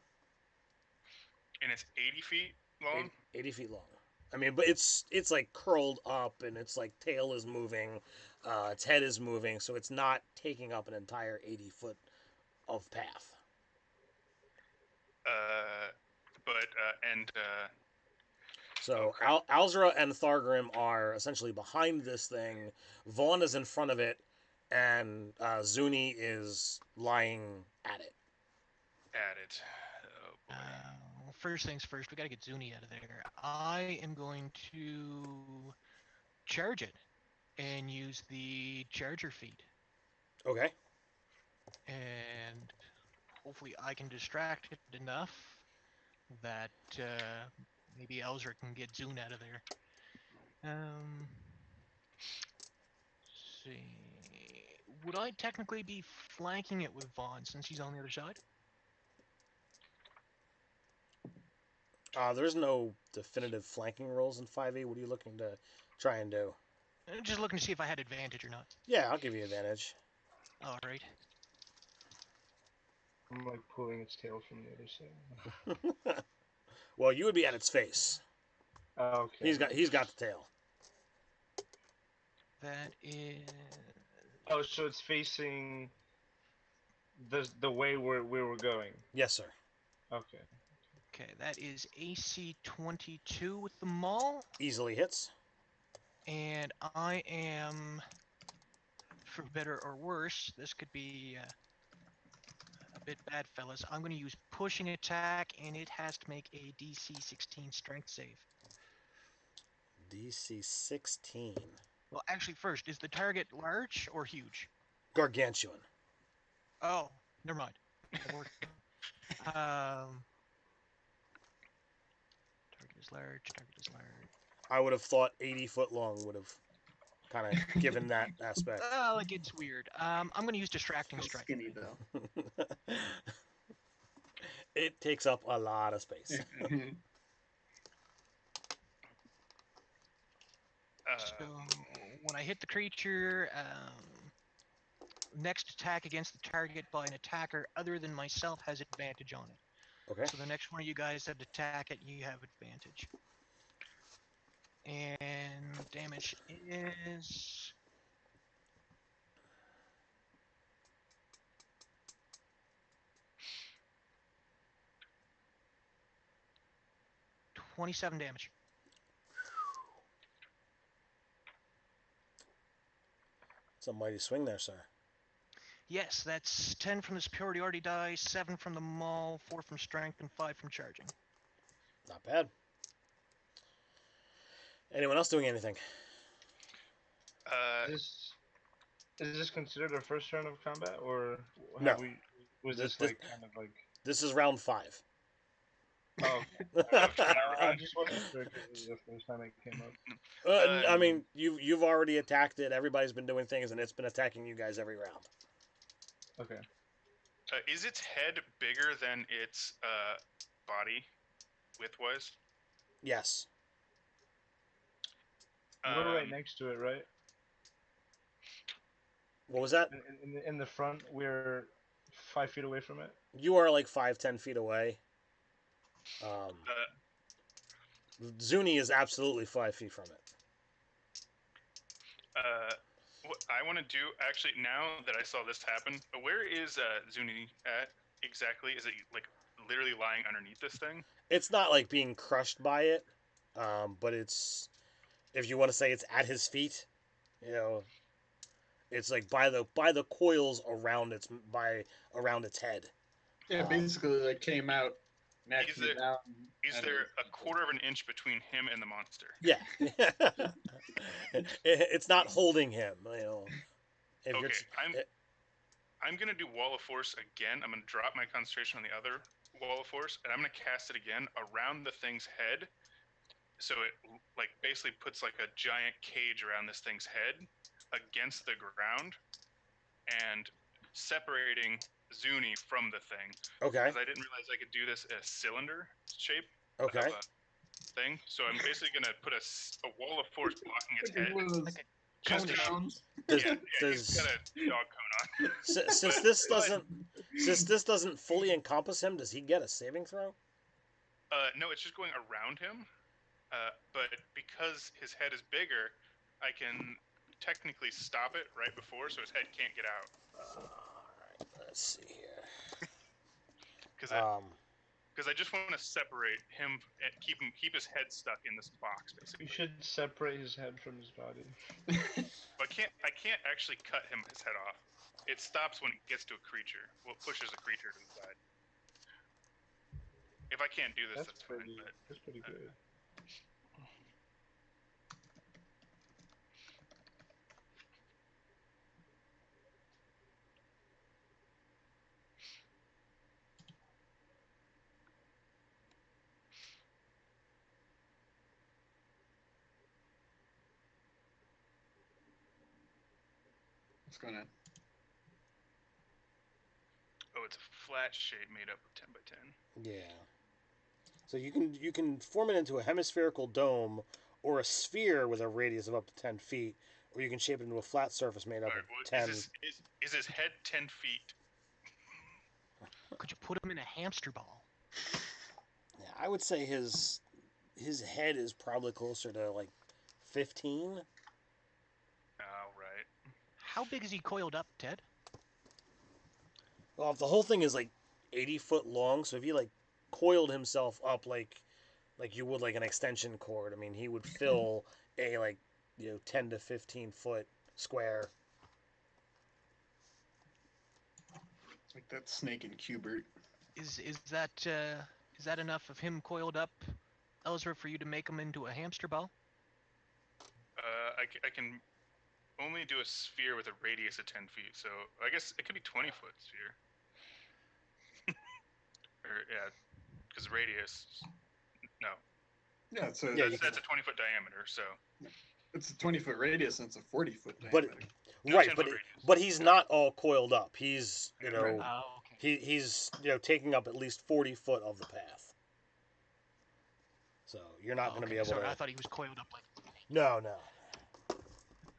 Speaker 3: And it's 80 feet long?
Speaker 1: 80 feet long. I mean, but it's like curled up, and its like tail is moving, its head is moving, so it's not taking up an entire 80 foot of path. So
Speaker 3: okay.
Speaker 1: Alzra and Thargrim are essentially behind this thing. Vaughn is in front of it, and Zuni is lying at it.
Speaker 3: Oh, boy.
Speaker 2: First things first, we gotta get Zuni out of there. I am going to charge it and use the charger feat.
Speaker 1: Okay.
Speaker 2: And hopefully I can distract it enough that maybe Elzer can get Zune out of there. See. Would I technically be flanking it with Vaughn since he's on the other side?
Speaker 1: There's no definitive flanking rolls in 5e. What are you looking to try and do?
Speaker 2: I'm just looking to see if I had advantage or not.
Speaker 1: Yeah, I'll give you advantage.
Speaker 2: Alright.
Speaker 5: I'm like pulling its tail from the other side.
Speaker 1: Well, you would be at its face.
Speaker 5: Okay.
Speaker 1: He's got the tail.
Speaker 2: That is...
Speaker 5: Oh, so it's facing the way we were going.
Speaker 1: Yes, sir.
Speaker 5: Okay.
Speaker 2: Okay, that is AC 22 with the maul.
Speaker 1: Easily hits.
Speaker 2: And I am, for better or worse, this could be bit bad, fellas. I'm going to use pushing attack, and it has to make a DC 16 strength save.
Speaker 1: DC 16.
Speaker 2: Well, actually, first, is the target large or huge?
Speaker 1: Gargantuan.
Speaker 2: Oh, never mind. Target is large. Target is large.
Speaker 1: I would have thought 80 foot long would have kind of given that aspect.
Speaker 2: Like it's weird. I'm going to use distracting
Speaker 4: Still
Speaker 2: strike.
Speaker 4: skinny though.
Speaker 1: It takes up a lot of space.
Speaker 2: So when I hit the creature, next attack against the target by an attacker other than myself has advantage on it.
Speaker 1: Okay.
Speaker 2: So the next one of you guys that attack it, you have advantage. And damage is 27 damage.
Speaker 1: It's a mighty swing there, sir.
Speaker 2: Yes, that's 10 from the superiority die, 7 from the maul, 4 from strength, and 5 from charging.
Speaker 1: Not bad. Anyone else doing anything?
Speaker 5: Is this considered our first round of combat, or
Speaker 1: No.
Speaker 5: have we? Was this like kind of like?
Speaker 1: This is round 5.
Speaker 5: Oh, I just wasn't sure because this is the first time it came up.
Speaker 1: I mean, you've already attacked it. Everybody's been doing things, and it's been attacking you guys every round.
Speaker 5: Okay.
Speaker 3: Is its head bigger than its body, width-wise?
Speaker 1: Yes.
Speaker 5: We're right next to it, right?
Speaker 1: What was that?
Speaker 5: In the front, we're 5 feet away from it.
Speaker 1: You are like 5-10 feet away. Zuni is absolutely 5 feet from it.
Speaker 3: What I want to do, actually, now that I saw this happen, where is Zuni at exactly? Is it like literally lying underneath this thing?
Speaker 1: It's not like being crushed by it, but it's, if you want to say it's at his feet, you know, it's like by the coils around its head.
Speaker 4: Yeah, basically like came out, knocked me down.
Speaker 3: Is there a quarter of an inch between him and the monster?
Speaker 1: Yeah. It's not holding him, you know. If
Speaker 3: Okay, I'm gonna do Wall of Force again. I'm gonna drop my concentration on the other Wall of Force, and I'm gonna cast it again around the thing's head. So it like basically puts like a giant cage around this thing's head against the ground, and separating Zuni from the thing.
Speaker 1: Okay.
Speaker 3: Because I didn't realize I could do this in a cylinder shape.
Speaker 1: Okay.
Speaker 3: Of a thing. So I'm basically gonna put a Wall of Force blocking its head. Just enough. He's got a dog cone on.
Speaker 1: Since this doesn't fully encompass him, does he get a saving throw?
Speaker 3: No, it's just going around him. But because his head is bigger, I can technically stop it right before, so his head can't get out.
Speaker 1: Alright, let's see here.
Speaker 3: Because I just want to separate him and keep his head stuck in this box, basically.
Speaker 5: You should separate his head from his body.
Speaker 3: But I can't actually cut his head off. It stops when it gets to a creature. Well, it pushes a creature to the side. If I can't do this, that's fine. But,
Speaker 5: that's pretty good.
Speaker 4: What's going on?
Speaker 3: oh, it's a flat shape made up of 10 by 10.
Speaker 1: Yeah. So you can form it into a hemispherical dome or a sphere with a radius of up to 10 feet, or you can shape it into a flat surface made up of 10.
Speaker 3: Is his head 10 feet?
Speaker 2: Could you put him in a hamster ball?
Speaker 1: Yeah, I would say his head is probably closer to like 15.
Speaker 3: Oh, right.
Speaker 2: How big is he coiled up, Ted?
Speaker 1: Well, if the whole thing is like 80 foot long, so if he like coiled himself up like you would like an extension cord, I mean, he would fill a 10 to 15 foot square.
Speaker 4: Like that snake in Cubert.
Speaker 2: Is that enough of him coiled up, Elzra, for you to make him into a hamster ball?
Speaker 3: I can only do a sphere with a radius of 10 feet, so I guess it could be 20-foot sphere. Or yeah, because radius. No,
Speaker 4: Yeah, it's a
Speaker 1: Yeah, you
Speaker 3: that's a 20-foot diameter. So
Speaker 4: it's a 20-foot radius and it's a 40-foot
Speaker 1: But
Speaker 4: diameter.
Speaker 3: no,
Speaker 1: right,
Speaker 3: 10-foot radius.
Speaker 1: but he's not all coiled up. He's
Speaker 4: Right.
Speaker 2: Oh, okay.
Speaker 1: he's taking up at least 40 foot of the path. So you're not going to be able
Speaker 2: Sorry,
Speaker 1: to.
Speaker 2: I thought he was coiled up like.
Speaker 1: No, no.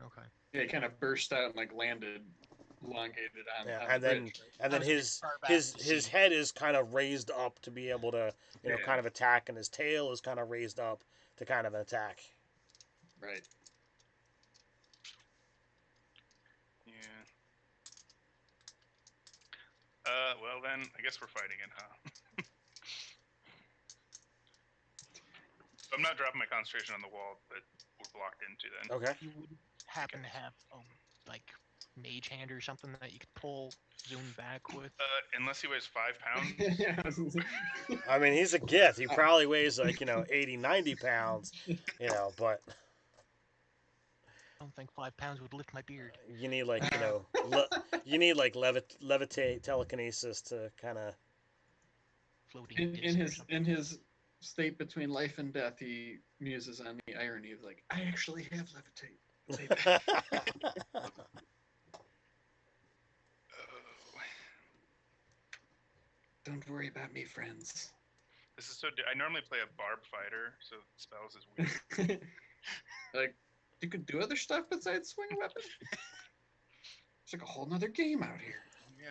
Speaker 2: Okay.
Speaker 4: Yeah, it kind of burst out and like landed, elongated on.
Speaker 1: Yeah,
Speaker 4: on
Speaker 1: and
Speaker 4: the
Speaker 1: then
Speaker 4: bridge.
Speaker 1: and then
Speaker 2: I was a bit
Speaker 1: his
Speaker 2: far back
Speaker 1: his
Speaker 2: to
Speaker 1: his
Speaker 2: see.
Speaker 1: head is kind of raised up to be able to
Speaker 4: Yeah.
Speaker 1: kind of attack, and his tail is kind of raised up to kind of attack.
Speaker 4: Right.
Speaker 3: Yeah. Well then, I guess we're fighting it, huh? I'm not dropping my concentration on the wall, but we're blocked into then.
Speaker 1: Okay.
Speaker 2: You wouldn't happen to have like mage hand or something that you could pull Zoom back with?
Speaker 3: Unless he weighs 5 pounds.
Speaker 4: Yeah, I was gonna say-
Speaker 1: I mean, he's a gith. He probably weighs like 80, 90 pounds. But
Speaker 2: I don't think 5 pounds would lift my beard.
Speaker 1: you need like you need like levitate telekinesis to kind of.
Speaker 2: Floating
Speaker 4: in
Speaker 2: disc or
Speaker 4: his
Speaker 2: something.
Speaker 4: in his state between life and death, he muses on the irony of like, I actually have levitate.
Speaker 3: Oh.
Speaker 4: Don't worry about me, friends.
Speaker 3: This is so. I normally play a barb fighter, so spells is weird.
Speaker 4: Like, you could do other stuff besides swing a weapon. It's like a whole nother game out here.
Speaker 3: Yeah.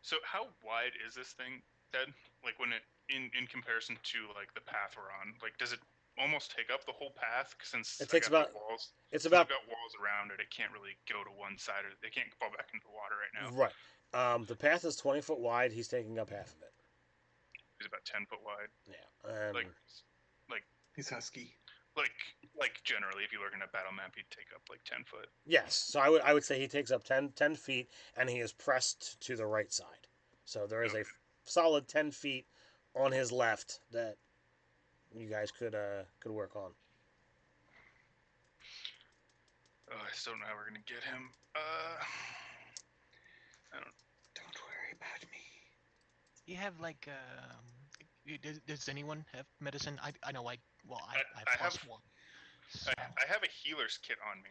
Speaker 3: So how wide is this thing, Ted? Like when it in comparison to like the path we're on, like does it almost take up the whole path? Since
Speaker 1: It takes
Speaker 3: I got
Speaker 1: about-
Speaker 3: the walls.
Speaker 1: It's
Speaker 3: Since
Speaker 1: about
Speaker 3: I've got walls around it. It can't really go to one side, or it can't fall back into the water right now.
Speaker 1: right. The path is 20 foot wide. He's taking up half of it.
Speaker 3: It's about 10 foot wide.
Speaker 1: Yeah. And
Speaker 4: He's husky.
Speaker 3: Like generally, if you look in a battle map, he'd take up like 10 foot.
Speaker 1: yes, so I would say he takes up 10 feet, and he is pressed to the right side. So there is a solid 10 feet on his left that you guys could work on.
Speaker 3: Oh, I still don't know how we're gonna get him.
Speaker 4: Don't worry about me.
Speaker 2: You have like does anyone have medicine? I know I
Speaker 3: I
Speaker 2: have
Speaker 3: have-
Speaker 2: plus one. So,
Speaker 3: I have a healer's kit on me,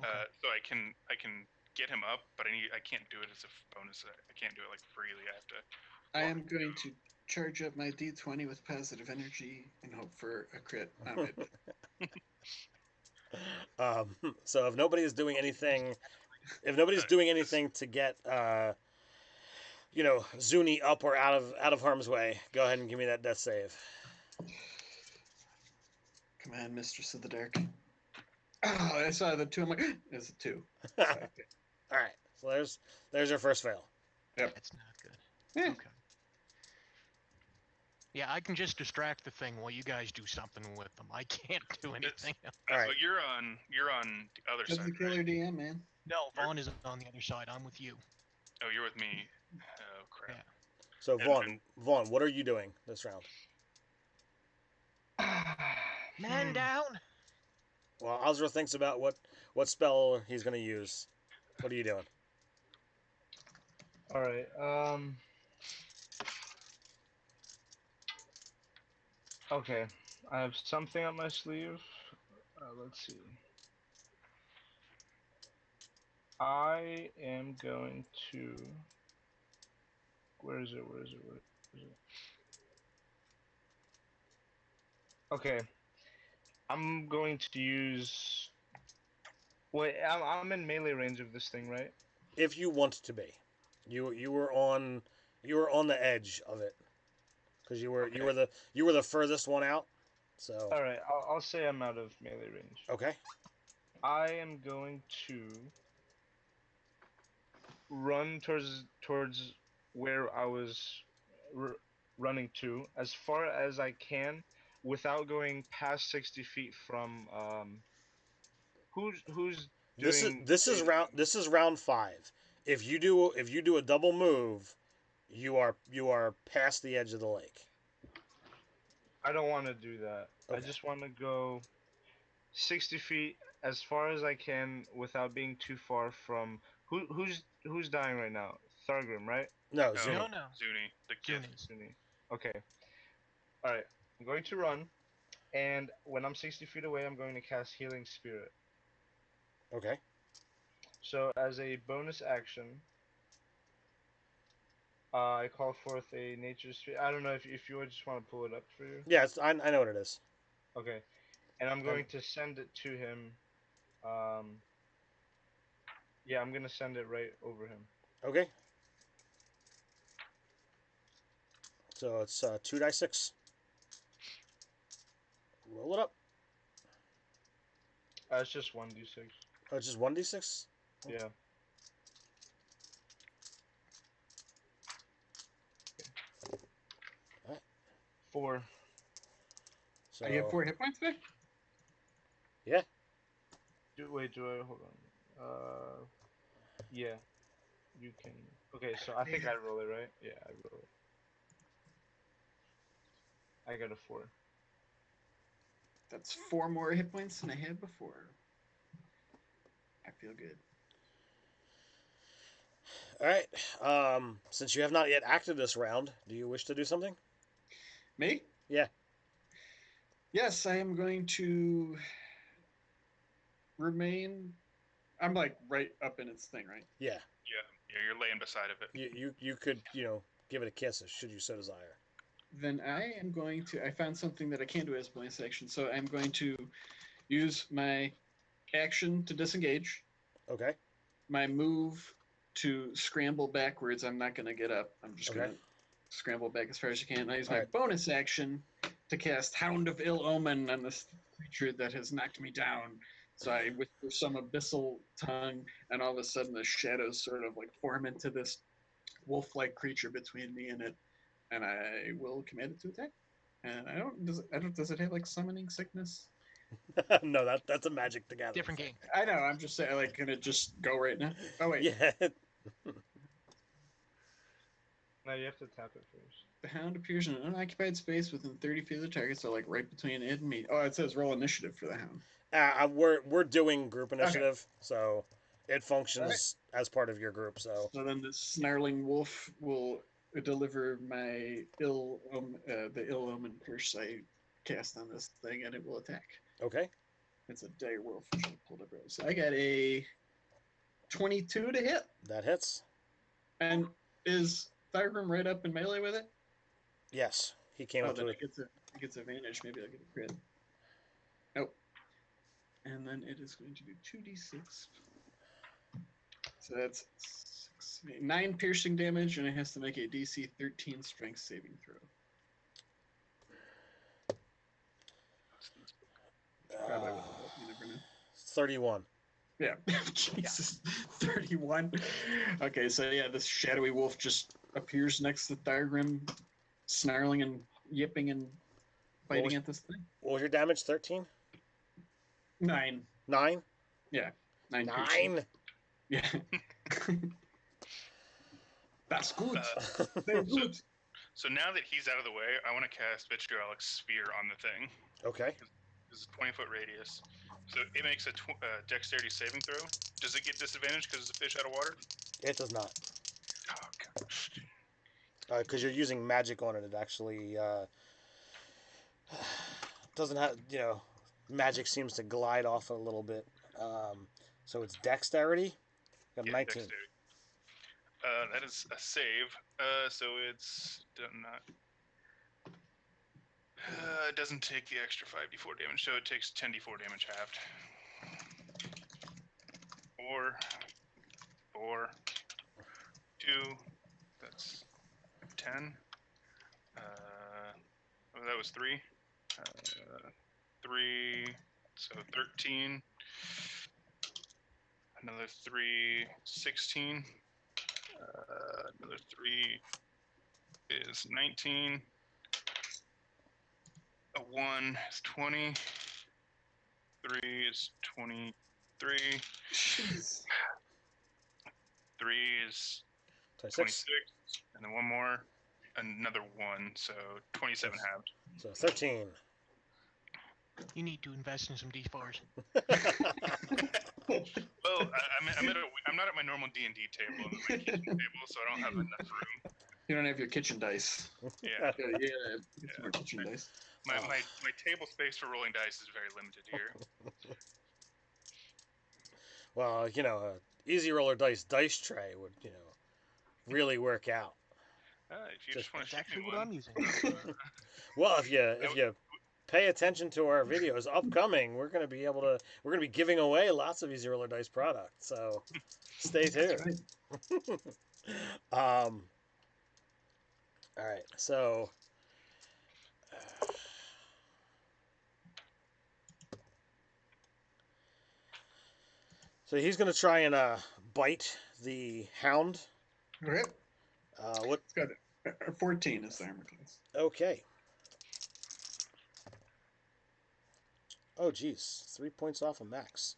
Speaker 2: okay.
Speaker 3: so I can get him up, but I can't do it as a bonus. I can't do it like freely. I have to.
Speaker 4: I am going to charge up my D20 with positive energy and hope for a crit on it.
Speaker 1: So if nobody's doing anything to get Zuni up or out of harm's way, go ahead and give me that death save.
Speaker 4: Come on, Mistress of the Dark. Oh, I saw the 2. I'm like, it's a 2.
Speaker 1: All right, so there's your first fail.
Speaker 2: That's not good.
Speaker 4: Yeah.
Speaker 2: Okay. Yeah, I can just distract the thing while you guys do something with them. I can't do anything.
Speaker 1: All right.
Speaker 3: Well, you're on the other
Speaker 4: That's
Speaker 3: side.
Speaker 4: the killer
Speaker 3: Right?
Speaker 4: DM, man.
Speaker 2: No, Vaughn is on the other side. I'm with you.
Speaker 3: Oh, you're with me. Oh crap.
Speaker 2: Yeah.
Speaker 1: So
Speaker 3: And-
Speaker 1: Vaughn, what are you doing this round?
Speaker 2: Man down.
Speaker 1: Well, Azra thinks about what spell he's going to use. What are you doing?
Speaker 5: All right. Okay. I have something up my sleeve. Let's see. I am going to. Where is it? Okay. I'm going to use. Wait, I'm in melee range of this thing, right?
Speaker 1: If you want to be, you were on the edge of it because you were the furthest one out. So
Speaker 5: All right. I'll say I'm out of melee range.
Speaker 1: okay.
Speaker 5: I am going to run towards where I was running to as far as I can without going past 60 feet from who's doing
Speaker 1: This is round 5. If you do a double move, you are past the edge of the lake.
Speaker 5: I don't want to do that. I
Speaker 1: Okay.
Speaker 5: just want to go 60 feet as far as I can without being too far from who's dying right now? Thargrim, right?
Speaker 1: No,
Speaker 3: No,
Speaker 1: Zuni.
Speaker 2: No.
Speaker 3: Zuni, the kid.
Speaker 2: Zuni's.
Speaker 5: Sunni. Okay. All right. I'm going to run, and when I'm 60 feet away, I'm going to cast Healing Spirit.
Speaker 1: Okay.
Speaker 5: So as a bonus action, I call forth a Nature Spirit. I don't know if you would just want to pull it up for you.
Speaker 1: Yes, I know what it is.
Speaker 5: Okay. And I'm going to send it to him. Um, yeah, I'm gonna send it right over him.
Speaker 1: Okay. So it's 2d6. Roll it up.
Speaker 5: It's just 1d6.
Speaker 1: Oh, it's just 1d6?
Speaker 5: Yeah. 4.
Speaker 1: So
Speaker 4: I get 4 hit points back?
Speaker 1: yeah.
Speaker 5: Wait, do I hold on? Yeah. You can. Okay, so I think I roll it, right? Yeah, I roll it. I got a 4.
Speaker 4: That's 4 more hit points than I had before. I feel good.
Speaker 1: All right. Since you have not yet acted this round, do you wish to do something?
Speaker 4: Me?
Speaker 1: Yeah.
Speaker 4: Yes, I am going to remain. I'm like right up in its thing, right?
Speaker 1: Yeah.
Speaker 3: Yeah, you're laying beside of it.
Speaker 1: You could give it a kiss should you so desire.
Speaker 4: Then I am going to. I found something that I can do as bonus action, so I'm going to use my action to disengage,
Speaker 1: Okay.
Speaker 4: my move to scramble backwards. I'm not going to get up. I'm just going to scramble back as far as you can. And I use my
Speaker 1: Alright.
Speaker 4: bonus action to cast Hound of Ill Omen on this creature that has knocked me down. So I whisper some abyssal tongue, and all of a sudden the shadows sort of like form into this wolf-like creature between me and it, and I will command it to attack. And does it have like summoning sickness?
Speaker 1: No, that's a Magic the Gathering.
Speaker 2: Different game.
Speaker 4: I know. I'm just saying, like, can it just go right now? Oh wait,
Speaker 1: Yeah.
Speaker 5: No, you have to tap it first.
Speaker 4: the hound appears in an unoccupied space within 30 feet of the target, so like right between it and me. Oh, it says roll initiative for the hound.
Speaker 1: We're doing group initiative, so it functions as part of your group. So
Speaker 4: then the snarling wolf will deliver my the ill omen curse I cast on this thing, and it will attack.
Speaker 1: okay.
Speaker 4: It's a dire wolf, which I pulled up. So I got a 22 to hit.
Speaker 1: That hits.
Speaker 4: And is Thargrim right up in melee with it?
Speaker 1: Yes, he came up
Speaker 4: then
Speaker 1: to
Speaker 4: it
Speaker 1: it.
Speaker 4: gets advantage. Maybe I'll get a crit. Nope. And then it is going to do 2d6. So that's 9 piercing damage, and it has to make a DC 13 strength saving throw. Probably wouldn't help. You never know.
Speaker 1: 31.
Speaker 4: Yeah. Jesus. 31. Okay, so yeah, this shadowy wolf just appears next to Thargrim, snarling and yipping and biting at this thing.
Speaker 1: What was your damage? 13?
Speaker 4: 9.
Speaker 1: 9?
Speaker 4: Yeah. 9.
Speaker 1: 9?
Speaker 4: Yeah. That's good. Very good.
Speaker 3: So now that he's out of the way, I want to cast Vitriolic Spear on the thing.
Speaker 1: Okay.
Speaker 3: This is a 20-foot radius. So it makes a dexterity saving throw. Does it get disadvantage because it's a fish out of water?
Speaker 1: It does not.
Speaker 3: Oh, gosh.
Speaker 1: Because you're using magic on it. It actually doesn't have, magic seems to glide off a little bit. So it's dexterity. Got 19.
Speaker 3: Dexterity. That is a save. So it's not. It doesn't take the extra 5d4 damage, so it takes 10d4 damage halved. 4, 2, that's 10. That was 3. 3, so 13. Another 3, 16. Another 3 is is 19. A 1 is 20. 3 is 23.
Speaker 4: Jeez.
Speaker 3: 3 is
Speaker 1: 26.
Speaker 3: 26. And then one more. Another 1. So 27 halved.
Speaker 1: So 13.
Speaker 2: You need to invest in some D4s.
Speaker 3: Well, I'm not at my normal D&D table. I'm at my kitchen table, so I don't have enough room.
Speaker 4: You don't have your kitchen dice.
Speaker 3: Yeah.
Speaker 4: Yeah, get some more kitchen dice.
Speaker 3: My table space for rolling dice is very limited here.
Speaker 1: Well, a easy roller dice tray would, really work out.
Speaker 3: If you just want
Speaker 2: That's
Speaker 3: to shoot
Speaker 2: actually
Speaker 3: me
Speaker 2: what
Speaker 3: one.
Speaker 2: I'm using.
Speaker 1: Well, if you pay attention to our videos upcoming, we're going to be giving away lots of easy roller dice products. So stay tuned.
Speaker 4: Right.
Speaker 1: All right. So he's going to try and bite the hound.
Speaker 4: Okay.
Speaker 1: What?
Speaker 4: It's got a 14 is the armor class.
Speaker 1: Okay. Oh, geez. 3 points off of max.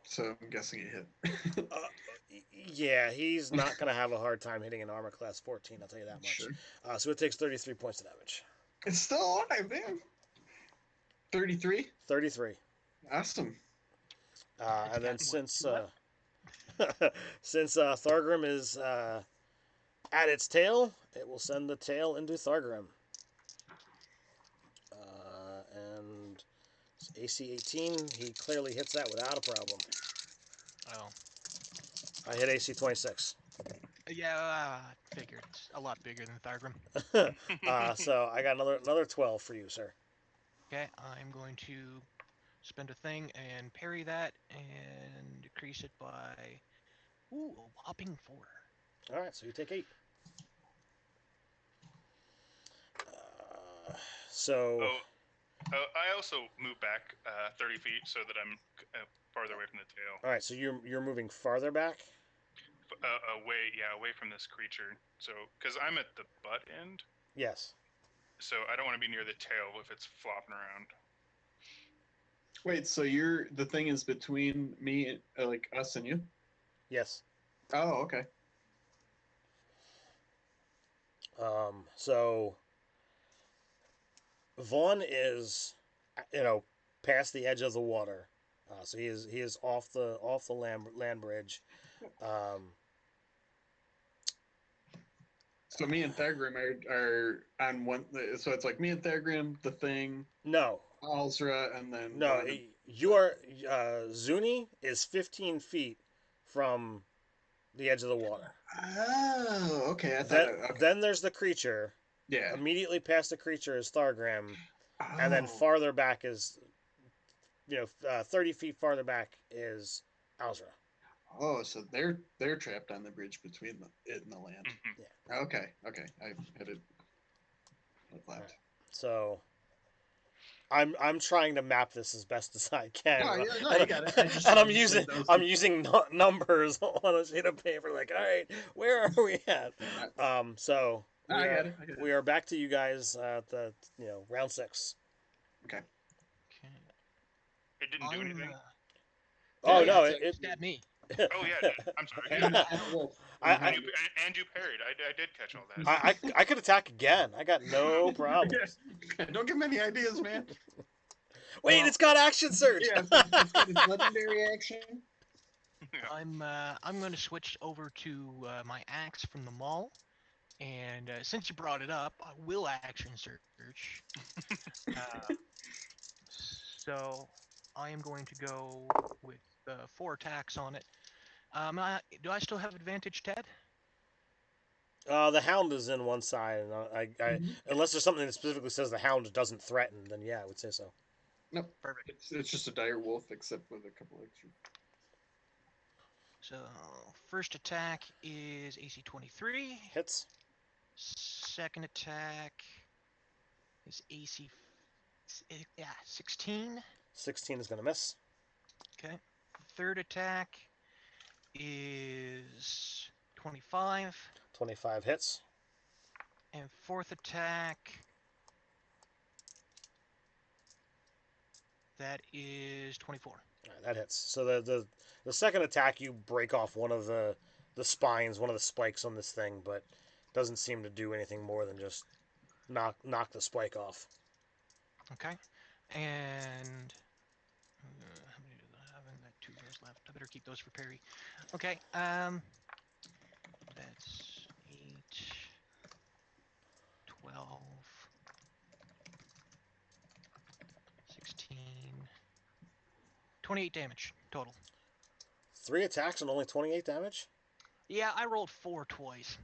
Speaker 4: So I'm guessing you hit.
Speaker 1: Yeah, he's not going to have a hard time hitting an armor class 14, I'll tell you that much.
Speaker 4: Sure.
Speaker 1: So it takes 33 points of damage.
Speaker 4: It's still alive, man. 33?
Speaker 1: 33.
Speaker 4: Awesome.
Speaker 1: And then
Speaker 2: got
Speaker 1: since
Speaker 2: one,
Speaker 1: since Thargrim is at its tail, it will send the tail into Thargrim. And AC 18, he clearly hits that without a problem.
Speaker 2: Oh.
Speaker 1: I hit AC 26.
Speaker 2: Yeah, figured. It's a lot bigger than Thargrim.
Speaker 1: So I got another 12 for you, sir.
Speaker 2: Okay, I'm going to spend a thing and parry that and decrease it by a whopping 4.
Speaker 1: All right, so you take 8. So.
Speaker 3: I also move back 30 feet so that I'm farther away from the tail.
Speaker 1: All right, so you're moving farther back.
Speaker 3: Away from this creature. So, because I'm at the butt end.
Speaker 1: Yes.
Speaker 3: So I don't want to be near the tail if it's flopping around.
Speaker 4: Wait, so the thing is between me, like us and you?
Speaker 1: Yes.
Speaker 4: Oh, okay.
Speaker 1: So Vaughn is, past the edge of the water. So he is off the land bridge.
Speaker 4: So me and Thagrim are on one. So it's like me and Thagrim, the thing,
Speaker 1: No,
Speaker 4: Alzra, and then
Speaker 1: no,
Speaker 4: Vaughn.
Speaker 1: you are Zuni is 15 feet from the edge of the water.
Speaker 4: Oh, okay. I thought. Okay.
Speaker 1: Then there's the creature.
Speaker 4: Yeah.
Speaker 1: Immediately past the creature is Thargrim,
Speaker 4: Oh.
Speaker 1: and then farther back is, 30 feet farther back is Alzra.
Speaker 4: Oh, so they're trapped on the bridge between it and the land.
Speaker 3: Mm-hmm.
Speaker 1: Yeah.
Speaker 4: Okay. I had it left.
Speaker 1: Right. So I'm trying to map this as best as I can.
Speaker 4: No, you got it.
Speaker 1: And I'm using numbers on a sheet of paper. Like, all right, where are we at? So
Speaker 4: I got it.
Speaker 1: we are back to you guys at the round 6.
Speaker 4: Okay.
Speaker 3: It didn't do anything.
Speaker 1: Oh no,
Speaker 4: it's
Speaker 1: it
Speaker 2: Stabbed me.
Speaker 3: Oh yeah, I'm sorry. And you parried. I did catch all that.
Speaker 1: I could attack again. I got no problems.
Speaker 4: Don't give me any ideas, man.
Speaker 1: Wait,
Speaker 4: Well,
Speaker 1: it's got action surge.
Speaker 4: Yeah, it's got its legendary action.
Speaker 2: I'm going to switch over to my axe from the mall, and since you brought it up, I will action search. So I am going to go with 4 attacks on it. Do I still have advantage, Ted?
Speaker 1: The hound is in one side, and unless there's something that specifically says the hound doesn't threaten, then yeah, I would say so.
Speaker 4: Nope.
Speaker 2: Perfect.
Speaker 4: It's just a dire wolf, except with a couple extra.
Speaker 2: So first attack is AC 23.
Speaker 1: Hits.
Speaker 2: Second attack is AC 16.
Speaker 1: 16 is gonna miss.
Speaker 2: Okay. Third attack is 25.
Speaker 1: 25 hits.
Speaker 2: And fourth attack. That is 24.
Speaker 1: All right, that hits. So the second attack, you break off one of the spines, one of the spikes on this thing, but doesn't seem to do anything more than just knock the spike off.
Speaker 2: Okay. And how many do I have? I got 2 of those left. I better keep those for parry. Okay. That's 8, 12, 16, 28 damage total.
Speaker 1: 3 attacks and only 28 damage?
Speaker 2: Yeah, I rolled 4 twice.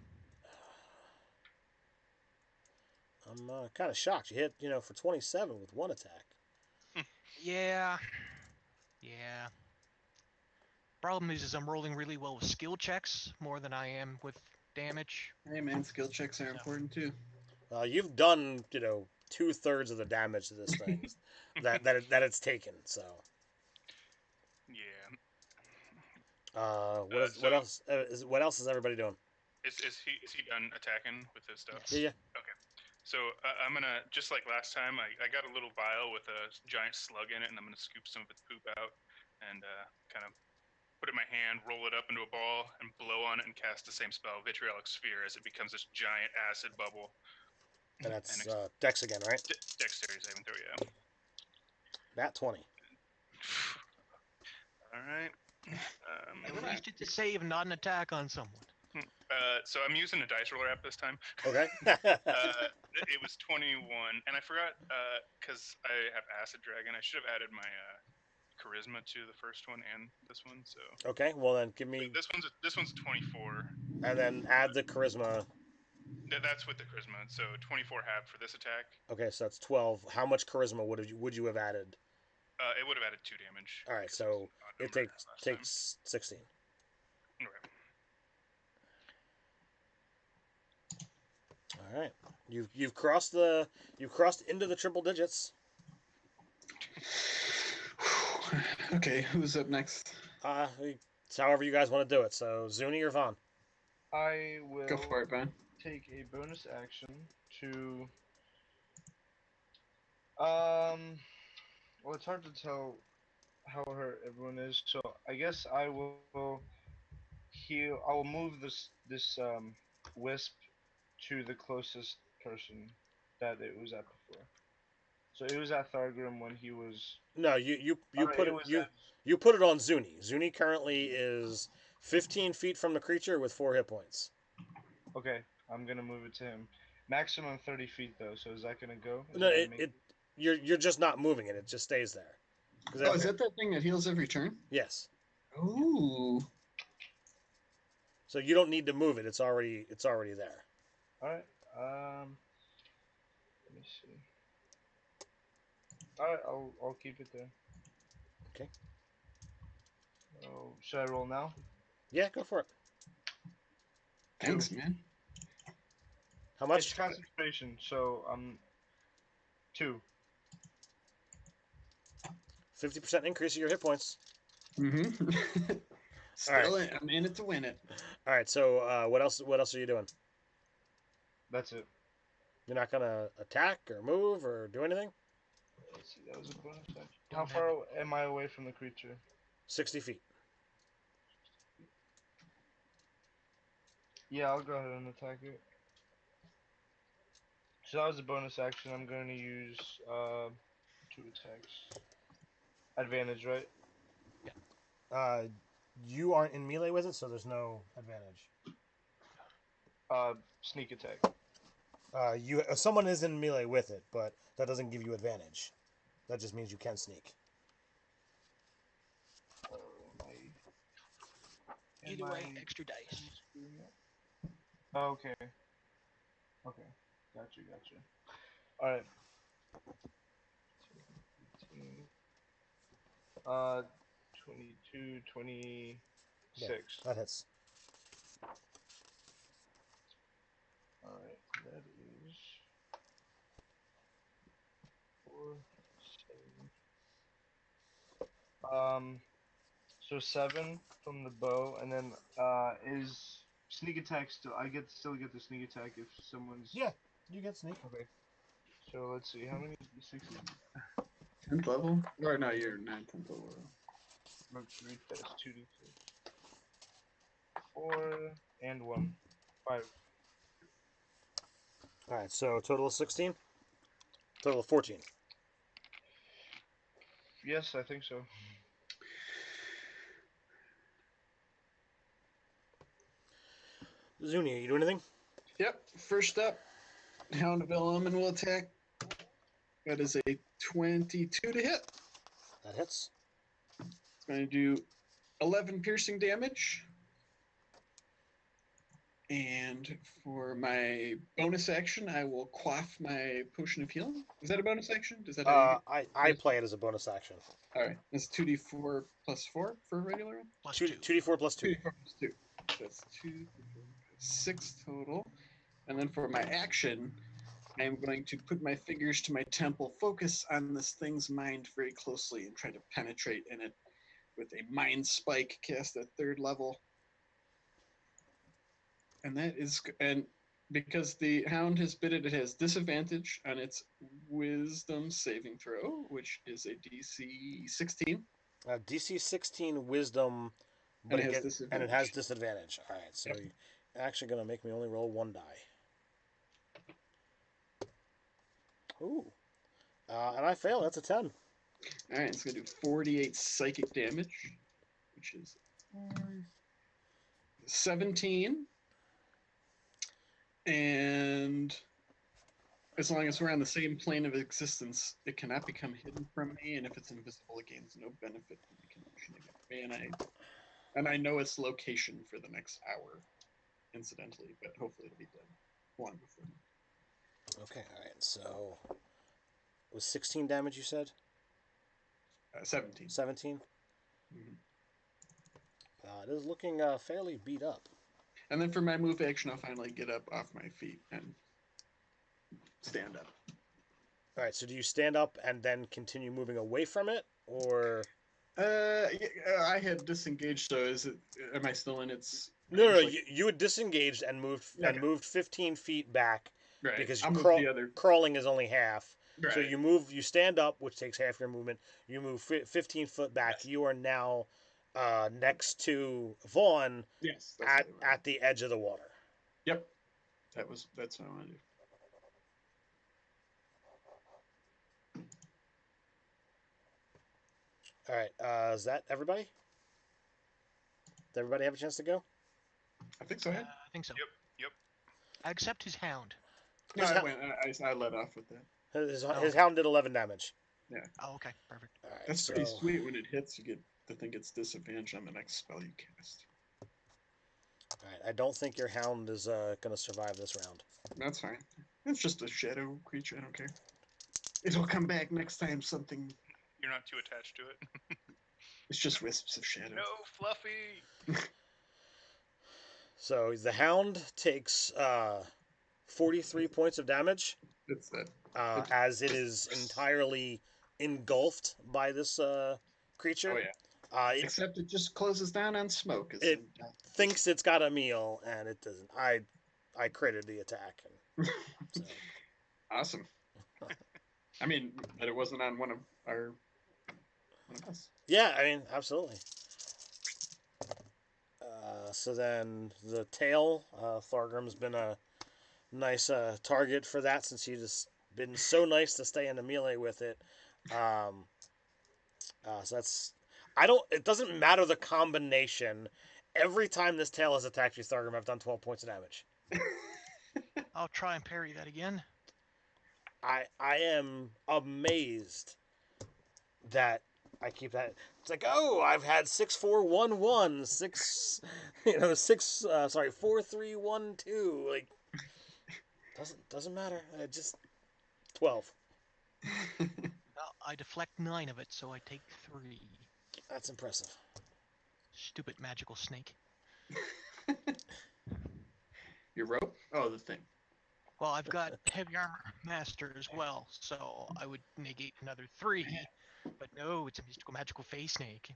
Speaker 1: I'm kind of shocked. You hit, for 27 with 1 attack.
Speaker 2: Yeah. Problem is I'm rolling really well with skill checks more than I am with damage.
Speaker 4: Hey man, skill checks are important too.
Speaker 1: You've done, 2/3 of the damage to this thing that it's taken. So.
Speaker 3: Yeah.
Speaker 1: What else? What else is everybody doing?
Speaker 3: Is he done attacking with his stuff?
Speaker 1: Yeah.
Speaker 3: Okay. So I'm gonna, just like last time, I got a little vial with a giant slug in it, and I'm gonna scoop some of its poop out and kind of put it in my hand, roll it up into a ball, and blow on it and cast the same spell, Vitriolic Sphere, as it becomes this giant acid bubble.
Speaker 1: And that's Dex again, right?
Speaker 3: Dexterity saving throw, yeah.
Speaker 1: Nat 20.
Speaker 3: All right.
Speaker 2: At least it's a save, not an attack on someone.
Speaker 3: So I'm using a dice roller app this time.
Speaker 1: Okay.
Speaker 3: It was 21, and I forgot because I have Acid Dragon. I should have added my charisma to the first one and this one. So
Speaker 1: Okay. Well then, give me.
Speaker 3: This one's 24.
Speaker 1: And then add the charisma.
Speaker 3: That's with the charisma. So 24 half for this attack.
Speaker 1: Okay, so that's 12. How much charisma would you have added?
Speaker 3: It would have added 2 damage.
Speaker 1: All right, so it takes 16.
Speaker 3: Okay.
Speaker 1: All right, you've crossed into the triple digits.
Speaker 4: Okay, who's up next?
Speaker 1: It's however you guys want to do it. So Zuni or Vaughn?
Speaker 5: I will
Speaker 4: Go for it, Brian.
Speaker 5: take a bonus action to well, it's hard to tell how hurt everyone is, so I guess I will heal. I will move this wisp to the closest person that it was at before. So it was at Thargrim when he was.
Speaker 1: No, you put
Speaker 5: it
Speaker 1: it you put it on Zuni. Zuni currently is 15 feet from the creature with 4 hit points.
Speaker 5: Okay, I'm gonna move it to him. Maximum 30 feet though, so is that gonna go?
Speaker 1: No, you're just not moving it. It just stays there.
Speaker 4: Oh, is that thing that heals every turn?
Speaker 1: Yes.
Speaker 4: Ooh.
Speaker 1: So you don't need to move it. It's already there.
Speaker 5: All right. Let me see. All right, I'll keep it there.
Speaker 1: Okay.
Speaker 5: Oh, should I roll now?
Speaker 1: Yeah, go for it.
Speaker 4: Thanks, man.
Speaker 1: How much?
Speaker 5: It's concentration, so 2.
Speaker 1: 50% increase of your hit points.
Speaker 4: Mm-hmm. Still, I'm in it to win it.
Speaker 1: All right. So what else? What else are you doing?
Speaker 5: That's it.
Speaker 1: You're not gonna attack or move or do anything?
Speaker 5: Let's see, that was a bonus action. How far am I away from the creature?
Speaker 1: 60 feet.
Speaker 5: Yeah, I'll go ahead and attack it. So that was a bonus action. I'm going to use 2 attacks. Advantage, right?
Speaker 1: You aren't in melee with it, so there's no advantage.
Speaker 5: Sneak attack.
Speaker 1: Someone is in melee with it, but that doesn't give you advantage. That just means you can sneak.
Speaker 2: Either way, extra dice.
Speaker 5: Okay. Okay. Gotcha. Alright. 22, 26.
Speaker 1: Yeah, that hits.
Speaker 5: Alright, that is 4, 7. So 7 from the bow, and then is Sneak attack still. I still get the sneak attack if someone's.
Speaker 1: Yeah, you get sneak.
Speaker 5: Okay. So let's see. How many sixes?
Speaker 4: 10th level? Or no, you're 9th level.
Speaker 5: Let's read that. 2d6. 4 and 1. 5.
Speaker 1: All right, so total of 16. Total of 14.
Speaker 5: Yes, I think so.
Speaker 1: Zuni, you do anything?
Speaker 4: Yep. First up, Hound of Element will attack. That is a 22 to hit.
Speaker 1: That hits.
Speaker 4: It's going to do 11 piercing damage. And for my bonus action, I will quaff my potion of healing. Is that a bonus action? Does that?
Speaker 1: I play it as a bonus action.
Speaker 4: All right. It's 2d4 plus 4 for a regular one.
Speaker 2: Plus
Speaker 1: 2
Speaker 2: 2.
Speaker 1: 2d4 plus 2.
Speaker 4: 2d4 plus 2. That's 2, 6 total. And then for my action, I am going to put my fingers to my temple, focus on this thing's mind very closely, and try to penetrate in it with a mind spike cast at 3rd level. And that is, and because the hound has bit it, it has disadvantage on its wisdom saving throw, which is a DC 16.
Speaker 1: DC 16 wisdom, but
Speaker 4: And it has
Speaker 1: and it has
Speaker 4: disadvantage.
Speaker 1: disadvantage. All right, so
Speaker 4: Yep.
Speaker 1: you're actually going to make me only roll 1 die. Ooh. And I fail. That's a 10.
Speaker 4: All right, it's going to do 48 psychic damage, which is 17. And as long as we're on the same plane of existence, it cannot become hidden from me. And if it's invisible, it gains no benefit from the connection against me. And I know its location for the next hour, incidentally, but hopefully it'll be done long before.
Speaker 1: Okay, all right. So it was 16 damage, you said?
Speaker 4: 17.
Speaker 1: 17?
Speaker 4: Mhm.
Speaker 1: It is looking fairly beat up.
Speaker 4: And then for my move action, I'll finally get up off my feet and stand up.
Speaker 1: All right, so do you stand up and then continue moving away from it, or?
Speaker 4: I had disengaged, so is it? Am I still in its?
Speaker 1: No,
Speaker 4: like,
Speaker 1: you had disengaged and
Speaker 4: Okay.
Speaker 1: moved 15 feet back
Speaker 4: right.
Speaker 1: because
Speaker 4: I'll move the other.
Speaker 1: crawling is only half.
Speaker 4: Right.
Speaker 1: So you stand up, which takes half your movement. You move 15 foot back.
Speaker 4: Yes.
Speaker 1: You are now next to Vaughn
Speaker 4: Yes. That's
Speaker 1: at the edge of the water.
Speaker 4: Yep. That's what I want to do.
Speaker 1: All right, is that everybody? Did everybody have a chance to go?
Speaker 4: I think so.
Speaker 2: I think so.
Speaker 3: Yep.
Speaker 2: Except his hound.
Speaker 4: No, I let off with that.
Speaker 1: His hound did 11 damage.
Speaker 2: Oh, okay. Perfect.
Speaker 1: All right,
Speaker 4: That's
Speaker 1: so,
Speaker 4: pretty sweet. When it hits, the thing gets disadvantage on the next spell you cast.
Speaker 1: All right, I don't think your hound is going to survive this round.
Speaker 4: That's fine. It's just a shadow creature. I don't care. It'll come back next time. Something.
Speaker 3: You're not too attached to it.
Speaker 4: It's just wisps of shadow.
Speaker 3: No, Fluffy.
Speaker 1: So the hound takes 43 points of damage
Speaker 4: It's that.
Speaker 1: as it is entirely engulfed by this creature.
Speaker 4: Oh yeah.
Speaker 1: It
Speaker 4: Except it just closes down on smoke.
Speaker 1: It- thinks it's got a meal, and it doesn't. I critted the attack. And, so.
Speaker 4: Awesome. I mean, that it wasn't on one of us.
Speaker 1: Yeah, I mean, absolutely. So then the tail, Thorgrim's been a nice target for that since he's just been so nice to stay in the melee with it. So that's it doesn't matter the combination. Every time this tail has attacked you, Thorgrim, I've done 12 points of damage.
Speaker 2: I'll try and parry that again.
Speaker 1: I am amazed that I keep that. It's like, oh, I've had 6-4-1-1, 4-3-1-2. Like, doesn't matter. Just 12.
Speaker 2: Well, I deflect 9 of it, so I take 3.
Speaker 1: That's impressive.
Speaker 2: Stupid magical snake.
Speaker 4: Your rope? Oh, the thing.
Speaker 2: Well, I've got heavy armor master as well, so I would negate another 3. But no, it's a mystical magical face snake.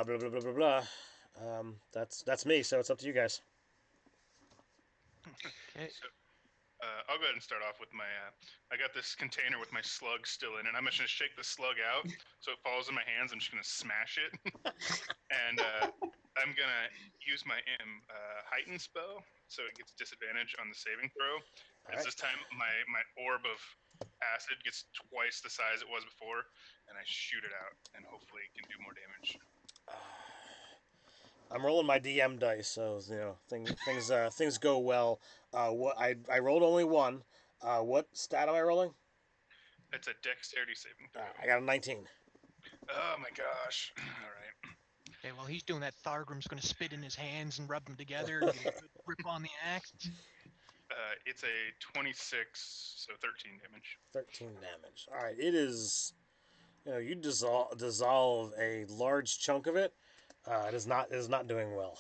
Speaker 1: Blah blah blah blah blah. That's me. So it's up to you guys.
Speaker 2: Okay.
Speaker 3: So, I'll go ahead and start off with my. I got this container with my slug still in it. I'm just gonna shake the slug out so it falls in my hands. I'm just gonna smash it, and I'm gonna use my heighten spell so it gets disadvantage on the saving throw.
Speaker 1: All
Speaker 3: As
Speaker 1: right.
Speaker 3: this time my orb of acid gets twice the size it was before, and I shoot it out, and hopefully it can do more damage.
Speaker 1: I'm rolling my DM dice, so things go well. What I rolled only one. What stat am I rolling?
Speaker 3: It's a dexterity saving throw.
Speaker 1: I got a 19.
Speaker 3: Oh my gosh! All right.
Speaker 2: Okay, while he's doing that, Thargrim's going to spit in his hands and rub them together and get a good grip on the axe.
Speaker 3: It's a 26, so 13 damage.
Speaker 1: 13 damage. All right, it is. You dissolve a large chunk of it. It is not doing well.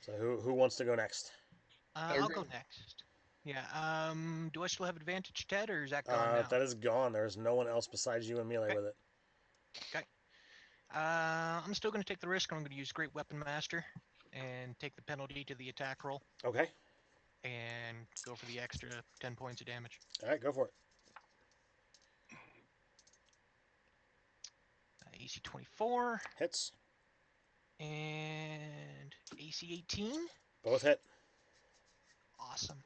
Speaker 1: So who wants to go next?
Speaker 2: I'll go next. Yeah. Do I still have advantage, Ted, or is that gone now?
Speaker 1: That is gone. There's no one else besides you and melee
Speaker 2: Okay.
Speaker 1: with it.
Speaker 2: Okay. I'm still going to take the risk. I'm going to use Great Weapon Master and take the penalty to the attack roll
Speaker 1: Okay.
Speaker 2: and go for the extra 10 points of damage.
Speaker 1: All right, go for it.
Speaker 2: AC 24
Speaker 1: Hits.
Speaker 2: and AC 18.
Speaker 1: Both hit.
Speaker 2: Awesome.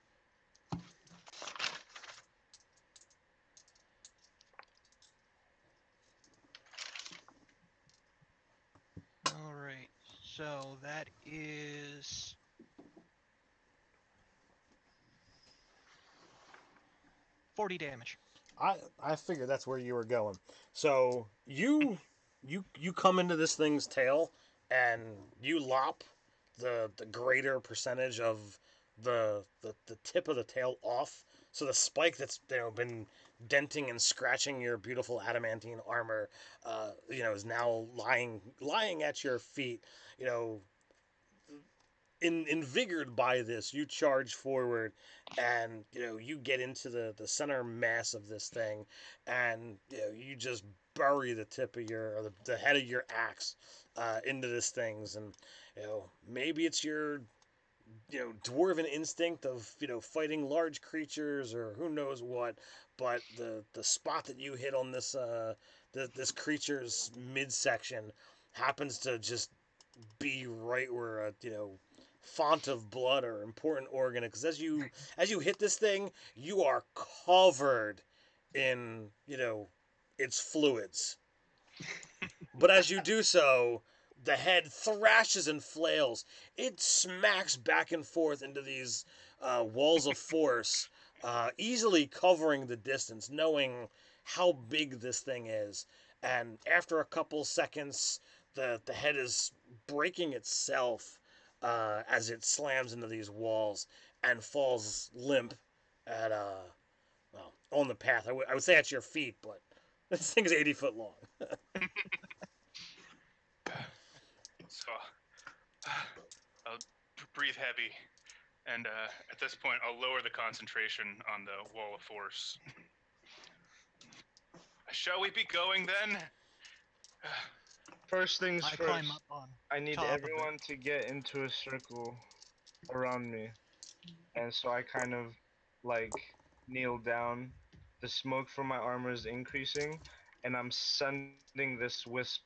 Speaker 2: All right. So that is 40 damage.
Speaker 1: I figured that's where you were going. So you come into this thing's tail and you lop the greater percentage of the tip of the tail off. So the spike that's been denting and scratching your beautiful adamantine armor, is now lying at your feet. Invigorated by this, you charge forward, and you get into the center mass of this thing, and you just bury the tip of or the head of your axe into this thing's, and maybe it's your dwarven instinct of fighting large creatures or who knows what, but the spot that you hit on this creature's midsection happens to just be right where a font of blood or important organ, because as you hit this thing, you are covered in its fluids. But as you do so, the head thrashes and flails. It smacks back and forth into these walls of force, easily covering the distance, knowing how big this thing is. And after a couple seconds, the head is breaking itself as it slams into these walls and falls limp at on the path. I would say at your feet, but this thing is 80 foot long.
Speaker 3: So I'll breathe heavy, and at this point, I'll lower the concentration on the wall of force. Shall we be going then?
Speaker 5: First things
Speaker 2: I
Speaker 5: first.
Speaker 2: climb up on
Speaker 5: I need
Speaker 2: top of it.
Speaker 5: everyone to get into a circle around me. And so I kind of like kneel down. The smoke from my armor is increasing, and I'm sending this wisp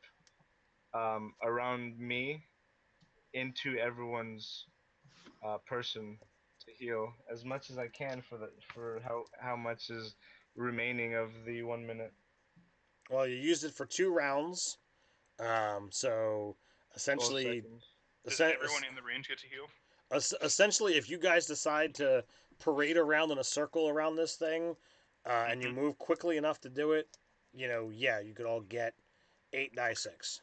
Speaker 5: around me into everyone's person to heal as much as I can for how much is remaining of the 1 minute.
Speaker 1: Well, you used it for 2 rounds, so
Speaker 5: 12
Speaker 1: essentially,
Speaker 5: seconds.
Speaker 3: Does everyone in the range get to heal?
Speaker 1: essentially, if you guys decide to parade around in a circle around this thing, and you move quickly enough to do it, you could all get 8 die 6.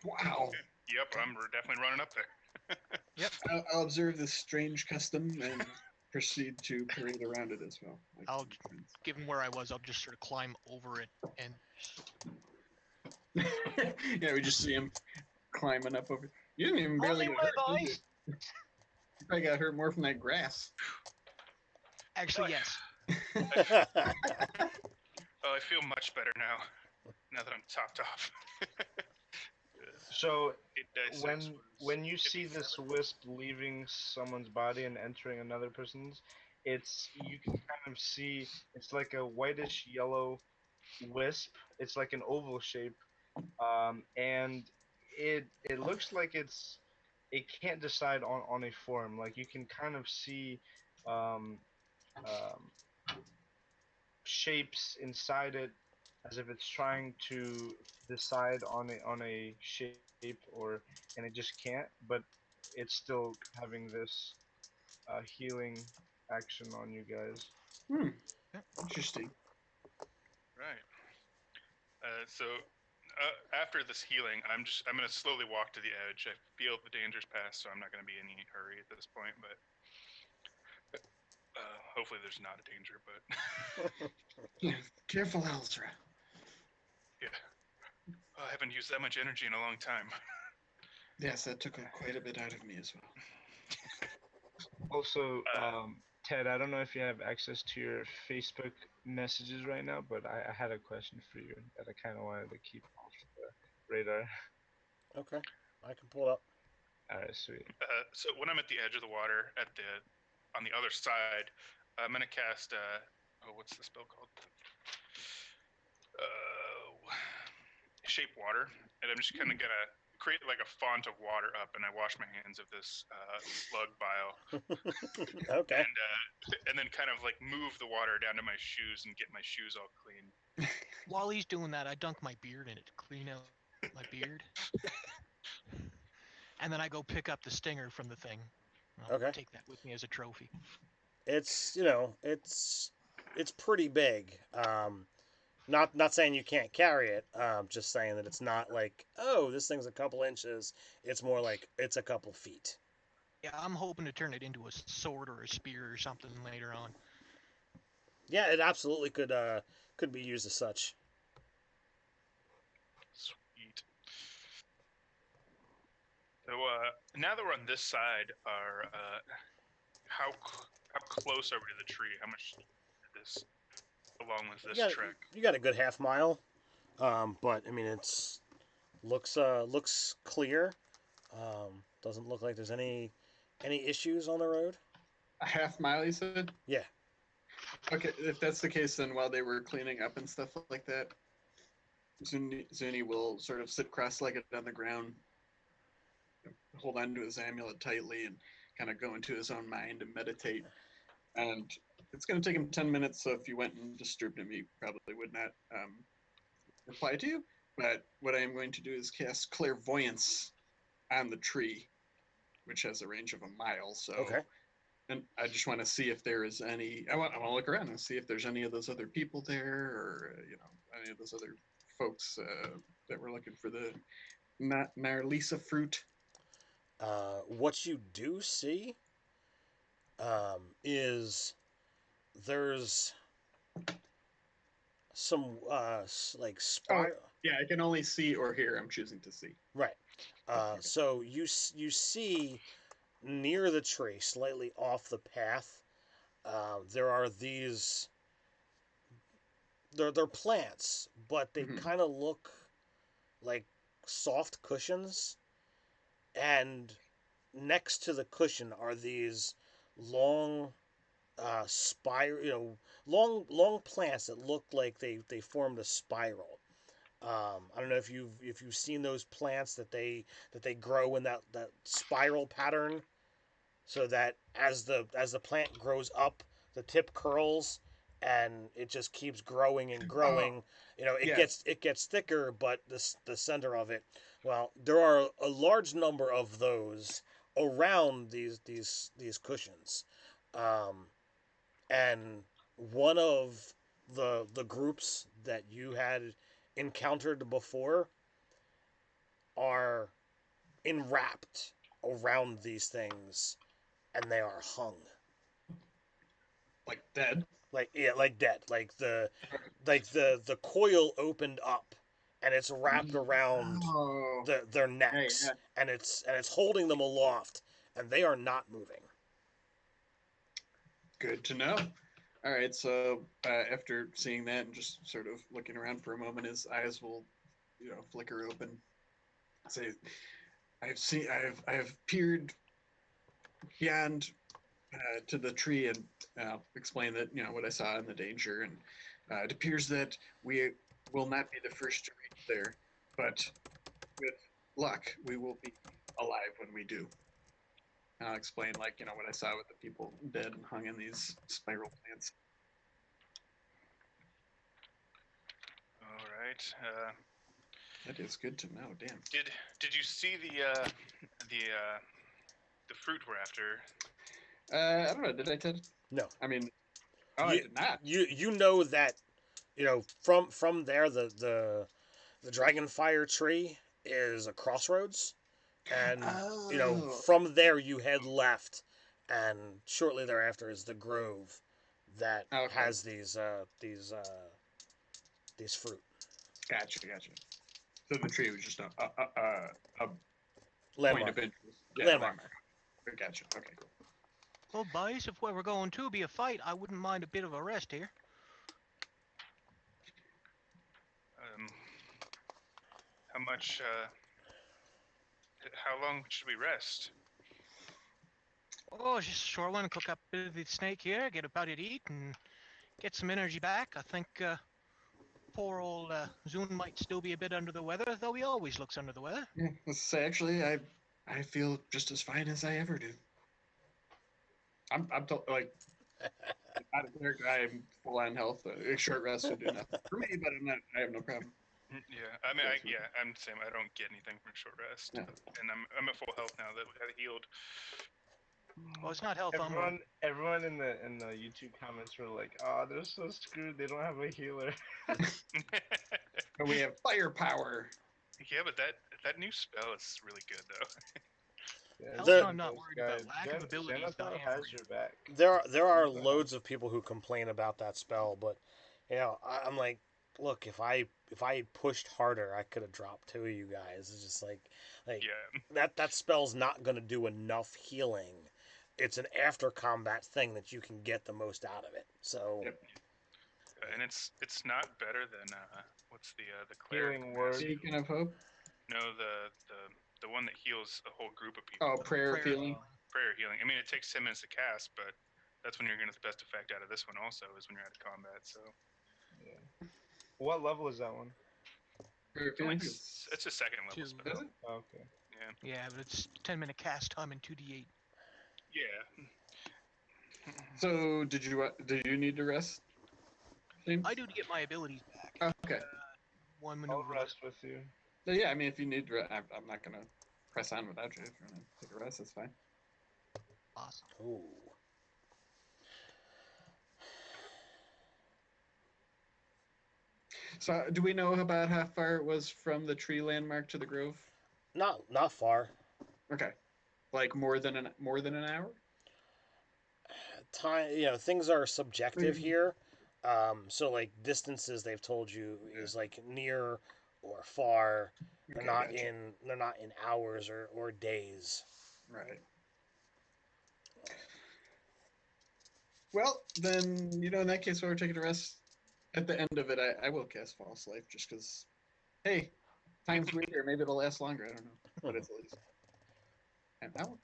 Speaker 4: Wow.
Speaker 3: Yep, we're definitely running up there.
Speaker 2: Yep.
Speaker 4: I'll observe this strange custom and proceed to parade around it as well.
Speaker 2: Given where I was, I'll just sort of climb over it and
Speaker 4: Yeah, we just see him climbing up over. You didn't even barely
Speaker 2: Only
Speaker 4: get hurt,
Speaker 2: way,
Speaker 4: did you?
Speaker 2: boys.
Speaker 4: You probably got hurt more from that grass.
Speaker 2: actually yes.
Speaker 3: Oh, I feel much better now that I'm topped off.
Speaker 5: So
Speaker 3: It dissects
Speaker 5: when you
Speaker 3: wounds.
Speaker 5: see this wisp leaving someone's body and entering another person's, you can kind of see it's like a whitish yellow wisp. It's like an oval shape, and it looks like it can't decide on a form. Like you can kind of see um, um, shapes inside it as if it's trying to decide on a shape or and it just can't, but it's still having this healing action on you guys.
Speaker 4: Hmm.
Speaker 2: Yeah.
Speaker 4: Interesting.
Speaker 3: Right. So after this healing, I'm gonna slowly walk to the edge. I feel the danger's past, so I'm not gonna be in any hurry at this point. But hopefully, there's not a danger. But
Speaker 4: Yeah. Careful, Elzra.
Speaker 3: yeah, I haven't used that much energy in a long time.
Speaker 4: Yes, that took quite a bit out of me as well.
Speaker 5: Also,
Speaker 3: Uh,
Speaker 5: Ted, I don't know if you have access to your Facebook messages right now, but I had a question for you that I kind of wanted to keep off the radar.
Speaker 1: Okay, I can pull it up.
Speaker 5: All right, sweet.
Speaker 3: so when I'm at the edge of the water, on the other side, I'm gonna cast. What's the spell called? Uh, Shape water, and I'm just kind of gonna create like a font of water up, and I wash my hands of this slug vial,
Speaker 1: Okay.
Speaker 3: and then kind of like move the water down to my shoes and get my shoes all clean.
Speaker 2: While he's doing that, I dunk my beard in it to clean out my beard. And then I go pick up the stinger from the thing. I'll
Speaker 1: Okay.
Speaker 2: take that with me as a trophy.
Speaker 1: It's it's pretty big. Not saying you can't carry it. Just saying that it's not like, oh, this thing's a couple inches. It's more like it's a couple feet.
Speaker 2: Yeah, I'm hoping to turn it into a sword or a spear or something later on.
Speaker 1: Yeah, it absolutely could be used as such.
Speaker 3: Sweet. So now that we're on this side, how how close are we to the tree? How much this along with this trek?
Speaker 1: You got a good half mile. But I mean looks clear. Doesn't look like there's any issues on the road.
Speaker 4: A half mile, you said?
Speaker 1: Yeah.
Speaker 4: Okay, if that's the case, then while they were cleaning up and stuff like that, Zuni will sort of sit cross-legged on the ground, hold on to his amulet tightly, and kind of go into his own mind and meditate. And it's going to take him 10 minutes, so if you went and disturbed him, he probably would not reply to you. But what I am going to do is cast Clairvoyance on the tree, which has a range of a mile. So,
Speaker 1: Okay.
Speaker 4: and I just want to see if there is any. I want to look around and see if there's any of those other people there, or any of those other folks that were looking for the Narlisa fruit.
Speaker 1: What you do see is there's some like
Speaker 4: Oh,
Speaker 1: spiral.
Speaker 4: yeah, I can only see or hear. I'm choosing to see.
Speaker 1: Right. So you see near the tree, slightly off the path, there are these. They're plants, but they
Speaker 4: Mhm.
Speaker 1: kind of look like soft cushions, and next to the cushion are these long spiral, long plants that look like they formed a spiral. I don't know if you've seen those plants that they grow in that spiral pattern, so that as the plant grows up, the tip curls and it just keeps growing and growing. It
Speaker 4: Yeah.
Speaker 1: gets thicker, but the center of it. Well, there are a large number of those around these cushions, um, and one of the groups that you had encountered before are enwrapped around these things, and they are hung
Speaker 4: Like dead.
Speaker 1: like dead, like the coil opened up and it's wrapped around
Speaker 4: Oh,
Speaker 1: their
Speaker 4: hey,
Speaker 1: necks, and it's holding them aloft, and they are not moving.
Speaker 4: good to know. All right, so after seeing that and just sort of looking around for a moment, his eyes will, flicker open. say, I've peered beyond to the tree and explain that what I saw and the danger, and it appears that we will not be the first to reach there, but with luck, we will be alive when we do. I'll explain, like, what I saw with the people dead and hung in these spiral plants.
Speaker 3: All right.
Speaker 4: That is good to know. Damn.
Speaker 3: Did you see the fruit we're after?
Speaker 4: I don't know. Did I, Ted?
Speaker 1: No.
Speaker 4: I mean, I did not.
Speaker 1: You know that, from there the Dragonfire tree is a crossroads, and from there you head left, and shortly thereafter is the grove that has these fruit.
Speaker 4: Gotcha. So the tree was just a
Speaker 1: Landmark.
Speaker 4: point of interest.
Speaker 1: Landmark.
Speaker 4: Gotcha. Okay, cool.
Speaker 2: Well, boys, if where we're going to be a fight, I wouldn't mind a bit of a rest here.
Speaker 3: How much? How long should we rest?
Speaker 2: Oh, just a short one. Cook up a bit of the snake here, get a bite to eat, and get some energy back. I think poor old Zune might still be a bit under the weather, though he always looks under the weather.
Speaker 4: Yeah, let's say actually, I feel just as fine as I ever do. I'm like out of character. I'm full on health. A short rest would do nothing for me, but I have no problem.
Speaker 3: Yeah, I mean, I'm the same. I don't get anything from short rest, and I'm at full health now that we had healed.
Speaker 2: Well, it's not health.
Speaker 5: Everyone in the YouTube comments were like, "Oh, they're so screwed. They don't have a healer."
Speaker 4: But we have firepower.
Speaker 3: Yeah, but that new spell is really good though.
Speaker 2: I'm not worried about lack of abilities.
Speaker 5: Has your back.
Speaker 1: There are loads of people who complain about that spell, but I'm like, look, if I pushed harder, I could have dropped two of you guys. It's just like that spell's not gonna do enough healing. It's an after combat thing that you can get the most out of it. So,
Speaker 3: and it's not better than what's the cleric
Speaker 5: healing word?
Speaker 4: Beacon of hope.
Speaker 3: No, the one that heals a whole group of people.
Speaker 4: Oh, prayer healing.
Speaker 3: Prayer healing. I mean, it takes 10 minutes to cast, but that's when you're going to get the best effect out of this one. Also, is when you're out of combat. So.
Speaker 5: Yeah. What level is that one?
Speaker 3: It's a second level spell.
Speaker 5: Oh, okay.
Speaker 2: Yeah, but it's 10-minute cast time and 2d8.
Speaker 3: Yeah.
Speaker 4: So do you need to rest?
Speaker 2: I do to get my abilities back.
Speaker 4: Okay.
Speaker 2: One maneuver.
Speaker 5: I'll rest with you.
Speaker 4: So, yeah, I mean, if you need to, I'm not gonna press on without you. If you want to take a rest, that's fine.
Speaker 2: Awesome.
Speaker 1: ooh.
Speaker 4: So, do we know about how far it was from the tree landmark to the grove?
Speaker 1: Not far.
Speaker 4: Okay, like more than an hour.
Speaker 1: Time, things are subjective here. So like distances they've told you is like near or far. They're not in hours or days.
Speaker 4: Right. Well, then in that case, while we're taking a rest, at the end of it, I will cast False Life just because. Hey, time's weird, or maybe it'll last longer. I don't know, but it's at least. And that one.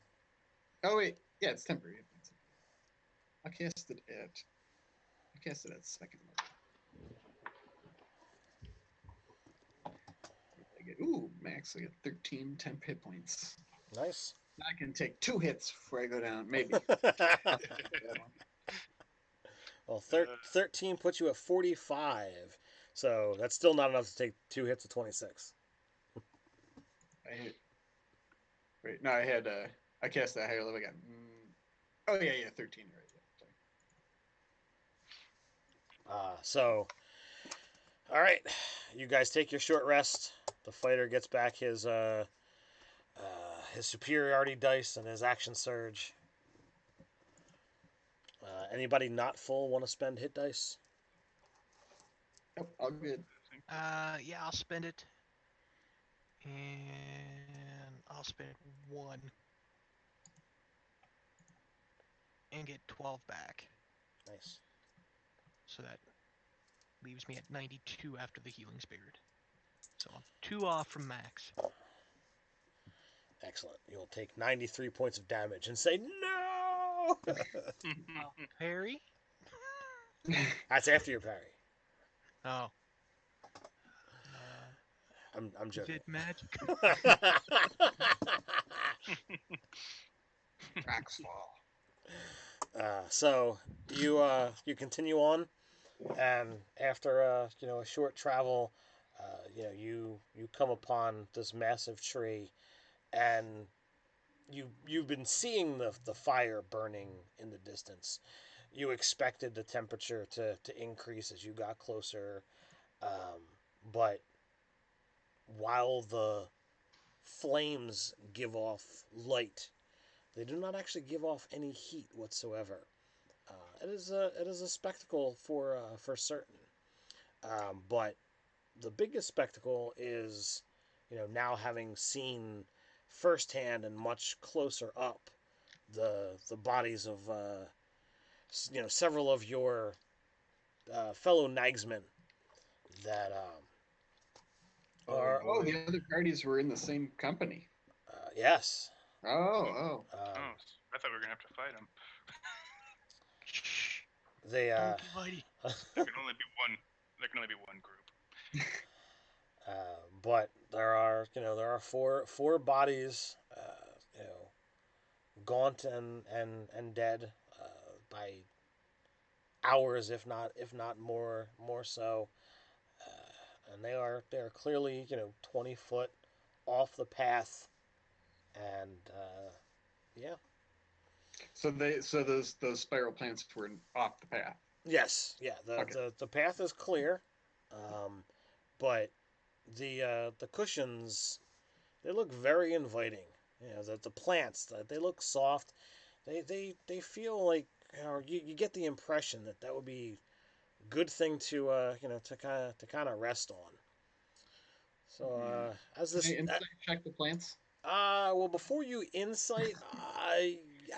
Speaker 4: Oh wait, yeah, it's temporary. I'll cast it at second level. Max, I get 13 temp hit points.
Speaker 1: Nice.
Speaker 4: I can take 2 hits before I go down, maybe.
Speaker 1: Well, 13 puts you at 45, so that's still not enough to take 2 hits of 26.
Speaker 4: I cast that higher level again. Oh yeah, 13, right?
Speaker 1: So, all right, you guys take your short rest. The fighter gets back his superiority dice and his action surge. Anybody not full want to spend hit dice?
Speaker 4: Nope, all good.
Speaker 2: Yeah, I'll spend it. And I'll spend 1. And get 12 back.
Speaker 1: Nice.
Speaker 2: So that leaves me at 92 after the healing spirit. So I'm 2 off from max.
Speaker 1: Excellent. You'll take 93 points of damage and say, no!
Speaker 2: Parry?
Speaker 1: That's after your parry.
Speaker 2: Oh.
Speaker 1: I'm
Speaker 2: Is
Speaker 1: joking.
Speaker 2: it magic?
Speaker 4: Cracks fall.
Speaker 1: So you continue on, and after a short travel, you come upon this massive tree, and you've been seeing the fire burning in the distance. You expected the temperature to increase as you got closer, but while the flames give off light, they do not actually give off any heat whatsoever. It is a spectacle for certain. But the biggest spectacle is, now having seen firsthand and much closer up the bodies of several of your fellow nagsmen that are
Speaker 4: Oh, the other parties were in the same company.
Speaker 1: yes.
Speaker 4: Oh.
Speaker 3: Oh, I thought we were gonna have to fight him.
Speaker 1: They
Speaker 2: Don't get mighty.
Speaker 3: There can only be one. There can only be one group.
Speaker 1: but there are four bodies, gaunt and dead by hours, if not more so, and they are clearly 20 foot off the path, and yeah.
Speaker 4: So those spiral plants were off the path.
Speaker 1: Yes, yeah.
Speaker 4: Okay.
Speaker 1: The path is clear, but the cushions, they look very inviting. The plants, they look soft. They feel like, you get the impression that would be a good thing to kind of rest on. So as
Speaker 4: Can
Speaker 1: this
Speaker 4: I insight check the plants?
Speaker 1: well, before you insight,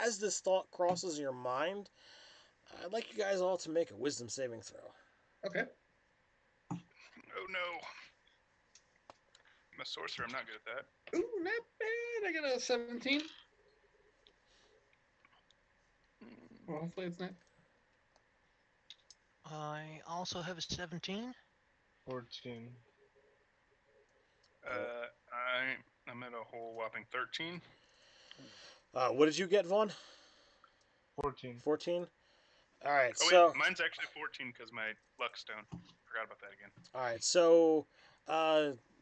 Speaker 1: as this thought crosses your mind, I'd like you guys all to make a wisdom saving throw.
Speaker 4: Okay.
Speaker 3: Oh no! I'm a sorcerer. I'm not good at that.
Speaker 4: Ooh, not bad. I got a 17. Well, hopefully it's not.
Speaker 2: I also have a 17.
Speaker 5: 14.
Speaker 3: I'm at a whole whopping 13.
Speaker 1: What did you get, Vaughn?
Speaker 5: 14.
Speaker 1: 14? All right,
Speaker 3: Oh
Speaker 1: so
Speaker 3: wait, mine's actually 14 because my luck stone. Forgot about that again.
Speaker 1: all right, so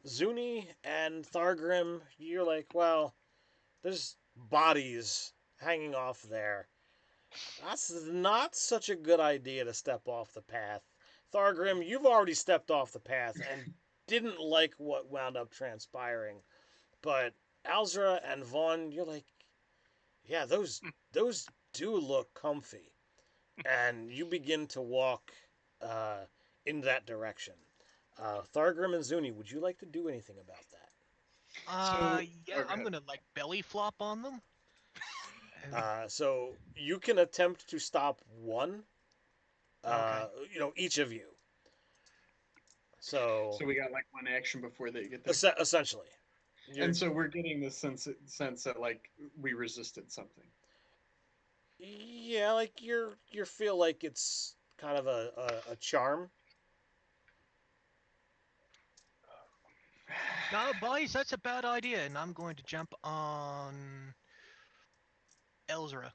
Speaker 1: Zuni and Thargrim, you're like, well, there's bodies hanging off there. That's not such a good idea to step off the path. Thargrim, you've already stepped off the path and didn't like what wound up transpiring. But Alzra and Vaughn, you're like, yeah, those do look comfy. And you begin to walk in that direction. Thargrim and Zuni, would you like to do anything about that?
Speaker 2: Yeah, I'm
Speaker 4: okay.
Speaker 2: gonna belly flop on them.
Speaker 1: So you can attempt to stop one.
Speaker 2: Okay.
Speaker 1: Each of you. So
Speaker 4: So we got like one action before they get there.
Speaker 1: essentially,
Speaker 4: And so we're getting the sense that like we resisted something.
Speaker 1: yeah, like you feel like it's kind of a charm.
Speaker 2: No, boys, that's a bad idea, and I'm going to jump on Elzra.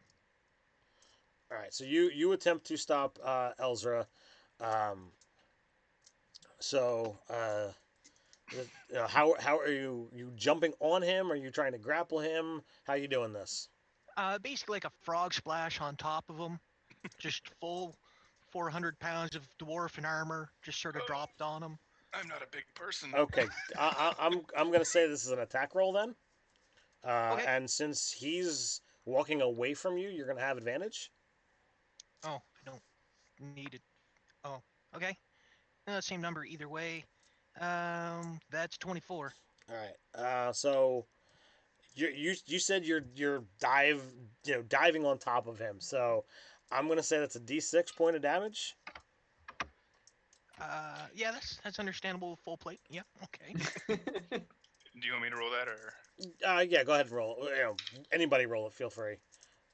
Speaker 1: All right, so you attempt to stop Elzra. Um, so how are you jumping on him? Are you trying to grapple him? How are you doing this?
Speaker 2: Basically like a frog splash on top of him, just full 400 pounds of dwarven armor, just sort of dropped on him.
Speaker 3: I'm not a big person.
Speaker 1: Okay, I'm gonna say this is an attack roll then.
Speaker 2: Okay.
Speaker 1: And since he's walking away from you, you're gonna have advantage.
Speaker 2: Oh, I don't need it. Oh, okay. Same number either way. That's 24.
Speaker 1: All right. So you said you're diving on top of him. So I'm gonna say that's a D6 point of damage.
Speaker 2: Yeah, that's understandable. Full plate. Yeah, okay.
Speaker 3: Do you want me to roll that or?
Speaker 1: Yeah, go ahead and roll. Anybody roll it. Feel free.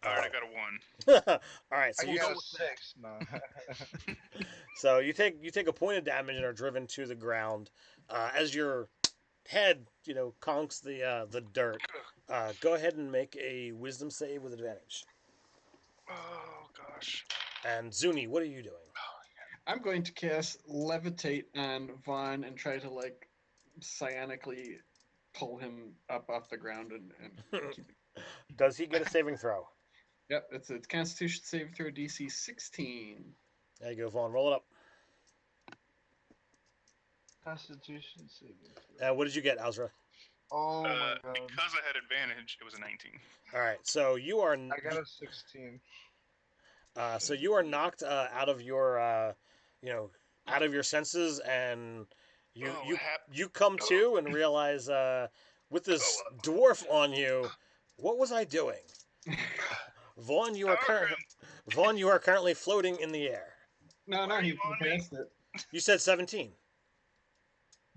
Speaker 3: All right, I got a 1.
Speaker 1: All right, so
Speaker 5: I
Speaker 1: you
Speaker 5: got
Speaker 2: go
Speaker 5: a
Speaker 2: with that.
Speaker 5: 6. No.
Speaker 1: so you take a point of damage and are driven to the ground as your head conks the dirt. Go ahead and make a wisdom save with advantage.
Speaker 3: Oh gosh.
Speaker 1: And Zuni, what are you doing?
Speaker 4: I'm going to cast Levitate on Vaughn and try to like psionically pull him up off the ground and keep it.
Speaker 1: Does he get a saving throw?
Speaker 4: Yep, it's a Constitution save throw DC 16.
Speaker 1: There you go, Vaughn. Roll it up.
Speaker 5: Constitution saving.
Speaker 1: What did you get, Azra?
Speaker 5: Oh my god.
Speaker 3: Because I had advantage, it was a 19.
Speaker 1: All right, so you are.
Speaker 5: I got a 16.
Speaker 1: So you are knocked out of your, out of your senses, and you come to and realize with this dwarf on you, what was I doing? Vaughn, you are currently floating in the air.
Speaker 4: No,
Speaker 3: Why are
Speaker 4: he
Speaker 3: you on me?
Speaker 4: passed it.
Speaker 1: You said 17.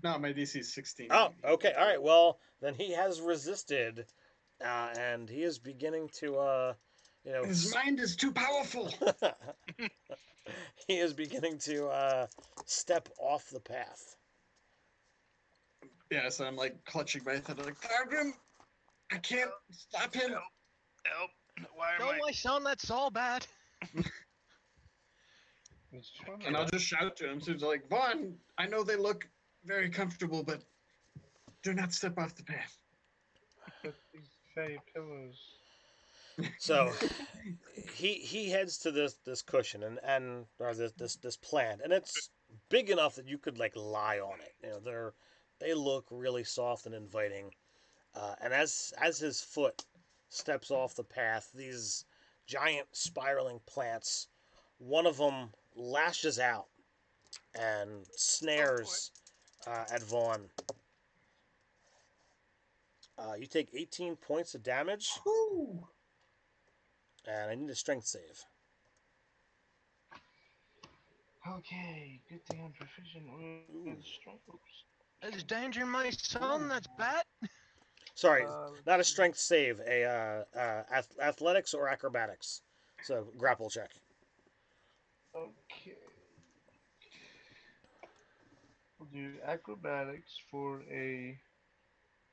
Speaker 4: No, my DC is 16.
Speaker 1: Oh, okay. All right. Well, then he has resisted, and he is beginning to,
Speaker 4: His mind is too powerful.
Speaker 1: he is beginning to step off the path.
Speaker 4: Yeah, so I'm like clutching my head, like, Targrim, I can't stop him.
Speaker 3: Help! Why am
Speaker 2: No, my son, that's all bad.
Speaker 4: And I'll just shout to him. So he's like, Vaughn, I know they look very comfortable, but do not step off the path.
Speaker 5: But these fey pillows.
Speaker 1: So he heads to this cushion or this plant, and it's big enough that you could like lie on it. They look really soft and inviting. And as his foot steps off the path, these giant spiraling plants, one of them lashes out and snares at Vaughn. You take 18 points of damage.
Speaker 4: Woo!
Speaker 1: And I need a strength save.
Speaker 5: Okay, good thing I'm proficient with strength.
Speaker 2: There's danger, my son, that's bad.
Speaker 1: Sorry, not a strength save, athletics or acrobatics. So grapple check.
Speaker 5: Okay. We'll do acrobatics for a.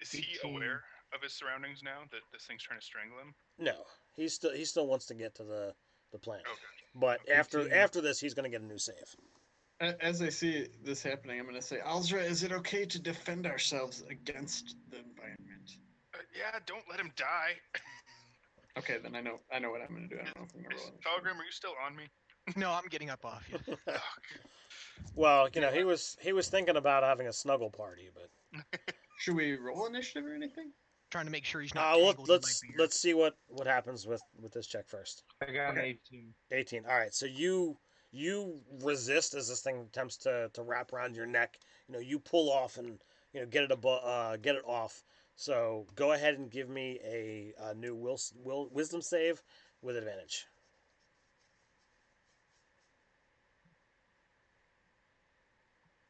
Speaker 3: Is he
Speaker 5: 18.
Speaker 3: aware of his surroundings now that this thing's trying to strangle him?
Speaker 1: No, he still wants to get to the plant.
Speaker 3: Okay.
Speaker 1: But after
Speaker 5: 18.
Speaker 1: this, he's going to get a new save.
Speaker 4: As I see this happening, I'm going to say, Alzra, is it okay to defend ourselves against the environment?
Speaker 3: Yeah, don't let him die.
Speaker 4: Okay, then I know what I'm going to do. I don't know if I'm going to roll it.
Speaker 3: Telegram, are you still on me?
Speaker 2: No, I'm getting up off you.
Speaker 1: Well, he was thinking about having a snuggle party, but
Speaker 4: Should we roll initiative or anything?
Speaker 2: Trying to make sure he's not.
Speaker 1: let's see what happens with this check first.
Speaker 5: I got an
Speaker 4: Okay.
Speaker 5: 18.
Speaker 1: 18. All right, so you resist as this thing attempts to wrap around your neck. You pull off and get it off. So go ahead and give me a new wisdom save with advantage.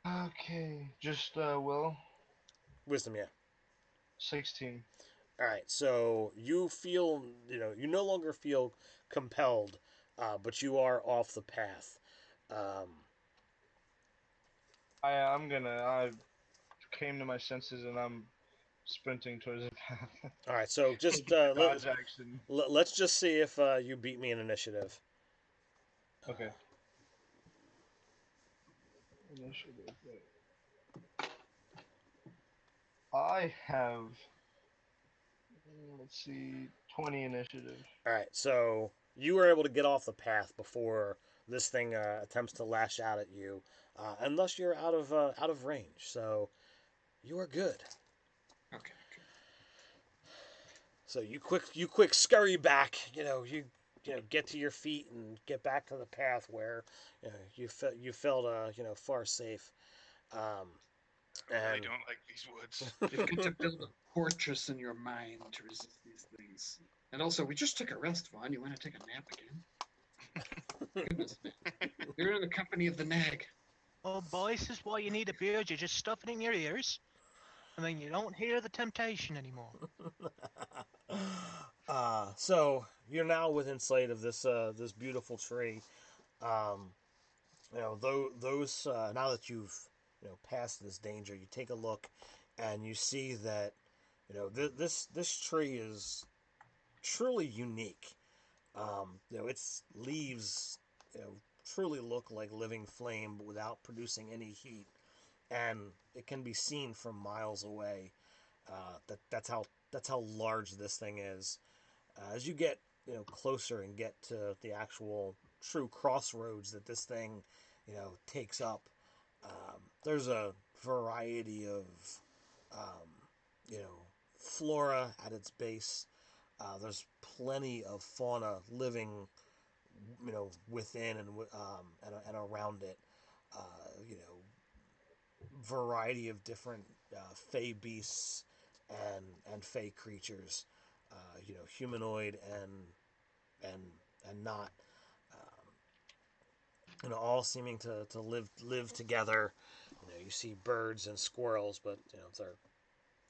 Speaker 5: Okay, just will.
Speaker 1: Wisdom, yeah.
Speaker 5: 16.
Speaker 1: All right, so you feel, you no longer feel compelled, but you are off the path.
Speaker 5: I came to my senses and I'm sprinting towards the path.
Speaker 1: All right, so just
Speaker 5: Dodge action.
Speaker 1: let's just see if you beat me in initiative.
Speaker 5: Okay. Initiative. I have, let's see, 20 initiative.
Speaker 1: All right, so you were able to get off the path before this thing attempts to lash out at you, and thus you're out of range. So you are good.
Speaker 4: Okay.
Speaker 1: So you quick scurry back. You get to your feet and get back to the path where you felt far safe.
Speaker 3: I really
Speaker 1: And
Speaker 3: don't like these woods.
Speaker 4: You've got to build a fortress in your mind to resist these things. And also, we just took a rest, Vaughn. You want to take a nap again? Goodness. You're in the company of the nag.
Speaker 2: Oh, boy, this is why you need a beard. You just stuff it in your ears. I mean, you don't hear the temptation anymore.
Speaker 1: So you're now within sight of this beautiful tree. Um, those now that you've passed this danger, you take a look, and you see that this tree is truly unique. Its leaves truly look like living flame, but without producing any heat, and it can be seen from miles away. That's how large this thing is. As you get closer and get to the actual true crossroads that this thing takes up, there's a variety of um, flora at its base. There's plenty of fauna living within and around it. You know Variety of different fey beasts and fey creatures, humanoid and and not, um, all seeming to live together. You see birds and squirrels, but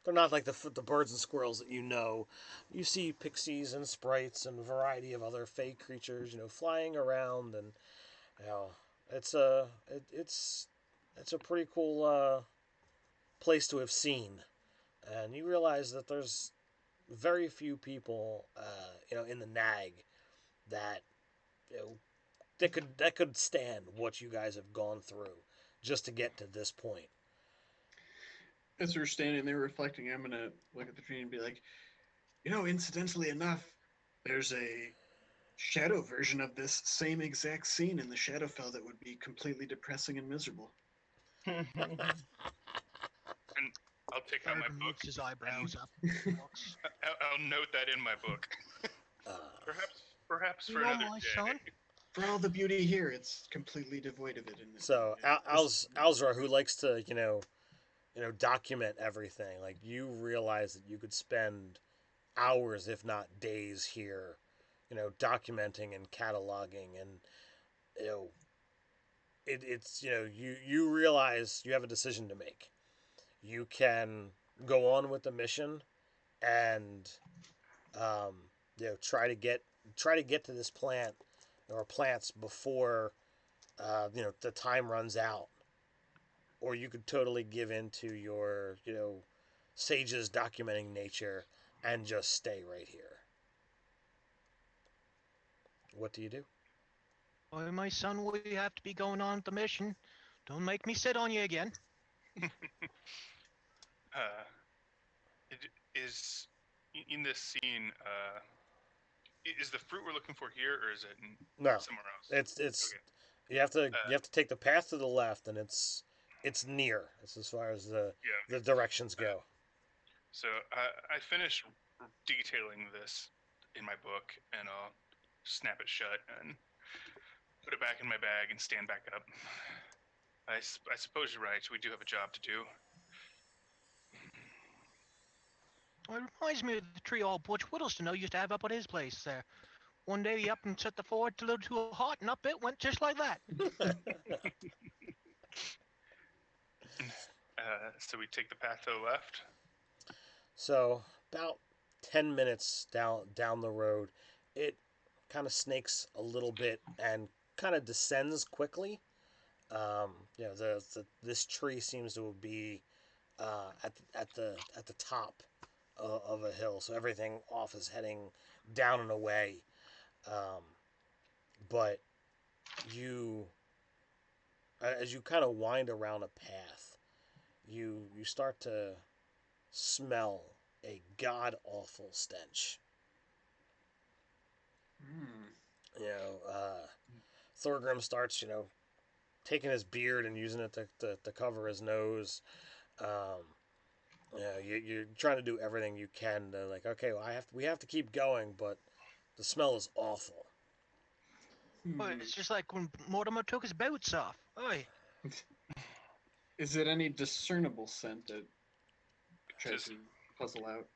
Speaker 1: they're not like the birds and squirrels that you know. You see pixies and sprites and a variety of other fey creatures, flying around, and you know, it's a pretty cool place to have seen. And you realize that there's very few people, in the Nag that you know, that could stand what you guys have gone through just to get to this point.
Speaker 4: As we're standing there reflecting, I'm gonna look at the tree and be like, incidentally enough, there's a shadow version of this same exact scene in the Shadowfell that would be completely depressing and miserable.
Speaker 3: And I'll take out my
Speaker 2: Thurgrim
Speaker 3: book.
Speaker 2: lifts his eyebrows up. Looks,
Speaker 3: I'll note that in my book.
Speaker 1: Uh,
Speaker 3: Perhaps for
Speaker 2: you know,
Speaker 3: another
Speaker 2: my
Speaker 3: day.
Speaker 2: son,
Speaker 4: For all the beauty here, it's completely devoid of it.
Speaker 1: so Alzra, who likes to document everything, like you realize that you could spend hours, if not days, here, documenting and cataloging, and you know it's you realize you have a decision to make. You can go on with the mission and try to get to this plant or plants before the time runs out, or you could totally give in to your sages documenting nature and just stay right here. What do you do?
Speaker 2: boy, my son, we have to be going on with the mission. Don't make me sit on you again.
Speaker 3: Uh, it is in this scene. Is the fruit we're looking for here, or is it
Speaker 1: No,
Speaker 3: somewhere else?
Speaker 1: it's
Speaker 3: Okay.
Speaker 1: you have to take the path to the left, and it's near. It's as far as the
Speaker 3: Yeah.
Speaker 1: directions go.
Speaker 3: So I finished detailing this in my book, and I'll snap it shut and put it back in my bag and stand back up. I suppose you're right. We do have a job to do.
Speaker 2: Well, it reminds me of the tree old Butch Whittleston used to have up at his place there. One day he up and set the forward a little too hot, and up it went just like that.
Speaker 3: So we take the path to the left.
Speaker 1: So about 10 minutes down the road, it kind of snakes a little bit and kind of descends quickly. This tree seems to be at the top of a hill, so everything off is heading down and away. Um, but you, as you kind of wind around a path, you start to smell a god awful stench.
Speaker 4: Hmm.
Speaker 1: You know, Thorgrim starts, taking his beard and using it to cover his nose. Um, you're trying to do everything you can to, like, okay, well, we have to keep going, but the smell is awful.
Speaker 2: But
Speaker 4: Hmm.
Speaker 2: it's just like when Mortimer took his boots off. Oi.
Speaker 4: Is it any discernible scent that try
Speaker 3: Just
Speaker 4: to puzzle out?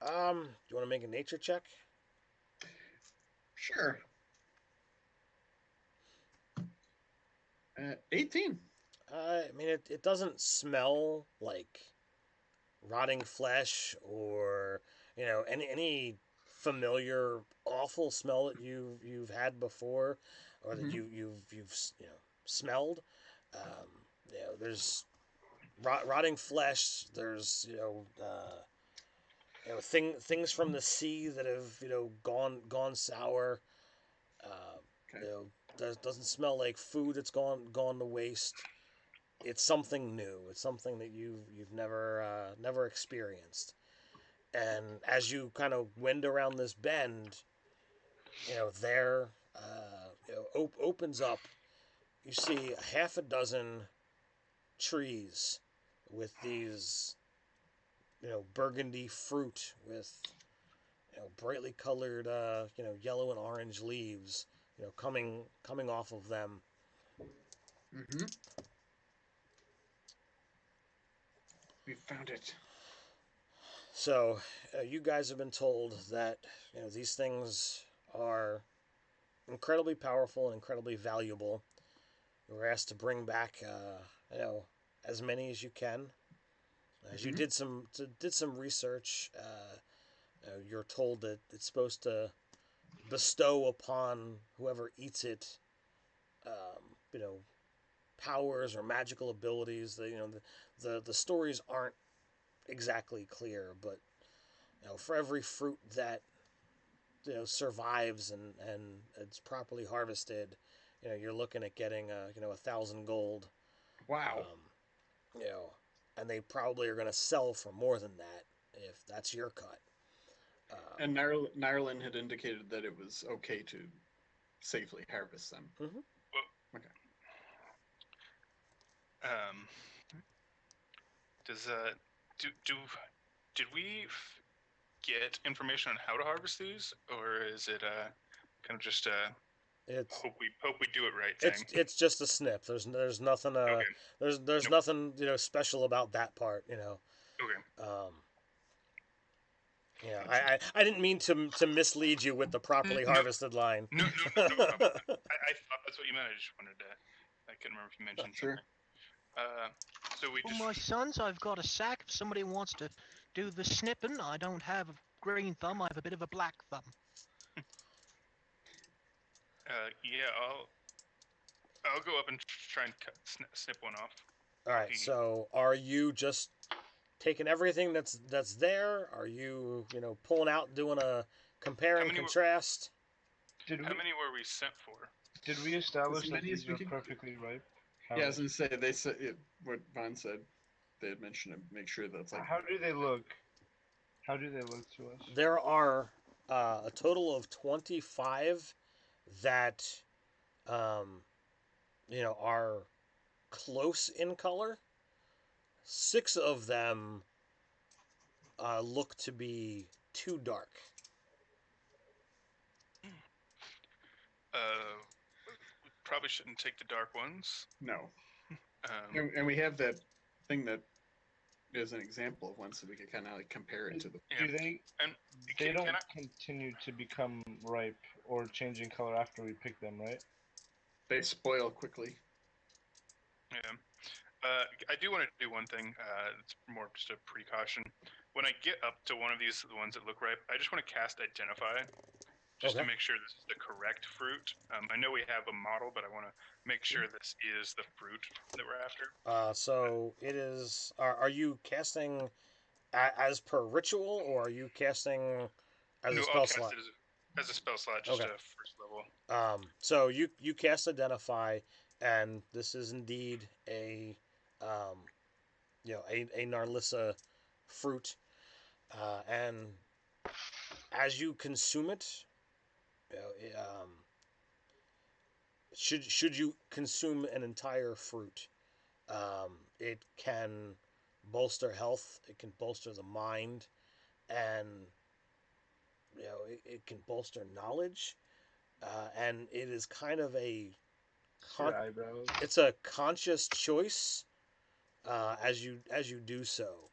Speaker 1: Do you want to make a nature check?
Speaker 4: Sure. 18.
Speaker 1: I mean, it doesn't smell like rotting flesh or any familiar awful smell that you've had before or that
Speaker 4: Mhm.
Speaker 1: you've smelled. There's rotting flesh. There's things from the sea that have gone sour. Uh,
Speaker 4: Okay.
Speaker 1: doesn't smell like food that's gone to waste. It's something new. It's something that you've never experienced. And as you kind of wind around this bend, there opens up. You see a half a dozen trees with these burgundy fruit with brightly colored yellow and orange leaves coming off of them.
Speaker 4: Mm-hmm. We found it.
Speaker 1: So you guys have been told that these things are incredibly powerful and incredibly valuable. You were asked to bring back as many as you can. As you
Speaker 4: Mm-hmm.
Speaker 1: did some research, you're told that it's supposed to bestow upon whoever eats it, um, you know, powers or magical abilities. The stories aren't exactly clear, but for every fruit that survives and it's properly harvested, you're looking at getting 1,000 gold.
Speaker 4: Wow.
Speaker 1: You know, and they probably are going to sell for more than that if that's your cut.
Speaker 4: And Nyarlan had indicated that it was okay to safely harvest them.
Speaker 1: Mm-hmm.
Speaker 3: Well,
Speaker 4: Okay.
Speaker 3: um, does do did we get information on how to harvest these, or is it kind of just
Speaker 1: It's
Speaker 3: hope we do it right
Speaker 1: it's
Speaker 3: thing?
Speaker 1: it's just a snip. There's nothing
Speaker 3: Okay.
Speaker 1: there's
Speaker 3: Nope.
Speaker 1: nothing special about that part.
Speaker 3: Okay.
Speaker 1: Um,
Speaker 3: Gotcha.
Speaker 1: I didn't mean to mislead you with the properly
Speaker 3: No,
Speaker 1: harvested line.
Speaker 3: no problem. I thought that's what you meant. I just wanted to. I couldn't remember if you mentioned
Speaker 4: Sure.
Speaker 3: something. So we
Speaker 2: For
Speaker 3: just.
Speaker 2: my sons, I've got a sack. If somebody wants to do the snipping, I don't have a green thumb. I have a bit of a black thumb.
Speaker 3: Yeah, I'll go up and try and snip one off.
Speaker 1: All
Speaker 3: While
Speaker 1: right.
Speaker 3: he.
Speaker 1: So are you just taking everything that's there? Are you pulling out doing a compare
Speaker 3: How
Speaker 1: and
Speaker 3: many were
Speaker 1: contrast?
Speaker 5: Did
Speaker 3: How
Speaker 5: we
Speaker 3: many were we sent for?
Speaker 5: did we establish
Speaker 4: As
Speaker 5: that
Speaker 4: many as
Speaker 5: these
Speaker 4: we
Speaker 5: are
Speaker 4: could.
Speaker 5: perfectly ripe?
Speaker 4: Yeah, I was gonna say they said what Vaughn said. They had mentioned to make sure that's like.
Speaker 5: How do they look? How do they look to us?
Speaker 1: There are a total of 25 that um, are close in color. 6 of them look to be too dark.
Speaker 3: We probably shouldn't take the dark ones.
Speaker 4: No.
Speaker 3: Um,
Speaker 4: And we have that thing that is an example of one, so we could kind of like compare it to the.
Speaker 3: yeah,
Speaker 5: Do they?
Speaker 3: and
Speaker 5: They
Speaker 3: can
Speaker 5: don't
Speaker 3: I?
Speaker 5: continue to become ripe or change in color after we pick them, right?
Speaker 4: They spoil quickly.
Speaker 3: Yeah. I do want to do one thing. It's more just a precaution. When I get up to one of these, the ones that look ripe, I just want to cast Identify, just to
Speaker 1: Okay.
Speaker 3: make sure this is the correct fruit. I know we have a model, but I want to make sure this is the fruit that we're after.
Speaker 1: So it is. Are you casting as per ritual, or are you casting as a
Speaker 3: No, I'll
Speaker 1: spell
Speaker 3: cast
Speaker 1: slot?
Speaker 3: it as a spell slot, just
Speaker 1: Okay.
Speaker 3: a first level.
Speaker 1: So you cast Identify, and this is indeed um, a Narlissa fruit, and as you consume it, you know, should you consume an entire fruit, it can bolster health, it can bolster the mind, and it can bolster knowledge, and it is kind of
Speaker 5: Your eyebrows.
Speaker 1: it's a conscious choice as you do so.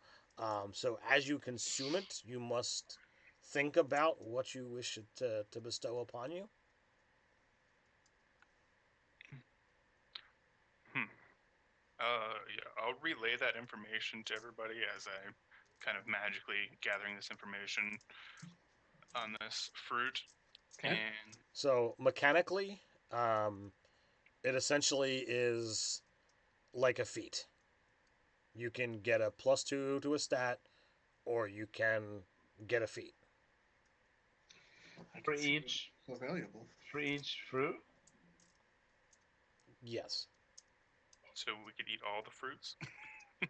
Speaker 1: So as you consume it, you must think about what you wish it to bestow upon you.
Speaker 3: Hmm. Yeah, I'll relay that information to everybody as I kind of magically gathering this information on this fruit.
Speaker 4: Okay.
Speaker 3: And
Speaker 1: So mechanically, it essentially is like a feat. You can get a +2 to a stat, or you can get a feat.
Speaker 4: I
Speaker 5: For
Speaker 4: can see
Speaker 5: each
Speaker 4: what's so valuable.
Speaker 5: fruit.
Speaker 1: Yes.
Speaker 3: so we could eat all the fruits.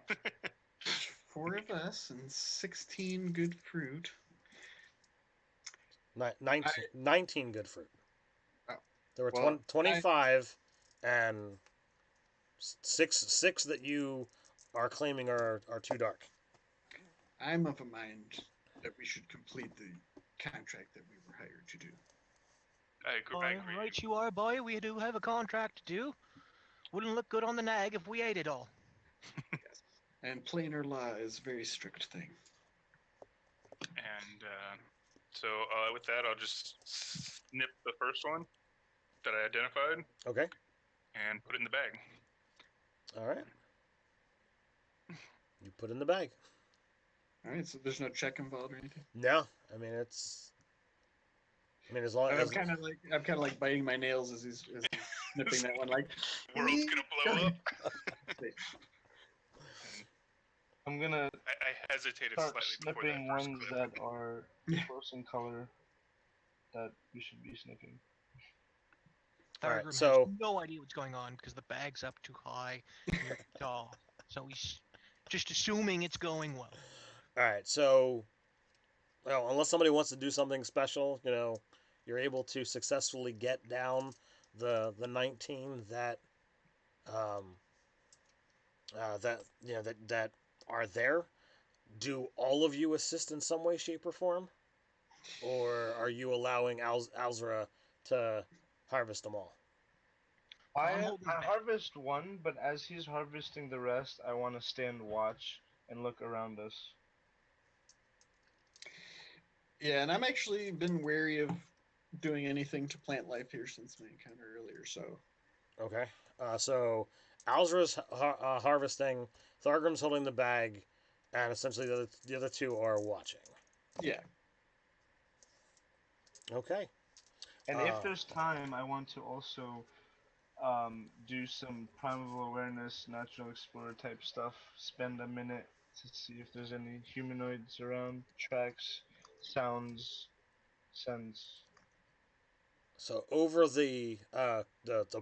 Speaker 4: There's 4 of us and 16 good fruit.
Speaker 1: 19 good fruit.
Speaker 4: Oh,
Speaker 1: There were
Speaker 4: well,
Speaker 1: 25, and six that you are claiming are too dark.
Speaker 4: I'm of a mind that we should complete the contract that we were hired to do.
Speaker 3: I agree.
Speaker 2: Right, you are, boy. We do have a contract to do. Wouldn't look good on the nag if we ate it all.
Speaker 4: Yes. And plainer law is a very strict thing.
Speaker 3: And so with that, I'll just snip the first one that I identified
Speaker 1: Okay.
Speaker 3: and put it in the bag.
Speaker 1: All right. You put in the bag.
Speaker 4: All right, so there's no check involved or anything.
Speaker 1: No, I mean it's. I mean, as long
Speaker 4: I'm
Speaker 1: as
Speaker 4: kind of like biting my nails as he's snipping that one. Like,
Speaker 3: World's gonna blow up.
Speaker 5: I'm gonna
Speaker 3: I hesitated
Speaker 5: start
Speaker 3: slightly before that
Speaker 5: snipping
Speaker 3: first
Speaker 5: ones
Speaker 3: clip.
Speaker 5: that are close in color that we should be snipping.
Speaker 1: All right,
Speaker 2: Thargrim
Speaker 1: so-
Speaker 2: has no idea what's going on because the bag's up too high near the jaw. So he's just assuming it's going well.
Speaker 1: all right. So, well, unless somebody wants to do something special, you're able to successfully get down the 19 that that are there. Do all of you assist in some way, shape, or form, or are you allowing Alzra to harvest them all?
Speaker 2: I'm
Speaker 5: I
Speaker 2: holding back.
Speaker 5: harvest one, but as he's harvesting the rest, I want to stand watch and look around us.
Speaker 4: yeah, and I'm actually been wary of doing anything to plant life here since my encounter earlier. So,
Speaker 1: Okay. So Alzra's harvesting, Thargrim's holding the bag, and essentially the other two are watching.
Speaker 4: yeah,
Speaker 1: Okay.
Speaker 5: And if there's time, I want to also do some primeval awareness, natural explorer type stuff. Spend a minute to see if there's any humanoids around, tracks, sounds, scents.
Speaker 1: So over the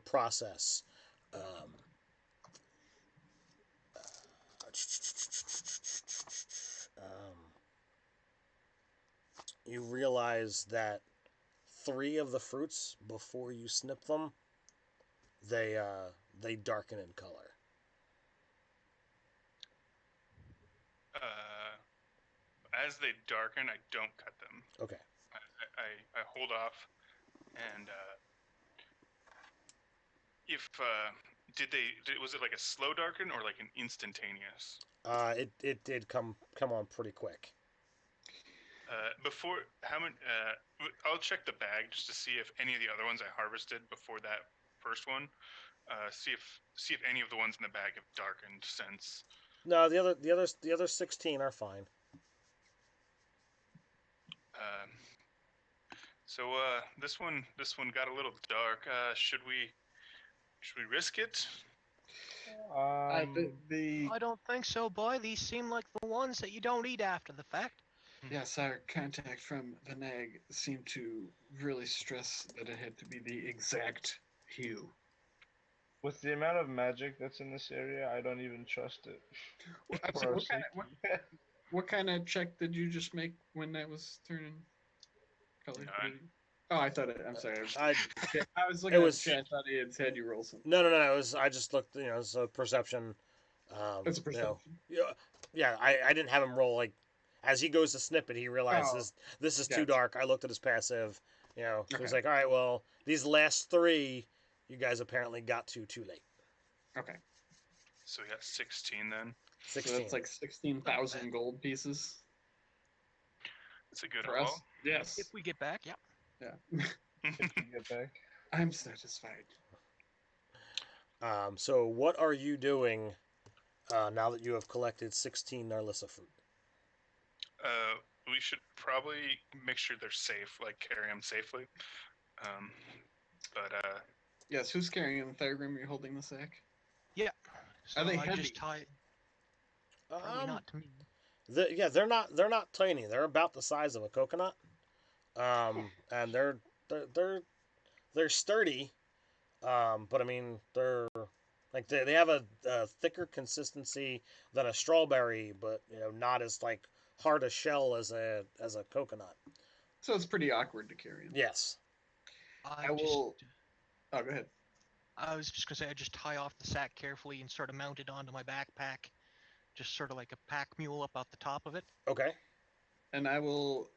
Speaker 1: process, um, you realize that 3 of the fruits, before you snip them, they darken in color.
Speaker 3: As they darken, I don't cut them.
Speaker 1: Okay.
Speaker 3: I hold off, and if was it like a slow darken or like an instantaneous?
Speaker 1: It did come on pretty quick.
Speaker 3: Before how many? I'll check the bag just to see if any of the other ones I harvested before that first one. See if any of the ones in the bag have darkened since.
Speaker 1: No, the other 16 are fine.
Speaker 3: So this one got a little dark. Should we risk it?
Speaker 4: the
Speaker 2: I don't think so, boy. These seem like the ones that you don't eat after the fact.
Speaker 4: yes, our contact from the NAG seemed to really stress that it had to be the exact hue.
Speaker 5: With the amount of magic that's in this area, I don't even trust it.
Speaker 4: I'm
Speaker 5: For
Speaker 4: sorry,
Speaker 5: our
Speaker 4: what, what kind of check did you just make when that was turning color?
Speaker 3: None.
Speaker 4: Oh, I thought it. I'm sorry.
Speaker 1: I
Speaker 4: I was looking
Speaker 1: It
Speaker 4: at
Speaker 1: was-
Speaker 4: the chat. I thought he had you roll something.
Speaker 1: No. It was, I just looked. It's a perception.
Speaker 4: That's a perception.
Speaker 1: Yeah. I didn't have him roll like as he goes to snip it. He realizes this is too
Speaker 4: gotcha.
Speaker 1: dark. I looked at his passive. So he's
Speaker 4: Okay.
Speaker 1: like, all right, well, these last 3, you guys apparently got too late.
Speaker 4: Okay.
Speaker 3: So we got 16 then.
Speaker 1: 16.
Speaker 4: So that's like 16,000 gold pieces
Speaker 3: That's a good
Speaker 4: for
Speaker 3: haul.
Speaker 4: us. Yes.
Speaker 2: If we get back, yeah.
Speaker 4: Yeah.
Speaker 5: If we get back.
Speaker 4: I'm satisfied.
Speaker 1: So what are you doing now that you have collected 16 Narlissa fruit?
Speaker 3: We should probably make sure they're safe, like carry them safely. Um, but
Speaker 4: Yes, who's carrying the Thyrgrim? You're holding the sack?
Speaker 2: Yeah. So
Speaker 4: Are they
Speaker 2: I
Speaker 4: heavy?
Speaker 2: just tie. Probably not to me.
Speaker 1: Yeah, they're not tiny. They're about the size of a coconut. And they're they're sturdy. But I mean they're like they have a thicker consistency than a strawberry, but not as like hard a shell as a coconut.
Speaker 4: So it's pretty awkward to carry them.
Speaker 1: Yes.
Speaker 4: I will. Oh, go ahead.
Speaker 2: I was just gonna say I just tie off the sack carefully and sort of mount it onto my backpack, just sort of like a pack mule up out the top of it.
Speaker 1: Okay.
Speaker 4: And I will,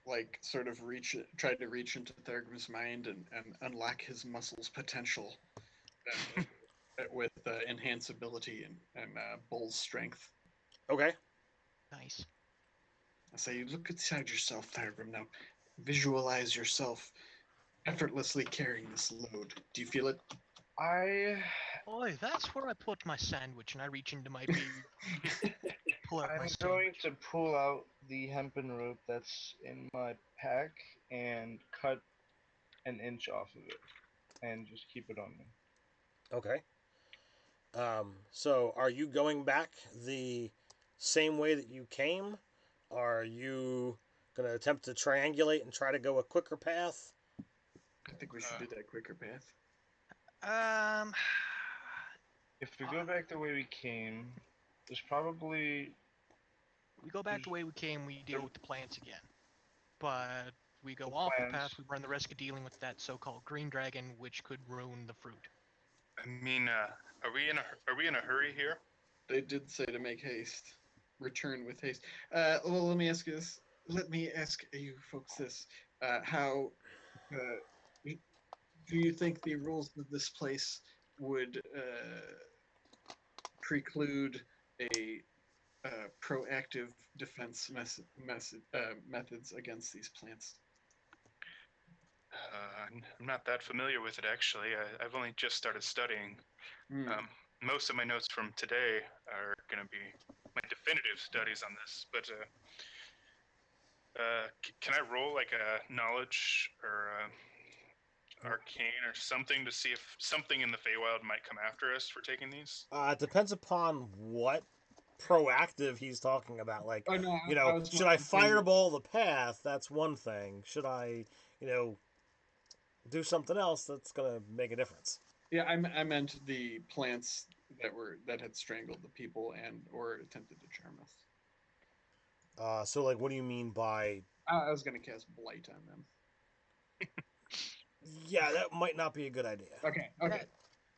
Speaker 4: like, sort of try to reach into Thurgrim's mind and unlock his muscles' potential with enhance ability and bull's strength.
Speaker 1: Okay.
Speaker 2: Nice.
Speaker 4: I say, look inside yourself, Thurgrim. Now, visualize yourself effortlessly carrying this load. Do you feel it?
Speaker 2: Boy, that's where I put my sandwich, and I reach into my beard, pull out my
Speaker 5: I'm
Speaker 2: sandwich.
Speaker 5: going to pull out the hempen rope that's in my pack and cut an inch off of it and just keep it on me.
Speaker 1: Okay. So are you going back the same way that you came? Are you gonna attempt to triangulate and try to go a quicker path?
Speaker 4: I think we should do that quicker path.
Speaker 5: If we go back the way we came, there's probably
Speaker 2: We go back the way we came, we deal with the plants again. But we go off the path, we run the risk of dealing with that so-called green dragon, which could ruin the fruit.
Speaker 3: I mean, are we in a hurry here?
Speaker 4: They did say to make haste. Return with haste. Well, let me ask you this. Let me ask you folks this. How do you think the rules of this place would preclude a proactive defense methods against these plants?
Speaker 3: I'm not that familiar with it, actually. I've only just started studying. Most of my notes from today are going to be my definitive studies on this. But can I roll like a knowledge or arcane or something to see if something in the Feywild might come after us for taking these?
Speaker 1: It depends upon what proactive he's talking about. Like,
Speaker 4: Oh, no,
Speaker 1: should I fireball the path? That's one thing. Should I, do something else that's gonna make a difference?
Speaker 4: Yeah, I meant the plants that had strangled the people and or attempted to charm us.
Speaker 1: So like, what do you mean by?
Speaker 4: I was gonna cast blight on them.
Speaker 1: Yeah, that might not be a good idea.
Speaker 4: Okay.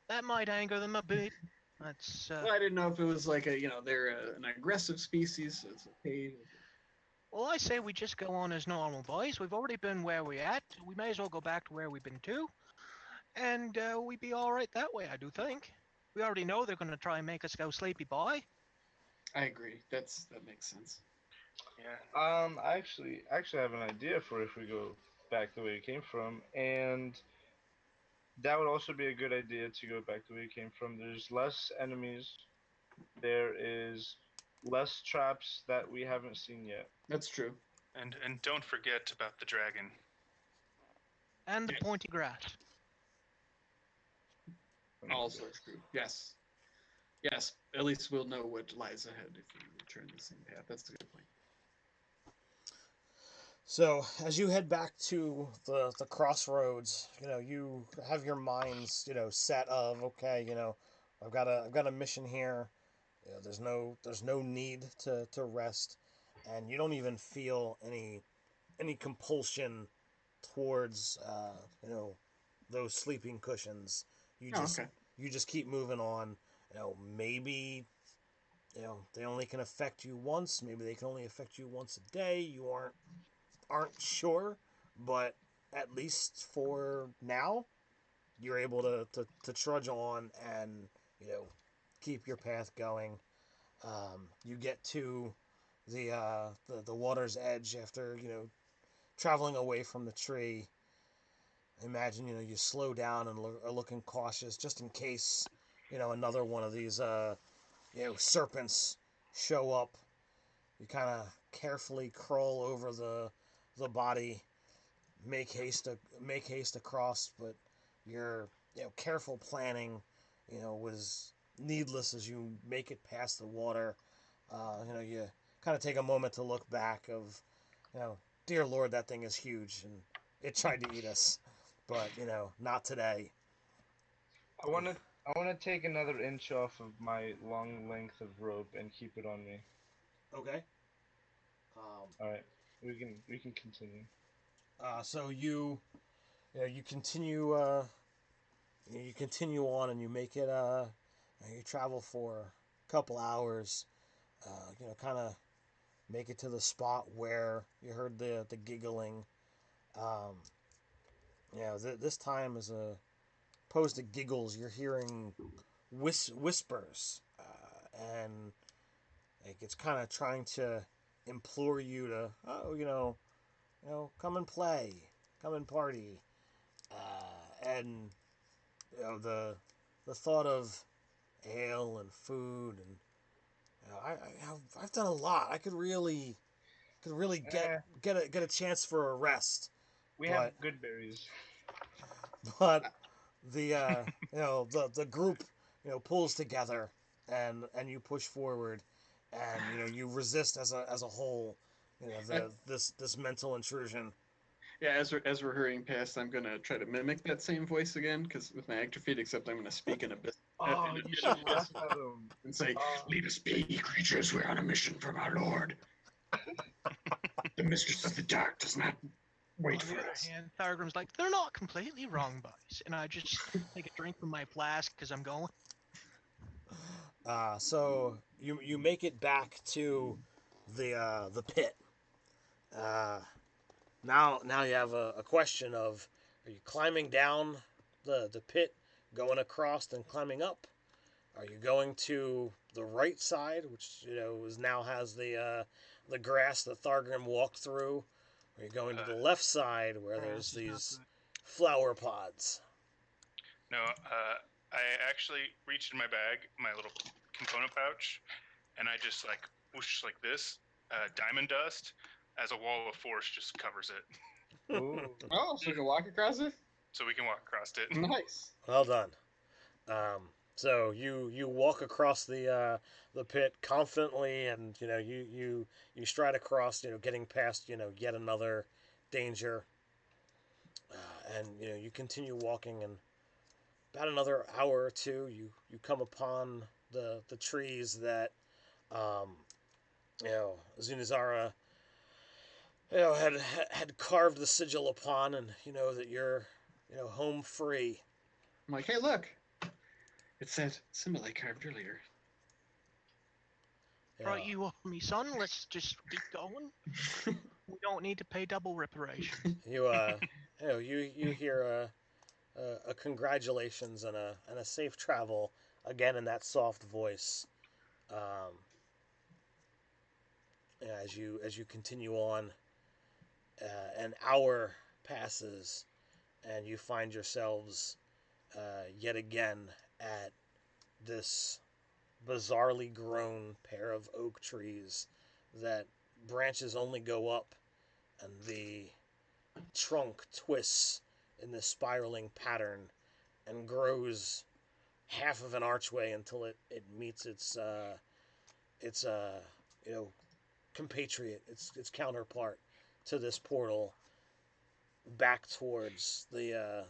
Speaker 2: That might anger them a bit. That's.
Speaker 4: Well, I didn't know if it was like they're an aggressive species, so it's okay.
Speaker 2: Well, I say we just go on as normal, boys. We've already been where we're at. We may as well go back to where we've been to. And we'd be all right that way, I do think. We already know they're going to try and make us go sleepy boy.
Speaker 4: I agree. That makes sense.
Speaker 3: Yeah.
Speaker 5: I actually have an idea for if we go back the way we came from, and that would also be a good idea to go back the way we came from. There's less enemies. There is less traps that we haven't seen yet.
Speaker 4: That's true.
Speaker 3: And don't forget about the dragon.
Speaker 2: And the pointy grass.
Speaker 4: Also true. Yes. At least we'll know what lies ahead if we return the same path. That's a good point.
Speaker 1: So as you head back to the crossroads, you have your minds, set of okay, I've got a mission here. There's no need to rest, and you don't even feel any compulsion towards those sleeping cushions. You just keep moving on. Maybe they only can affect you once. Maybe they can only affect you once a day. You aren't sure, but at least for now, you're able to trudge on and keep your path going. You get to the water's edge after traveling away from the tree. Imagine you slow down and are looking cautious just in case another one of these serpents show up. you kind of carefully crawl over the body, make haste across, but your careful planning was needless as you make it past the water. You kind of take a moment to look back of, dear Lord, that thing is huge and it tried to eat us, but not today.
Speaker 5: I wanna take another inch off of my long length of rope and keep it on me.
Speaker 1: Okay.
Speaker 5: All right, we can continue.
Speaker 1: So you continue you continue on and you make it you travel for a couple hours, kind of make it to the spot where you heard the giggling. um this time, as opposed to giggles, you're hearing whispers, and like it's kind of trying to implore you to, come and play, come and party. And the thought of ale and food, and I've done a lot. I could really get
Speaker 5: Eh,
Speaker 1: get a chance for a rest,
Speaker 5: we
Speaker 1: but
Speaker 5: have good berries.
Speaker 1: but the group pulls together, and you push forward, and you resist as a whole,
Speaker 4: Uh,
Speaker 1: this mental intrusion.
Speaker 4: yeah, as we're hurrying past, I'm gonna try to mimic that same voice again, because with my actor feed, except I'm gonna speak in a bit
Speaker 5: Oh, you should laugh at them.
Speaker 4: and say,
Speaker 5: Oh,
Speaker 4: "Leave us be, ye creatures. We're on a mission from our lord. The mistress of the dark does not wait
Speaker 2: On the
Speaker 4: for
Speaker 2: other
Speaker 4: us."
Speaker 2: hand, Thargrim's like, they're not completely wrong, boys. And I just take a drink from my flask because I'm going.
Speaker 1: So you make it back to the pit. Uh, now you have a question of, are you climbing down the pit, going across and climbing up? Are you going to the right side, which now has the grass that Thargrim walked through? Are you going to the left side where there's
Speaker 2: Grass is not
Speaker 1: these
Speaker 2: good.
Speaker 1: flower pods?
Speaker 3: No, I actually reached in my bag, my little component pouch, and I just like whoosh like this, diamond dust, as a wall of force just covers it,
Speaker 5: ooh.
Speaker 4: Oh, so we can walk across it?
Speaker 3: so we can walk across it.
Speaker 4: Nice.
Speaker 1: Well done. So you walk across the pit confidently, and you stride across, getting past yet another danger, and you continue walking, and about another hour or two, you come upon the trees that um, Zunizara had carved the sigil upon, and that you're home free.
Speaker 4: I'm like, "Hey, look. It's that symbol I carved earlier."
Speaker 2: Right,
Speaker 1: Yeah.
Speaker 2: you up, me son. Let's just keep going. We don't need to pay double reparation.
Speaker 1: You hear a congratulations and a safe travel again in that soft voice. Um, as you continue on, an hour passes, and you find yourselves yet again at this bizarrely grown pair of oak trees that branches only go up, and the trunk twists in this spiraling pattern and grows half of an archway until it meets its you know compatriot, its counterpart to this portal, back towards the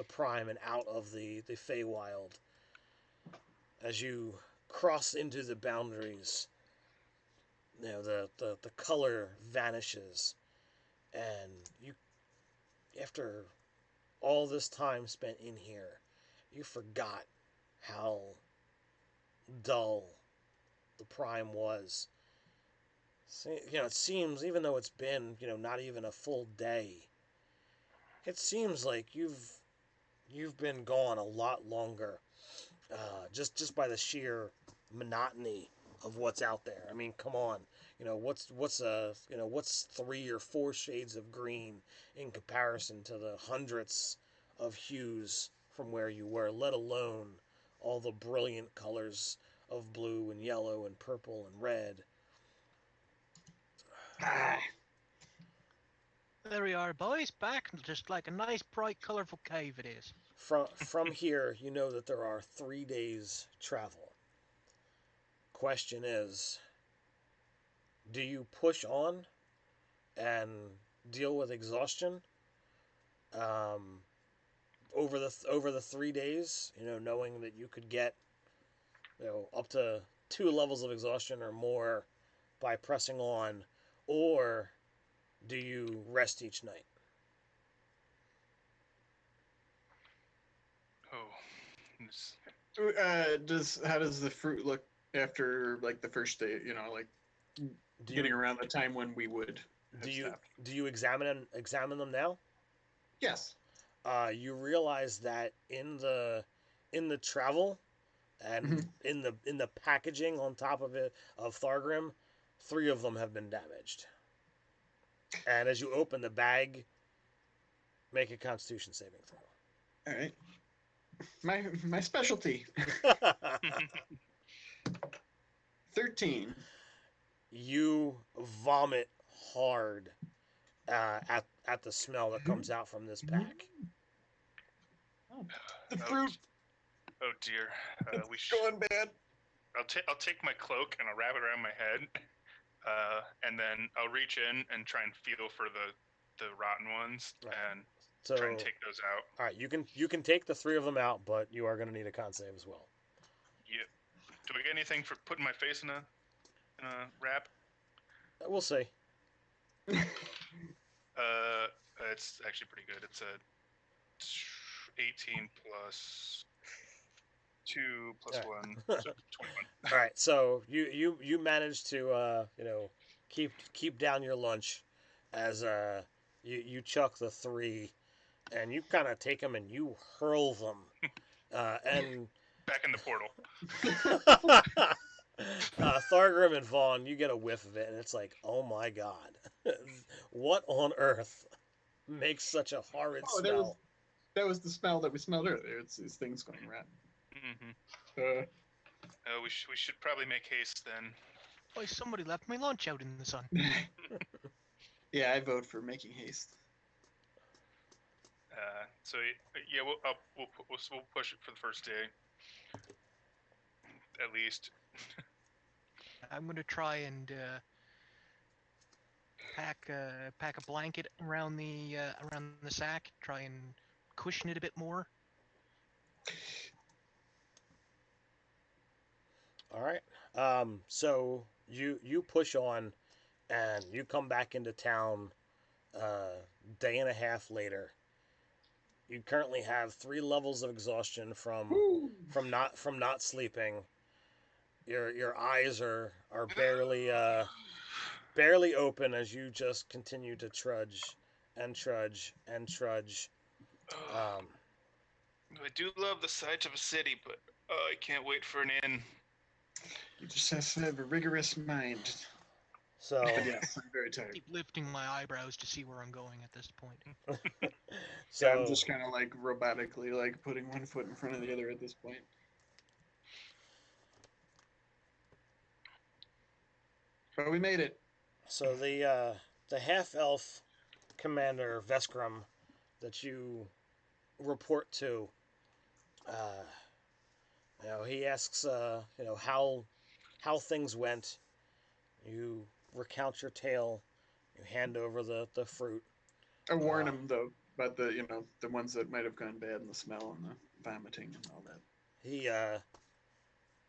Speaker 1: prime and out of the Feywild. As you cross into the boundaries, the color vanishes, and you, after all this time spent in here, you forgot how dull the prime was. It seems, even though it's been not even a full day, it seems like you've been gone a lot longer. Just by the sheer monotony of what's out there. I mean, come on. What's 3 or 4 shades of green in comparison to the hundreds of hues from where you were, let alone all the brilliant colors of blue and yellow and purple and red.
Speaker 4: Ah,
Speaker 2: There we are, boys. Back just like a nice, bright, colourful cave it is.
Speaker 1: From here, you know that there are 3 days travel. Question is, do you push on and deal with exhaustion um, over the 3 days? You know, knowing that you could get up to 2 levels of exhaustion or more by pressing on, or do you rest each night?
Speaker 3: Oh, this-
Speaker 4: how does the fruit look after like the first day? You know, like
Speaker 1: Do
Speaker 4: getting
Speaker 1: you
Speaker 4: around the time when we would have stopped.
Speaker 1: do you examine them now?
Speaker 4: Yes.
Speaker 1: You realize that in the travel and
Speaker 4: Mhm.
Speaker 1: in the packaging on top of it of Thargrim, 3 of them have been damaged. And as you open the bag, make a Constitution saving
Speaker 4: All right. My specialty.
Speaker 1: throw.
Speaker 4: 13.
Speaker 1: You vomit hard at the smell that comes out from this pack.
Speaker 4: The
Speaker 3: oh,
Speaker 4: fruit
Speaker 3: oh dear. We
Speaker 4: is
Speaker 3: should.
Speaker 4: going bad.
Speaker 3: I'll take my cloak and I'll wrap it around my head, and then I'll reach in and try and feel for the rotten ones
Speaker 1: Right.
Speaker 3: and
Speaker 1: So,
Speaker 3: try and take those out.
Speaker 1: all right, you can take the 3 of them out, but you are going to need a con save as well.
Speaker 3: Yep. Do I get anything for putting my face in a wrap?
Speaker 1: We'll see.
Speaker 3: It's actually pretty good. It's a 18 plus 2 plus
Speaker 1: All
Speaker 3: 1, so 21.
Speaker 1: All right, so you managed to keep down your lunch as you chuck the 3, and you kind of take them and you hurl them, and
Speaker 3: Back in the portal.
Speaker 1: Thargrim and Vaughn, you get a whiff of it, and it's like, oh my god, what on earth makes such a horrid
Speaker 4: Oh,
Speaker 1: smell?
Speaker 4: that was the smell that we smelled earlier. It's these things going rotten.
Speaker 3: Mm-hmm. We should probably make haste then.
Speaker 2: Why, somebody left my lunch out in the sun.
Speaker 4: Yeah, I vote for making haste.
Speaker 3: So yeah, we'll push it for the first day, at least.
Speaker 2: I'm gonna try and pack a blanket around the sack. Try and cushion it a bit more.
Speaker 1: All right. So you push on, and you come back into town, day and a half later. You currently have 3 levels of exhaustion from not sleeping. Your eyes are barely open as you just continue to trudge and trudge and trudge. Um,
Speaker 3: I do love the sight of a city, but I can't wait for an inn.
Speaker 4: You just have to have a rigorous mind.
Speaker 1: so
Speaker 4: But yes, I'm very tired.
Speaker 2: Keep lifting my eyebrows to see where I'm going at this point.
Speaker 4: So I'm
Speaker 1: so
Speaker 4: just kind of like robotically like putting one foot in front of the other at this point. But we made it.
Speaker 1: so the half elf commander Veskram that you report to, uh, he asks how things went. You recount your tale. You hand over the fruit.
Speaker 4: I warn him though about the ones that might have gone bad and the smell and the vomiting and all that.
Speaker 1: He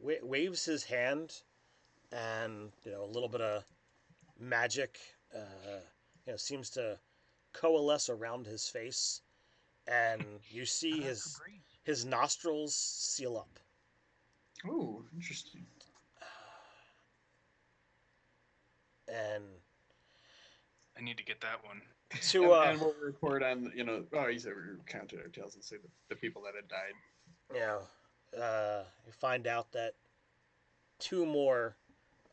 Speaker 1: waves his hand, and a little bit of magic seems to coalesce around his face, and you see his nostrils seal up.
Speaker 4: Oh, interesting.
Speaker 1: And
Speaker 3: I need to get that one.
Speaker 4: And we'll report on he said we counted our tails and say the people that had died.
Speaker 1: you find out that 2 more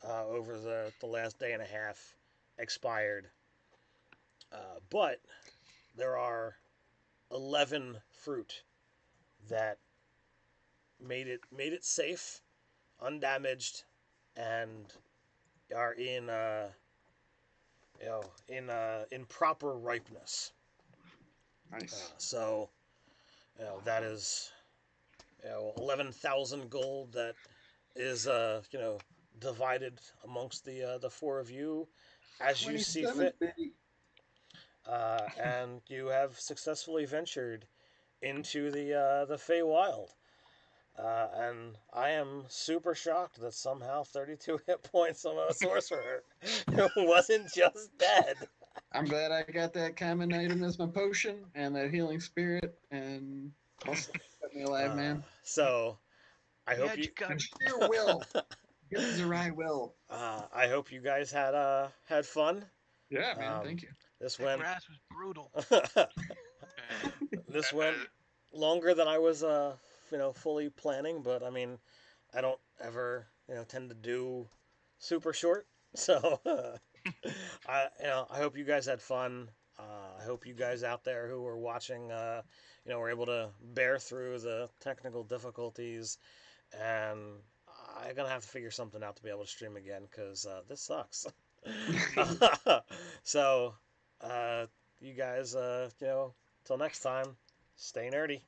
Speaker 1: over the last day and a half expired, but there are 11 fruit that made it safe, undamaged, and are in in proper ripeness.
Speaker 4: Nice.
Speaker 1: So that is 11,000 gold that is divided amongst the four of you as you see
Speaker 4: 27,
Speaker 1: fit.
Speaker 4: baby.
Speaker 1: And you have successfully ventured into the Feywild. And I am super shocked that somehow 32 hit points on a sorcerer wasn't just dead.
Speaker 4: I'm glad I got that common item as my potion and that healing spirit, and also kept me alive, man.
Speaker 1: So I hope
Speaker 2: Yeah,
Speaker 1: you.
Speaker 2: got
Speaker 4: Sheer will. Get the right will.
Speaker 1: I hope you guys had fun.
Speaker 4: Yeah, man.
Speaker 1: Um,
Speaker 4: Thank you.
Speaker 1: this
Speaker 2: that
Speaker 1: went
Speaker 2: grass was brutal.
Speaker 1: this went longer than I was fully planning, but I mean I don't ever tend to do super short, so I hope you guys had fun. I hope you guys out there who were watching were able to bear through the technical difficulties, and I'm gonna have to figure something out to be able to stream again because this sucks. So, you guys, till next time, stay nerdy.